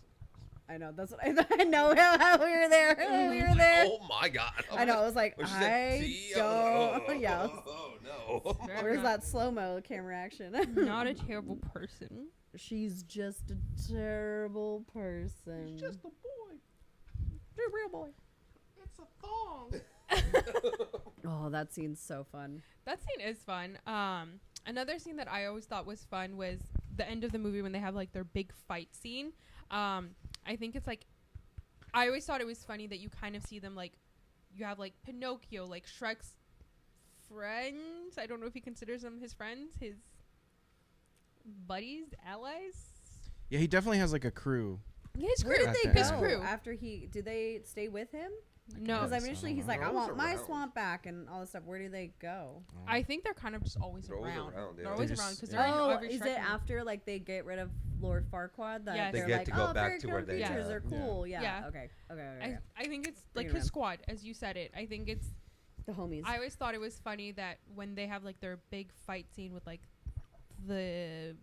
Speaker 5: I know. That's what I know how we were there. We were there.
Speaker 3: Oh my god.
Speaker 5: I know. I was like,
Speaker 3: When she said,
Speaker 5: I
Speaker 3: "See,
Speaker 5: don't. Yeah.
Speaker 3: Oh no.
Speaker 2: Swear
Speaker 5: Where's
Speaker 2: I'm
Speaker 5: that slow mo camera action?
Speaker 2: not a terrible person.
Speaker 5: She's just a terrible person.
Speaker 3: He's just a boy.
Speaker 5: a real boy.
Speaker 4: It's a thong.
Speaker 5: Oh, that scene's so fun.
Speaker 2: That scene is fun. Another scene that I always thought was fun was the end of the movie when they have like their big fight scene. I think it's like, I always thought it was funny that you kind of see them like, you have like Pinocchio, like Shrek's friends. I don't know if he considers them his friends, his buddies, allies.
Speaker 4: Yeah, he definitely has like a crew.
Speaker 2: His
Speaker 5: Where
Speaker 2: crew.
Speaker 5: did they
Speaker 4: At the
Speaker 5: go
Speaker 2: His crew.
Speaker 5: after he? Did they stay with him?
Speaker 2: No,
Speaker 5: Because
Speaker 4: Yes,
Speaker 5: initially
Speaker 4: I
Speaker 5: he's
Speaker 4: don't
Speaker 5: like,
Speaker 3: know.
Speaker 5: I want my
Speaker 3: Around.
Speaker 5: swamp back and all this stuff. Where do they go?
Speaker 2: I think they're kind of just always
Speaker 3: They're always
Speaker 2: around.
Speaker 3: around, yeah.
Speaker 2: They're always
Speaker 4: They just-
Speaker 2: around because
Speaker 4: yeah.
Speaker 2: they're in
Speaker 5: Oh,
Speaker 2: every
Speaker 5: is
Speaker 2: Shrek
Speaker 5: it
Speaker 2: movie.
Speaker 5: after like they get rid of Lord Farquaad that
Speaker 2: Yes.
Speaker 3: They
Speaker 5: they're
Speaker 3: get
Speaker 5: like,
Speaker 3: to go
Speaker 5: oh,
Speaker 3: back
Speaker 5: very
Speaker 3: to where
Speaker 5: cool
Speaker 3: they,
Speaker 5: creatures
Speaker 3: yeah.
Speaker 5: are cool. Yeah.
Speaker 2: Yeah.
Speaker 5: Okay. Okay.
Speaker 2: I think it's like
Speaker 5: Bring
Speaker 2: his
Speaker 5: it
Speaker 2: squad, as you said it. I think it's.
Speaker 5: The homies.
Speaker 2: I always thought it was funny that when they have like their big fight scene with like the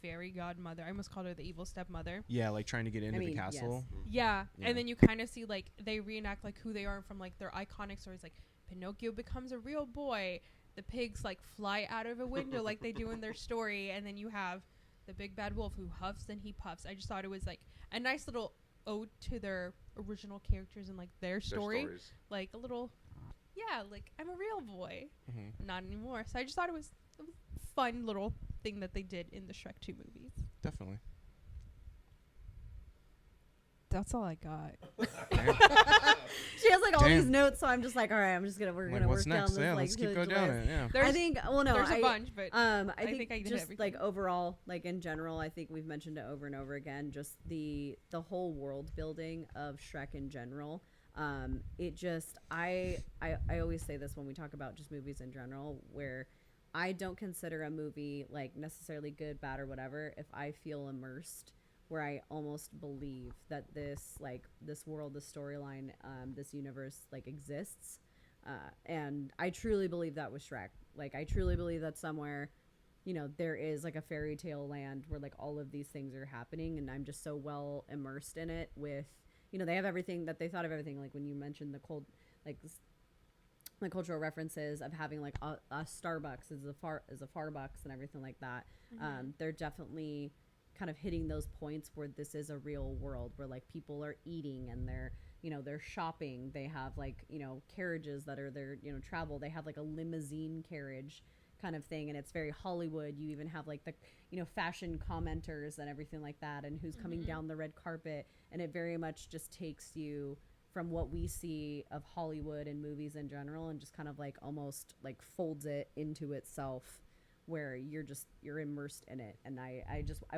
Speaker 2: fairy godmother, I almost called her the evil stepmother.
Speaker 4: Yeah, like trying to get into
Speaker 5: mean,
Speaker 4: the castle.
Speaker 2: Yeah,
Speaker 4: Yeah.
Speaker 2: and then you kind of see like they reenact like who they are from like their iconic stories. Like Pinocchio becomes a real boy. The pigs like fly out of a window like they do in their story, and then you have the big bad wolf who huffs and he puffs. I just thought it was like a nice little ode to their original characters and like their story.
Speaker 3: stories.
Speaker 2: Like a little, yeah, like I'm a real boy.
Speaker 4: Mm-hmm.
Speaker 2: Not anymore. So I just thought it was a fun little thing that they did in the Shrek 2 movies.
Speaker 4: Definitely.
Speaker 2: That's all I got.
Speaker 5: She has like all
Speaker 4: Damn.
Speaker 5: these notes, so I'm just like, all right, we're
Speaker 4: Like,
Speaker 5: gonna
Speaker 4: what's
Speaker 5: work down
Speaker 4: next?
Speaker 5: this
Speaker 4: Yeah,
Speaker 5: like
Speaker 4: let's keep
Speaker 5: huge
Speaker 4: going down
Speaker 5: list.
Speaker 4: it. Yeah.
Speaker 2: There's,
Speaker 5: I think, well, no,
Speaker 2: there's a bunch, but
Speaker 5: I
Speaker 2: think
Speaker 5: think
Speaker 2: I did
Speaker 5: just
Speaker 2: everything.
Speaker 5: like overall, like in general, I think we've mentioned it over and over again. Just the whole world building of Shrek in general. It just I always say this when we talk about just movies in general, where I don't consider a movie like necessarily good, bad, or whatever if I feel immersed, where I almost believe that this world, this storyline, this universe like exists. And I truly believe that with Shrek. Like, I truly believe that somewhere, there is like a fairy tale land where like all of these things are happening, and I'm just so well immersed in it with, they have everything that they thought of everything. Like when you mentioned the cultural references of having like a Starbucks is a Farbucks and everything like that. They're definitely kind of hitting those points where this is a real world where like people are eating and they're shopping. They have like, carriages that are their, travel. They have like a limousine carriage kind of thing. And it's very Hollywood. You even have like the, fashion commenters and everything like that, and who's coming down the red carpet. And it very much just takes you from what we see of Hollywood and movies in general and just kind of like almost like folds it into itself, where you're immersed in it. And I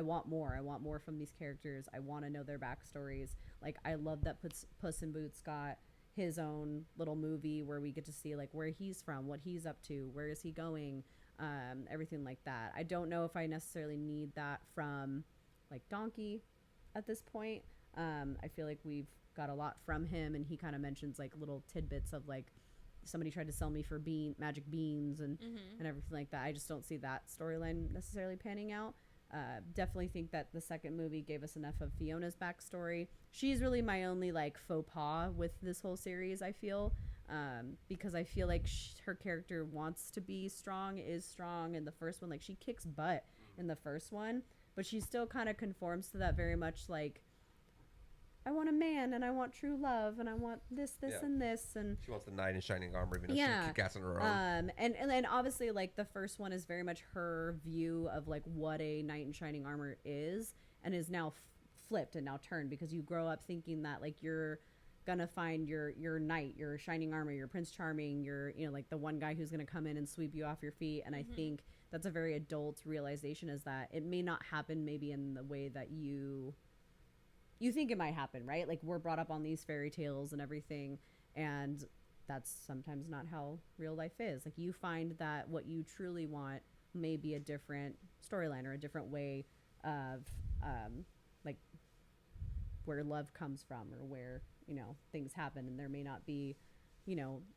Speaker 5: want more from these characters. I want to know their backstories. Like, I love that Puss in Boots got his own little movie where we get to see like where he's from, what he's up to, where is he going, everything like that. I don't know if I necessarily need that from like Donkey at this point. I feel like we've got a lot from him, and he kind of mentions like little tidbits of like, somebody tried to sell me for magic beans and everything like that. I just don't see that storyline necessarily panning out. Definitely think that the second movie gave us enough of Fiona's backstory. She's really my only like faux pas with this whole series, I feel, because I feel like her character wants to be strong, is strong in the first one. Like, she kicks butt in the first one, but she still kind of conforms to that very much like, I want a man, and I want true love, and I want this,
Speaker 3: Yeah.
Speaker 5: and this, and
Speaker 3: She wants the knight in shining armor, even though
Speaker 5: Yeah.
Speaker 3: she can kick ass on her own.
Speaker 5: and then obviously like the first one is very much her view of like what a knight in shining armor is, and is now flipped and now turned, because you grow up thinking that like you're gonna find your knight, your shining armor, your Prince Charming, your like the one guy who's gonna come in and sweep you off your feet. And I think that's a very adult realization, is that it may not happen maybe in the way that you think it might happen, right? Like, we're brought up on these fairy tales and everything, and that's sometimes not how real life is. Like, you find that what you truly want may be a different storyline or a different way of like where love comes from, or where things happen, and there may not be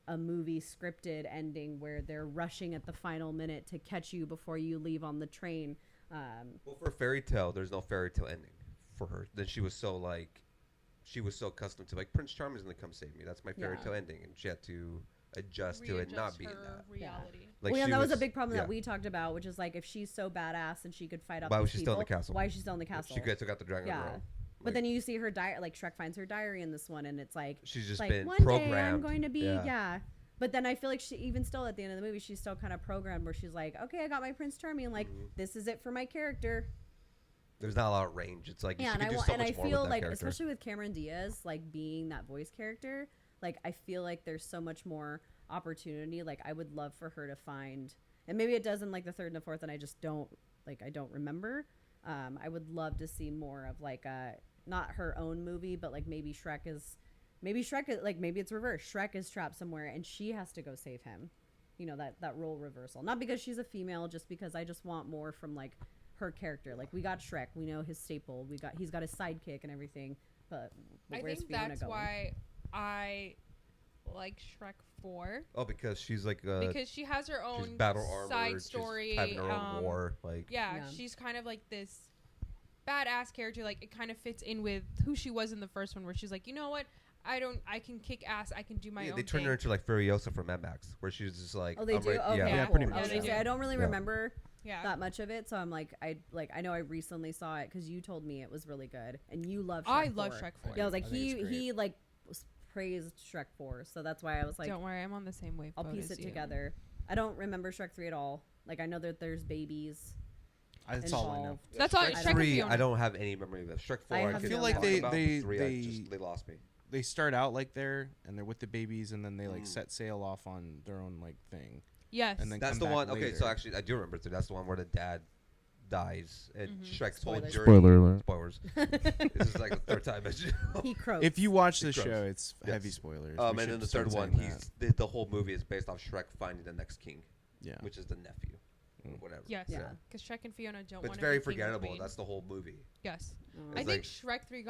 Speaker 5: a movie scripted ending where they're rushing at the final minute to catch you before you leave on the train.
Speaker 3: Well, for Fairy Tale, there's no fairy tale ending for her. Then she was so accustomed to Prince Charming's gonna come save me. That's my fairy tale ending, and she had to adjust to it not being that
Speaker 2: reality.
Speaker 5: That was a big problem that we talked about, which is if she's so badass and she could fight off
Speaker 3: why was
Speaker 5: these
Speaker 3: she still in
Speaker 5: people,
Speaker 3: the castle?
Speaker 5: why is she still in the castle?
Speaker 3: She took out the dragon girl.
Speaker 5: But then you see her diary, Shrek finds her diary in this one, and it's
Speaker 3: she's just
Speaker 5: been
Speaker 3: been
Speaker 5: one
Speaker 3: programmed.
Speaker 5: day I'm going to be But then I feel like she even still at the end of the movie, she's still kind of programmed where she's like, okay, I got my Prince Charming, this is it for my character.
Speaker 3: There's not a lot of range. It's like
Speaker 5: and I feel like especially with Cameron Diaz being that voice character, I feel like there's so much more opportunity. I would love for her to find, and maybe it does in the third and the fourth, and I just don't I don't remember. I would love to see more of not her own movie, but maybe Shrek is maybe it's reversed. Shrek is trapped somewhere and she has to go save him. That role reversal. Not because she's a female, just because I just want more from her character. We got Shrek, we know his staple. He's got his sidekick and everything. But
Speaker 2: I
Speaker 5: where's
Speaker 2: think
Speaker 5: Fiona
Speaker 2: that's
Speaker 5: going?
Speaker 2: why I like Shrek 4.
Speaker 3: Oh, because she's
Speaker 2: because she has her own
Speaker 3: battle armor,
Speaker 2: side story.
Speaker 3: She's having her own war.
Speaker 2: She's kind of this badass character. It kind of fits in with who she was in the first one, where she's you know what? I can kick ass. I can do my own
Speaker 3: they turned her into Furiosa from Mad Max, where she's just
Speaker 5: oh, they do? Okay.
Speaker 4: Yeah, pretty much.
Speaker 5: I don't really remember
Speaker 2: yeah.
Speaker 5: that much of it, so I'm I know I recently saw it because you told me it was really good, and you love Shrek
Speaker 2: I
Speaker 5: 4.
Speaker 2: love Shrek 4.
Speaker 5: Yeah, I was he praised Shrek 4, so that's why I was
Speaker 2: don't worry, I'm on the same wave.
Speaker 5: I'll piece it together. I don't remember Shrek 3 at all. I know that there's babies.
Speaker 4: That's all I know.
Speaker 2: That's all.
Speaker 3: Shrek 3, I don't have any memory of it. Shrek 4, I
Speaker 4: feel like they
Speaker 3: lost me.
Speaker 4: They start out there, and they're with the babies, and then they set sail off on their own thing.
Speaker 2: Yes,
Speaker 4: and then
Speaker 3: that's the one.
Speaker 4: Later.
Speaker 3: Okay, so actually, I do remember too. That's the one where the dad dies, and Shrek's whole journey.
Speaker 4: Spoiler alert.
Speaker 3: Spoilers. This is the third time.
Speaker 5: He croaks.
Speaker 4: If you watch the show, it's heavy spoilers.
Speaker 3: And then the third one, the whole movie is based off Shrek finding the next king.
Speaker 4: Yeah,
Speaker 3: which is the nephew. Whatever.
Speaker 2: Yes. Yeah. Because Shrek and Fiona don't.
Speaker 3: But it's very forgettable. That's the whole movie.
Speaker 2: Yes. I think Shrek 3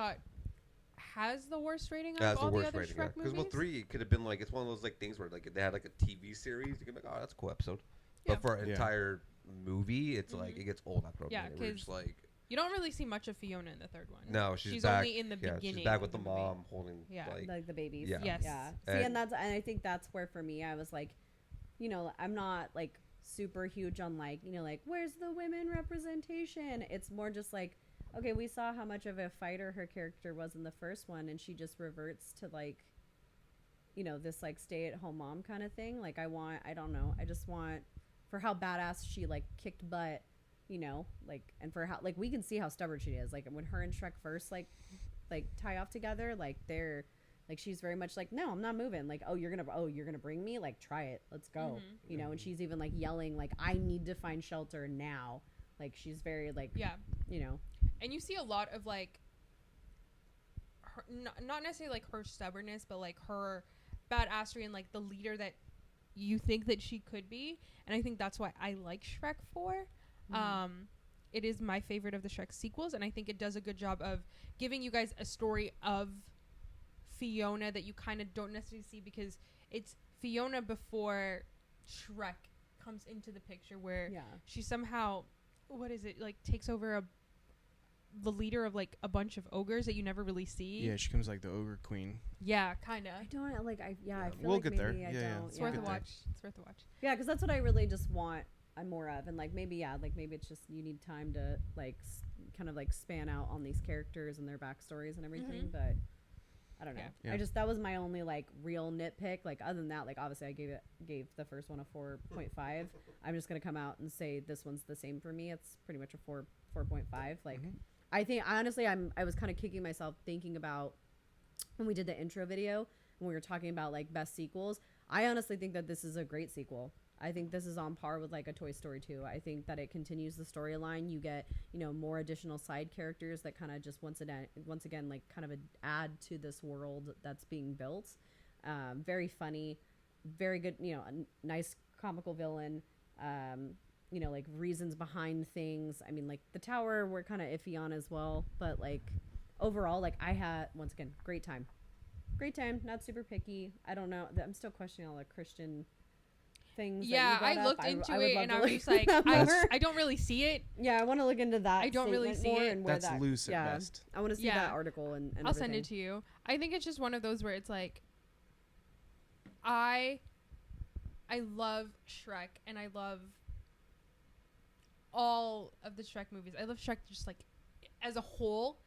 Speaker 2: has the worst rating of all the other Shrek movies.
Speaker 3: Because 3 could have been it's one of those things where they had a TV series. You can be oh, that's a cool episode. But for an entire movie, it's it gets old after a minute. Yeah, because
Speaker 2: you don't really see much of Fiona in the third one.
Speaker 3: No, she's back,
Speaker 2: only in the beginning.
Speaker 3: She's back with the mom holding
Speaker 5: the babies.
Speaker 3: Yeah.
Speaker 2: Yes.
Speaker 5: Yeah. See, and I think that's where for me I was I'm not super huge on where's the women representation? It's more just okay, we saw how much of a fighter her character was in the first one, and she just reverts to this stay-at-home mom kind of thing. I don't know. I just want for how badass she kicked butt, and for how we can see how stubborn she is. When her and Shrek first tie off together, they're she's very much no, I'm not moving. You're gonna bring me, try it, let's go. And she's even yelling I need to find shelter now. She's very
Speaker 2: and you see a lot of her, not necessarily her stubbornness, but her badassery and the leader that you think that she could be. And I think that's why I like Shrek 4. It is my favorite of the Shrek sequels, and I think it does a good job of giving you guys a story of Fiona that you kind of don't necessarily see, because it's Fiona before Shrek comes into the picture, where she somehow takes over the leader of a bunch of ogres that you never really see.
Speaker 4: Yeah, she comes the ogre queen.
Speaker 2: Yeah, kind of.
Speaker 5: I don't I feel
Speaker 4: we'll get there.
Speaker 2: It's worth a watch. It's worth a watch.
Speaker 5: Yeah, because that's what I really just want more of, and maybe it's just you need time to kind of span out on these characters and their backstories and everything, but I don't know. Yeah. That was my only real nitpick. Other than that, obviously I gave the first one a 4.5. I'm just gonna come out and say this one's the same for me. It's pretty much a 4.5. I think honestly I was kind of kicking myself thinking about when we did the intro video when we were talking about best sequels. I honestly think that this is a great sequel. I think this is on par with a Toy Story 2. I think that it continues the storyline. You get, more additional side characters that kind of just once again kind of add to this world that's being built. Very funny, very good, a nice comical villain. Reasons behind things. I mean, the tower we're kind of iffy on as well, but overall, I had once again great time. great time. Not super picky. I don't know. I'm still questioning all the Christian things.
Speaker 2: Yeah,
Speaker 5: that you
Speaker 2: I
Speaker 5: brought
Speaker 2: looked
Speaker 5: up.
Speaker 2: into
Speaker 5: I would
Speaker 2: it
Speaker 5: love
Speaker 2: and
Speaker 5: to
Speaker 2: I
Speaker 5: look
Speaker 2: was just like,
Speaker 5: into that more.
Speaker 2: I don't really see it.
Speaker 5: Yeah, I want to look into that.
Speaker 2: I don't really
Speaker 5: statement
Speaker 2: see
Speaker 5: more
Speaker 2: it.
Speaker 5: and where
Speaker 4: That's
Speaker 5: that,
Speaker 4: loose at
Speaker 5: yeah,
Speaker 4: best.
Speaker 5: I want to see
Speaker 2: Yeah.
Speaker 5: that article and
Speaker 2: I'll send it
Speaker 5: everything.
Speaker 2: to you. I think it's just one of those where it's like, I love Shrek and I love all of the Shrek movies. I love Shrek just like as a whole,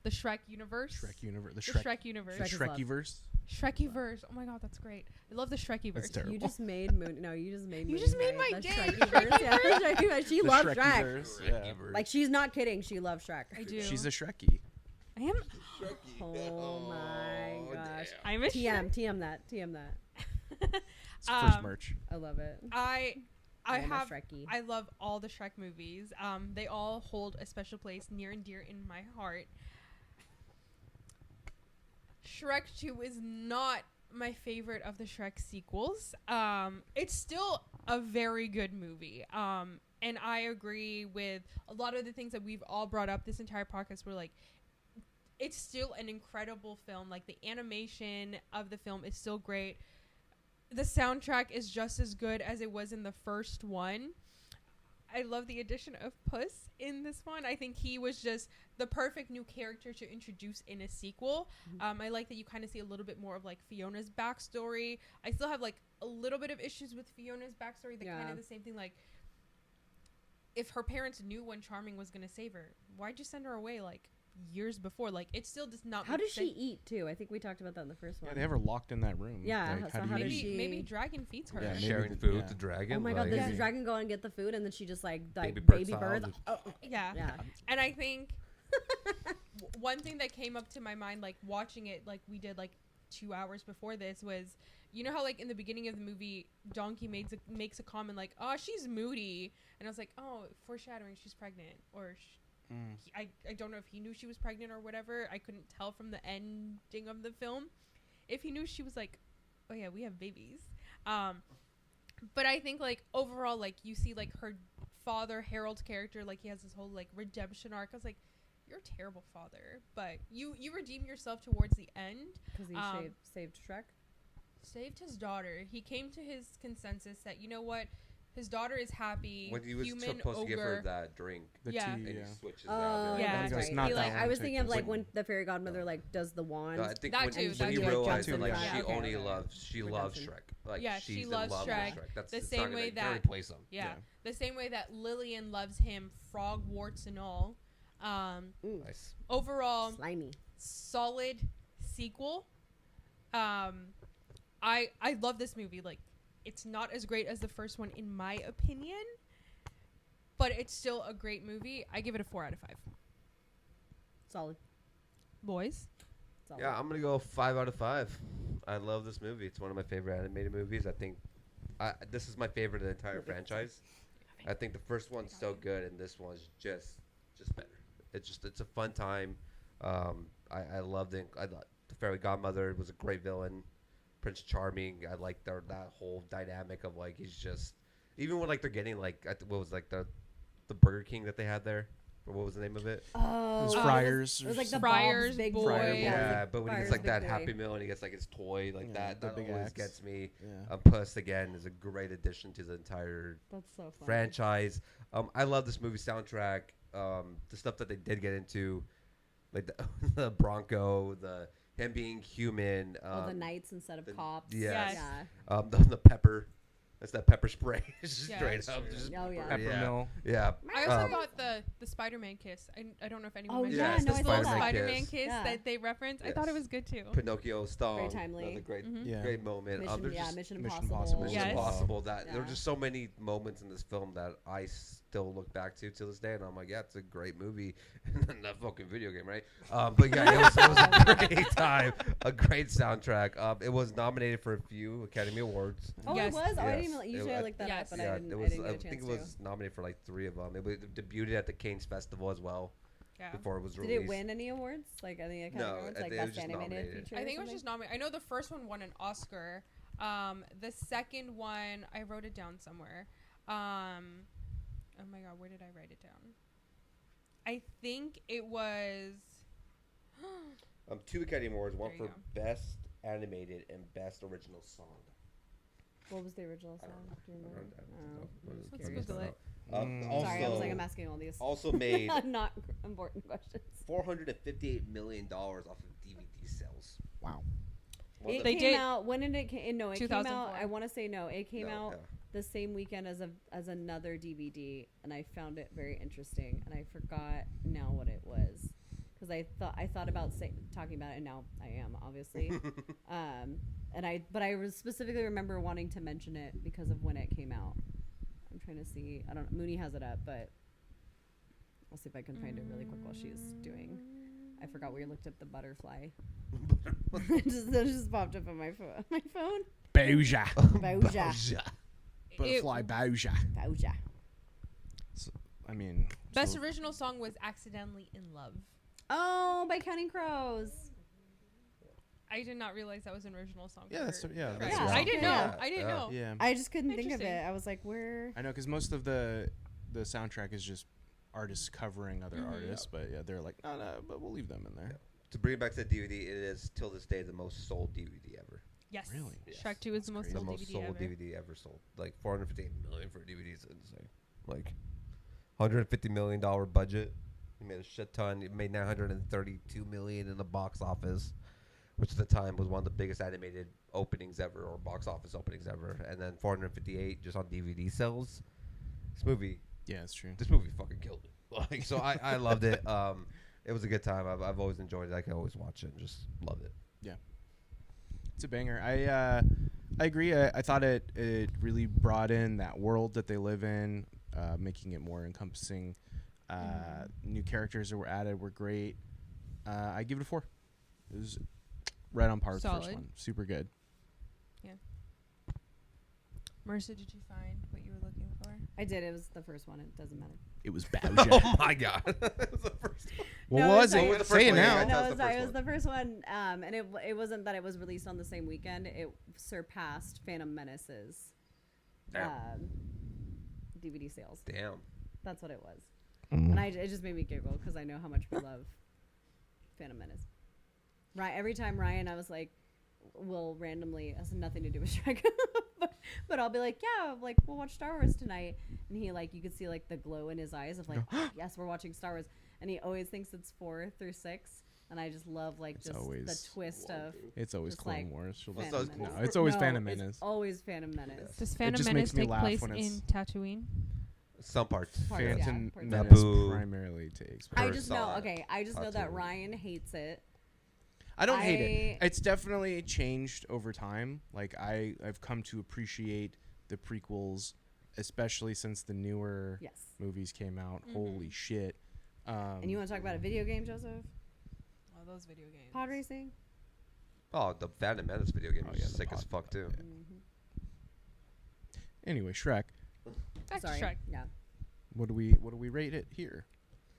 Speaker 2: the Shrek universe.
Speaker 4: Shrek universe. The
Speaker 2: The
Speaker 4: Shrek.
Speaker 2: Shrek universe.
Speaker 4: The
Speaker 5: Shrek is love.
Speaker 4: Shrekiverse.
Speaker 2: Shrekiverse. Oh my god, that's great. I love the Shrekiverse.
Speaker 4: That's terrible.
Speaker 5: You just made Moon. No, you just made.
Speaker 2: You
Speaker 5: Moon
Speaker 2: just made
Speaker 5: right.
Speaker 2: my
Speaker 5: The
Speaker 2: day.
Speaker 5: Shrekiverse. Yeah, the Shrekiverse. She
Speaker 4: The
Speaker 5: loves Shrek.
Speaker 4: Shrekiverse, yeah.
Speaker 5: Like she's not kidding. She loves Shrek.
Speaker 2: I do.
Speaker 4: She's a Shrekkie.
Speaker 2: I am.
Speaker 5: Oh my gosh.
Speaker 2: I'm a Shrek.
Speaker 5: TM that. TM that.
Speaker 4: It's first merch.
Speaker 5: I love it.
Speaker 2: I
Speaker 5: am a
Speaker 2: have.
Speaker 5: Shrekkie.
Speaker 2: I love all the Shrek movies. They all hold a special place near and dear in my heart. Shrek 2 is not my favorite of the Shrek sequels. It's still a very good movie. And I agree with a lot of the things that we've all brought up this entire podcast. We're like, it's still an incredible film. Like the animation of the film is still great. The soundtrack is just as good as it was in the first one. I love the addition of Puss in this one. I think he was just the perfect new character to introduce in a sequel. I like that you kind of see a little bit more of like Fiona's backstory. I still have like a little bit of issues with Fiona's backstory. They're kind of the same thing. Like, if her parents knew when Charming was going to save her, why'd you send her away like years before? Like, it still does not
Speaker 5: How
Speaker 2: make
Speaker 5: does she
Speaker 2: sense.
Speaker 5: eat too? I think we talked about that in the first one.
Speaker 4: Yeah, they have her locked in that room.
Speaker 5: Yeah,
Speaker 4: Like,
Speaker 5: so
Speaker 4: do
Speaker 5: how
Speaker 4: you
Speaker 5: does
Speaker 4: eat?
Speaker 5: she-
Speaker 2: Maybe Dragon feeds her.
Speaker 4: Yeah, maybe
Speaker 3: Sharing
Speaker 4: the-
Speaker 3: food
Speaker 4: yeah.
Speaker 3: with the dragon.
Speaker 5: Oh my god,
Speaker 3: like,
Speaker 5: does
Speaker 2: Yeah.
Speaker 5: the dragon go and get the food and then she just like
Speaker 3: Baby
Speaker 5: baby
Speaker 3: bird
Speaker 5: birds?
Speaker 3: style.
Speaker 5: Oh,
Speaker 2: Yeah.
Speaker 5: yeah.
Speaker 2: And I think one thing that came up to my mind, like watching it, like we did like 2 hours before this, was, you know how like in the beginning of the movie, Donkey makes a comment like, "Oh, she's moody," and I was like, "Oh, foreshadowing, she's pregnant," or I don't know if he knew she was pregnant or whatever. I couldn't tell from the ending of the film if he knew she was like, "Oh yeah, we have babies." But I think like overall, like you see like her father Harold's character, like he has this whole like redemption arc. I was like, you're a terrible father, but you redeem yourself towards the end.
Speaker 5: Because he saved Shrek.
Speaker 2: Saved his daughter. He came to his consensus that, you know what, his daughter is happy.
Speaker 3: when he was
Speaker 2: human
Speaker 3: supposed to give her
Speaker 2: ogre.
Speaker 3: that drink,
Speaker 4: The
Speaker 2: Yeah.
Speaker 4: tea,
Speaker 3: and
Speaker 4: yeah.
Speaker 3: he switches
Speaker 5: Oh,
Speaker 3: out.
Speaker 2: Yeah,
Speaker 5: that's
Speaker 2: that's
Speaker 5: right.
Speaker 4: not
Speaker 5: He,
Speaker 4: that
Speaker 5: like,
Speaker 4: one.
Speaker 5: I was thinking of
Speaker 4: Take
Speaker 5: like
Speaker 4: this
Speaker 5: when the fairy godmother like does the wand.
Speaker 3: No, I think
Speaker 2: That
Speaker 3: when,
Speaker 2: too,
Speaker 3: when
Speaker 2: that
Speaker 3: he
Speaker 2: too. Like,
Speaker 3: realized
Speaker 5: jumps
Speaker 3: that, like
Speaker 5: in,
Speaker 3: she
Speaker 5: yeah, okay,
Speaker 3: only
Speaker 5: okay.
Speaker 3: loves she loves Shrek.
Speaker 5: Redemption.
Speaker 3: Like
Speaker 2: Yeah,
Speaker 3: she's
Speaker 2: she
Speaker 3: in
Speaker 2: loves
Speaker 3: love
Speaker 2: Shrek.
Speaker 3: with Shrek. That's
Speaker 2: The
Speaker 3: it's
Speaker 2: same
Speaker 3: not gonna,
Speaker 2: way
Speaker 3: you can't
Speaker 2: that-
Speaker 3: replace him.
Speaker 2: Yeah.
Speaker 4: Yeah.
Speaker 2: The same way that Lillian loves him, frog warts and all.
Speaker 5: Ooh,
Speaker 3: Nice.
Speaker 2: Overall,
Speaker 5: slimy.
Speaker 2: solid sequel. I love this movie. Like, it's not as great as the first one in my opinion, but it's still a great movie. I give it a 4 out of 5.
Speaker 5: Solid.
Speaker 2: Boys,
Speaker 5: Solid.
Speaker 3: Yeah, I'm gonna go 5 out of 5. I love this movie. It's one of my favorite animated movies. I think this is my favorite of the entire franchise. I think the first one's so good, and this one's just better. It's a fun time. I love the fairy godmother was a great villain. Prince Charming, I like that whole dynamic of like he's just even when like they're getting like what was like the Burger King that they had there. Or what was the name of it?
Speaker 5: Oh,
Speaker 4: It was
Speaker 5: it
Speaker 4: Friars.
Speaker 5: It was like the
Speaker 2: Friars
Speaker 5: Bob's Big
Speaker 2: Boy.
Speaker 5: Boy.
Speaker 4: Fryer
Speaker 3: Yeah, but when he gets
Speaker 5: Friars
Speaker 3: like that
Speaker 5: Big Boy.
Speaker 3: Happy Meal and he gets like his toy like
Speaker 4: Yeah,
Speaker 3: that
Speaker 4: the big
Speaker 3: always
Speaker 4: axe.
Speaker 3: gets me.
Speaker 4: Yeah.
Speaker 3: Puss again is a great addition to the entire
Speaker 5: That's so fun.
Speaker 3: franchise. I love this movie soundtrack. The stuff that they did get into, like the Bronco, him being human.
Speaker 5: All the knights instead of
Speaker 3: the-
Speaker 5: cops.
Speaker 3: yes.
Speaker 5: Yeah.
Speaker 3: The pepper. That's that pepper spray. Just
Speaker 2: Yeah.
Speaker 3: straight up. Just
Speaker 5: Oh, yeah.
Speaker 4: Pepper mill.
Speaker 3: Yeah.
Speaker 2: I also
Speaker 3: Um,
Speaker 2: thought the Spider-Man kiss. I don't know if anyone
Speaker 5: Oh,
Speaker 2: mentioned
Speaker 5: yeah,
Speaker 2: this.
Speaker 5: no,
Speaker 2: This
Speaker 5: I
Speaker 2: little
Speaker 5: saw that.
Speaker 2: Spider-Man
Speaker 3: Kiss.
Speaker 2: kiss
Speaker 5: Yeah.
Speaker 2: that they referenced. I thought it
Speaker 3: Yes.
Speaker 2: was good too.
Speaker 3: Pinocchio song.
Speaker 5: Very timely.
Speaker 3: Another great,
Speaker 4: Yeah.
Speaker 3: great moment.
Speaker 5: Mission,
Speaker 3: There's
Speaker 5: yeah,
Speaker 3: just
Speaker 5: Mission
Speaker 4: Mission
Speaker 5: Impossible.
Speaker 4: Impossible.
Speaker 3: Mission
Speaker 2: Yes.
Speaker 3: Impossible. There were
Speaker 5: Yeah.
Speaker 3: just so many moments in this film that I still look back to this day, and I'm like, yeah, it's a great movie, and that fucking video game, right? But yeah, it was a great time, a great soundtrack. It was nominated for a few Academy Awards.
Speaker 5: Oh,
Speaker 2: Yes.
Speaker 5: it was? Oh, I didn't
Speaker 3: Yes.
Speaker 5: even. Usually I look that
Speaker 2: Yes.
Speaker 5: up, but
Speaker 3: Yeah,
Speaker 5: I didn't.
Speaker 3: it
Speaker 5: I
Speaker 3: was.
Speaker 5: didn't
Speaker 3: I
Speaker 5: get a
Speaker 3: think
Speaker 5: chance
Speaker 3: it was nominated for like 3 of them. It debuted at the Cannes Festival as well
Speaker 2: Yeah.
Speaker 3: before it was
Speaker 5: to.
Speaker 3: released.
Speaker 5: Did it win any awards? Like any Academy
Speaker 3: No,
Speaker 5: Awards?
Speaker 3: I
Speaker 5: Like
Speaker 3: think it was
Speaker 5: best
Speaker 3: just
Speaker 5: animated
Speaker 3: nominated.
Speaker 5: feature.
Speaker 2: I
Speaker 5: or
Speaker 2: think it was
Speaker 5: something?
Speaker 2: just nominated. I know the first one won an Oscar. The second one, I wrote it down somewhere. Oh my god, where did I write it down? I think it was.
Speaker 3: 2 Academy Awards, one
Speaker 2: There you
Speaker 3: for
Speaker 2: go.
Speaker 3: best animated and best original song.
Speaker 5: What was the original song? Do you remember?
Speaker 2: Let's Google it.
Speaker 5: Sorry, I was like, I'm asking all these
Speaker 3: Also made
Speaker 5: not important questions.
Speaker 3: $458 million off of DVD sales.
Speaker 4: Wow.
Speaker 5: It
Speaker 2: They
Speaker 5: came
Speaker 2: did-
Speaker 5: out. When did it came? No, it came
Speaker 2: 2004.
Speaker 5: out. I want to say no. It came
Speaker 3: No,
Speaker 5: out
Speaker 3: yeah.
Speaker 5: the same weekend as another DVD, and I found it very interesting. And I forgot now what it was because I thought about talking about it, and now I am obviously. But I specifically remember wanting to mention it because of when it came out. I'm trying to see. I don't know. Mooney has it up, but I'll see if I can find it really quick while she's doing. I forgot we looked up the butterfly. It just popped up on my phone.
Speaker 4: Bowja.
Speaker 5: Bowja.
Speaker 4: Butterfly Bowja.
Speaker 5: Bowja.
Speaker 4: So, I mean,
Speaker 2: Best
Speaker 4: so-
Speaker 2: original song was "Accidentally in Love."
Speaker 5: Oh, by Counting Crows.
Speaker 2: I did not realize that was an original song.
Speaker 4: Yeah, that's
Speaker 2: for
Speaker 4: yeah.
Speaker 2: Shrek.
Speaker 4: That's
Speaker 5: Yeah.
Speaker 2: I didn't know.
Speaker 5: Yeah.
Speaker 2: I didn't know.
Speaker 4: Yeah.
Speaker 5: I just couldn't think of
Speaker 2: Interesting.
Speaker 5: it. I was like, where?
Speaker 4: I know because most of the soundtrack is just artists covering other artists, but yeah, they're like, no, but we'll leave them in there.
Speaker 3: To bring it back to the DVD, it is till this day the most sold DVD ever.
Speaker 2: Yes.
Speaker 4: Really?
Speaker 2: Shrek 2 is the most
Speaker 3: The
Speaker 2: sold
Speaker 3: most
Speaker 2: DVD
Speaker 3: sold
Speaker 2: ever.
Speaker 3: DVD ever sold. Like 458 million for DVDs is insane. Like $150 million budget. It made a shit ton. It made 932 million in the box office, which at the time was one of the biggest animated openings ever, or box office openings ever. And then 458 just on DVD sales. This movie
Speaker 4: Yeah, it's true.
Speaker 3: fucking killed me. Like, so I loved it. It was a good time. I've always enjoyed it. I can always watch it and just love it.
Speaker 4: Yeah, it's a banger. I agree. I thought it really brought in that world that they live in, making it more encompassing. New characters that were added were great. I give it a 4. It was right on par with the first
Speaker 2: Solid.
Speaker 4: one. Super good.
Speaker 2: Marissa, did you find what you were looking for?
Speaker 5: I did. It was the first one. It doesn't matter.
Speaker 4: It was Bowja.
Speaker 3: Oh my god! It was the first one.
Speaker 4: What
Speaker 5: No,
Speaker 4: was
Speaker 5: it's
Speaker 4: it?
Speaker 5: like-
Speaker 4: Say it
Speaker 3: one, yeah.
Speaker 4: now.
Speaker 3: That
Speaker 5: No,
Speaker 3: was
Speaker 5: it was,
Speaker 3: the first
Speaker 5: it was
Speaker 3: one.
Speaker 5: the first one. And it wasn't that it was released on the same weekend. It surpassed Phantom Menace's DVD sales.
Speaker 3: Damn.
Speaker 5: That's what it was.
Speaker 4: Mm.
Speaker 5: And it just made me giggle because I know how much we love Phantom Menace. Right. Every time Ryan, I was like, will randomly, has nothing to do with Shrek, but I'll be like, yeah, like we'll watch Star Wars tonight. And he like, you could see like the glow in his eyes of like, yes, we're watching Star Wars. And he always thinks it's 4 through 6. And I just love like
Speaker 4: It's
Speaker 5: just
Speaker 4: always
Speaker 5: the twist of
Speaker 4: It's always
Speaker 5: just,
Speaker 4: Clone
Speaker 5: like,
Speaker 4: Wars. She'll
Speaker 5: Phantom
Speaker 3: always
Speaker 5: Menace.
Speaker 3: Clone
Speaker 4: it's always
Speaker 5: No,
Speaker 4: Phantom
Speaker 5: it's
Speaker 4: Menace.
Speaker 5: always Phantom Menace.
Speaker 2: Does Phantom
Speaker 4: just
Speaker 2: Menace
Speaker 4: makes me
Speaker 2: take
Speaker 4: laugh
Speaker 2: place
Speaker 4: when
Speaker 2: in
Speaker 4: it's-
Speaker 2: Tatooine?
Speaker 3: Some parts.
Speaker 5: Parts, yeah,
Speaker 4: Phantom
Speaker 5: parts.
Speaker 4: Menace
Speaker 3: Naboo.
Speaker 4: primarily takes.
Speaker 5: I
Speaker 3: First
Speaker 5: just
Speaker 3: saw
Speaker 5: know,
Speaker 3: it.
Speaker 5: okay, I just know that
Speaker 3: Tatooine.
Speaker 5: Ryan hates it.
Speaker 4: I don't hate it. It's definitely changed over time. Like I've come to appreciate the prequels, especially since the newer
Speaker 5: Yes.
Speaker 4: movies came out. Holy shit!
Speaker 5: And you want to talk about a video game, Joseph?
Speaker 2: Oh, those video games.
Speaker 5: Pod racing?
Speaker 3: Oh, the Phantom Menace video game
Speaker 4: Oh,
Speaker 3: is
Speaker 4: yeah, the
Speaker 3: sick as
Speaker 4: pod-
Speaker 3: fuck too.
Speaker 4: Anyway, Shrek.
Speaker 2: Back
Speaker 5: Sorry.
Speaker 2: to Shrek.
Speaker 5: Yeah.
Speaker 4: What do we rate it here?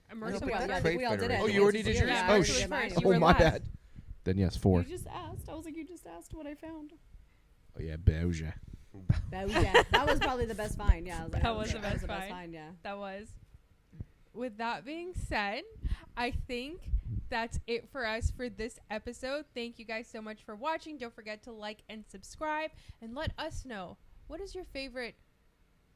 Speaker 2: And
Speaker 3: No,
Speaker 2: Marissa,
Speaker 3: but
Speaker 2: what-
Speaker 3: that
Speaker 5: I
Speaker 3: trade
Speaker 5: think we all did it.
Speaker 3: federation.
Speaker 4: Oh, you already did yours?
Speaker 2: Yeah,
Speaker 4: Oh,
Speaker 2: Marissa was
Speaker 4: shit.
Speaker 2: first.
Speaker 5: You
Speaker 2: You
Speaker 4: Oh
Speaker 2: were
Speaker 4: my
Speaker 2: last.
Speaker 4: bad. Then yes, 4.
Speaker 5: You just asked. I was like, you just asked what I found.
Speaker 4: Oh yeah, Bowja.
Speaker 5: Bowja. That was probably the best find. Yeah, I was like,
Speaker 2: That was the best
Speaker 5: best
Speaker 2: find.
Speaker 5: find. Yeah.
Speaker 2: That was. With that being said, I think that's it for us for this episode. Thank you guys so much for watching. Don't forget to like and subscribe, and let us know, what is your favorite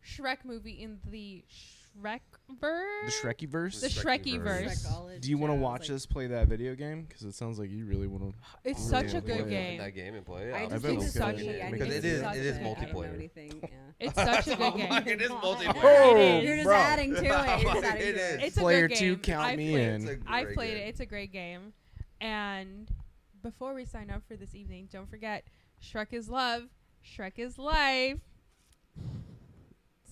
Speaker 2: Shrek movie in the Shrekverse?
Speaker 4: The Shrekiverse.
Speaker 2: The Shrekiverse.
Speaker 5: Shrekology.
Speaker 4: Do you want to
Speaker 5: Yeah, I was
Speaker 4: watch
Speaker 5: like-
Speaker 4: us play that video game? Because it sounds like you really want to.
Speaker 2: It's
Speaker 4: Oh,
Speaker 2: such
Speaker 4: yeah,
Speaker 2: a good
Speaker 4: yeah.
Speaker 2: game.
Speaker 3: That game and play.
Speaker 5: I
Speaker 3: Yeah,
Speaker 5: just
Speaker 4: bet
Speaker 5: need
Speaker 4: we'll
Speaker 5: to
Speaker 4: play
Speaker 5: see.
Speaker 4: it.
Speaker 5: I
Speaker 3: Because
Speaker 5: need
Speaker 3: it
Speaker 5: to
Speaker 3: is-
Speaker 5: see
Speaker 3: it is
Speaker 5: I don't know
Speaker 3: multiplayer.
Speaker 5: anything. Yeah.
Speaker 2: It's such a good
Speaker 3: Oh
Speaker 2: game.
Speaker 3: my, it is multiplayer.
Speaker 4: Oh,
Speaker 2: It is.
Speaker 5: You're just
Speaker 3: bro.
Speaker 5: adding to it. You're just adding
Speaker 3: It
Speaker 5: to
Speaker 3: is.
Speaker 2: It's a
Speaker 4: Player
Speaker 2: good
Speaker 4: 2,
Speaker 2: game.
Speaker 4: count
Speaker 2: I
Speaker 4: me
Speaker 2: played-
Speaker 3: It's
Speaker 4: in.
Speaker 3: a
Speaker 2: I
Speaker 3: great
Speaker 2: played
Speaker 3: game.
Speaker 2: it. It's a great game. And before we sign off for this evening, don't forget, Shrek is love. Shrek is life.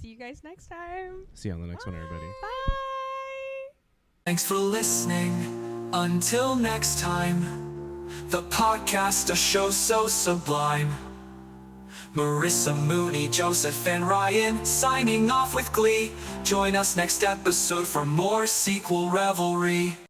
Speaker 2: See you guys next time.
Speaker 4: See you on the next one, everybody.
Speaker 2: Bye.
Speaker 1: Thanks for listening. Until next time, the podcast, a show so sublime. Marissa, Mooney, Joseph, and Ryan signing off with glee. Join us next episode for more sequel revelry.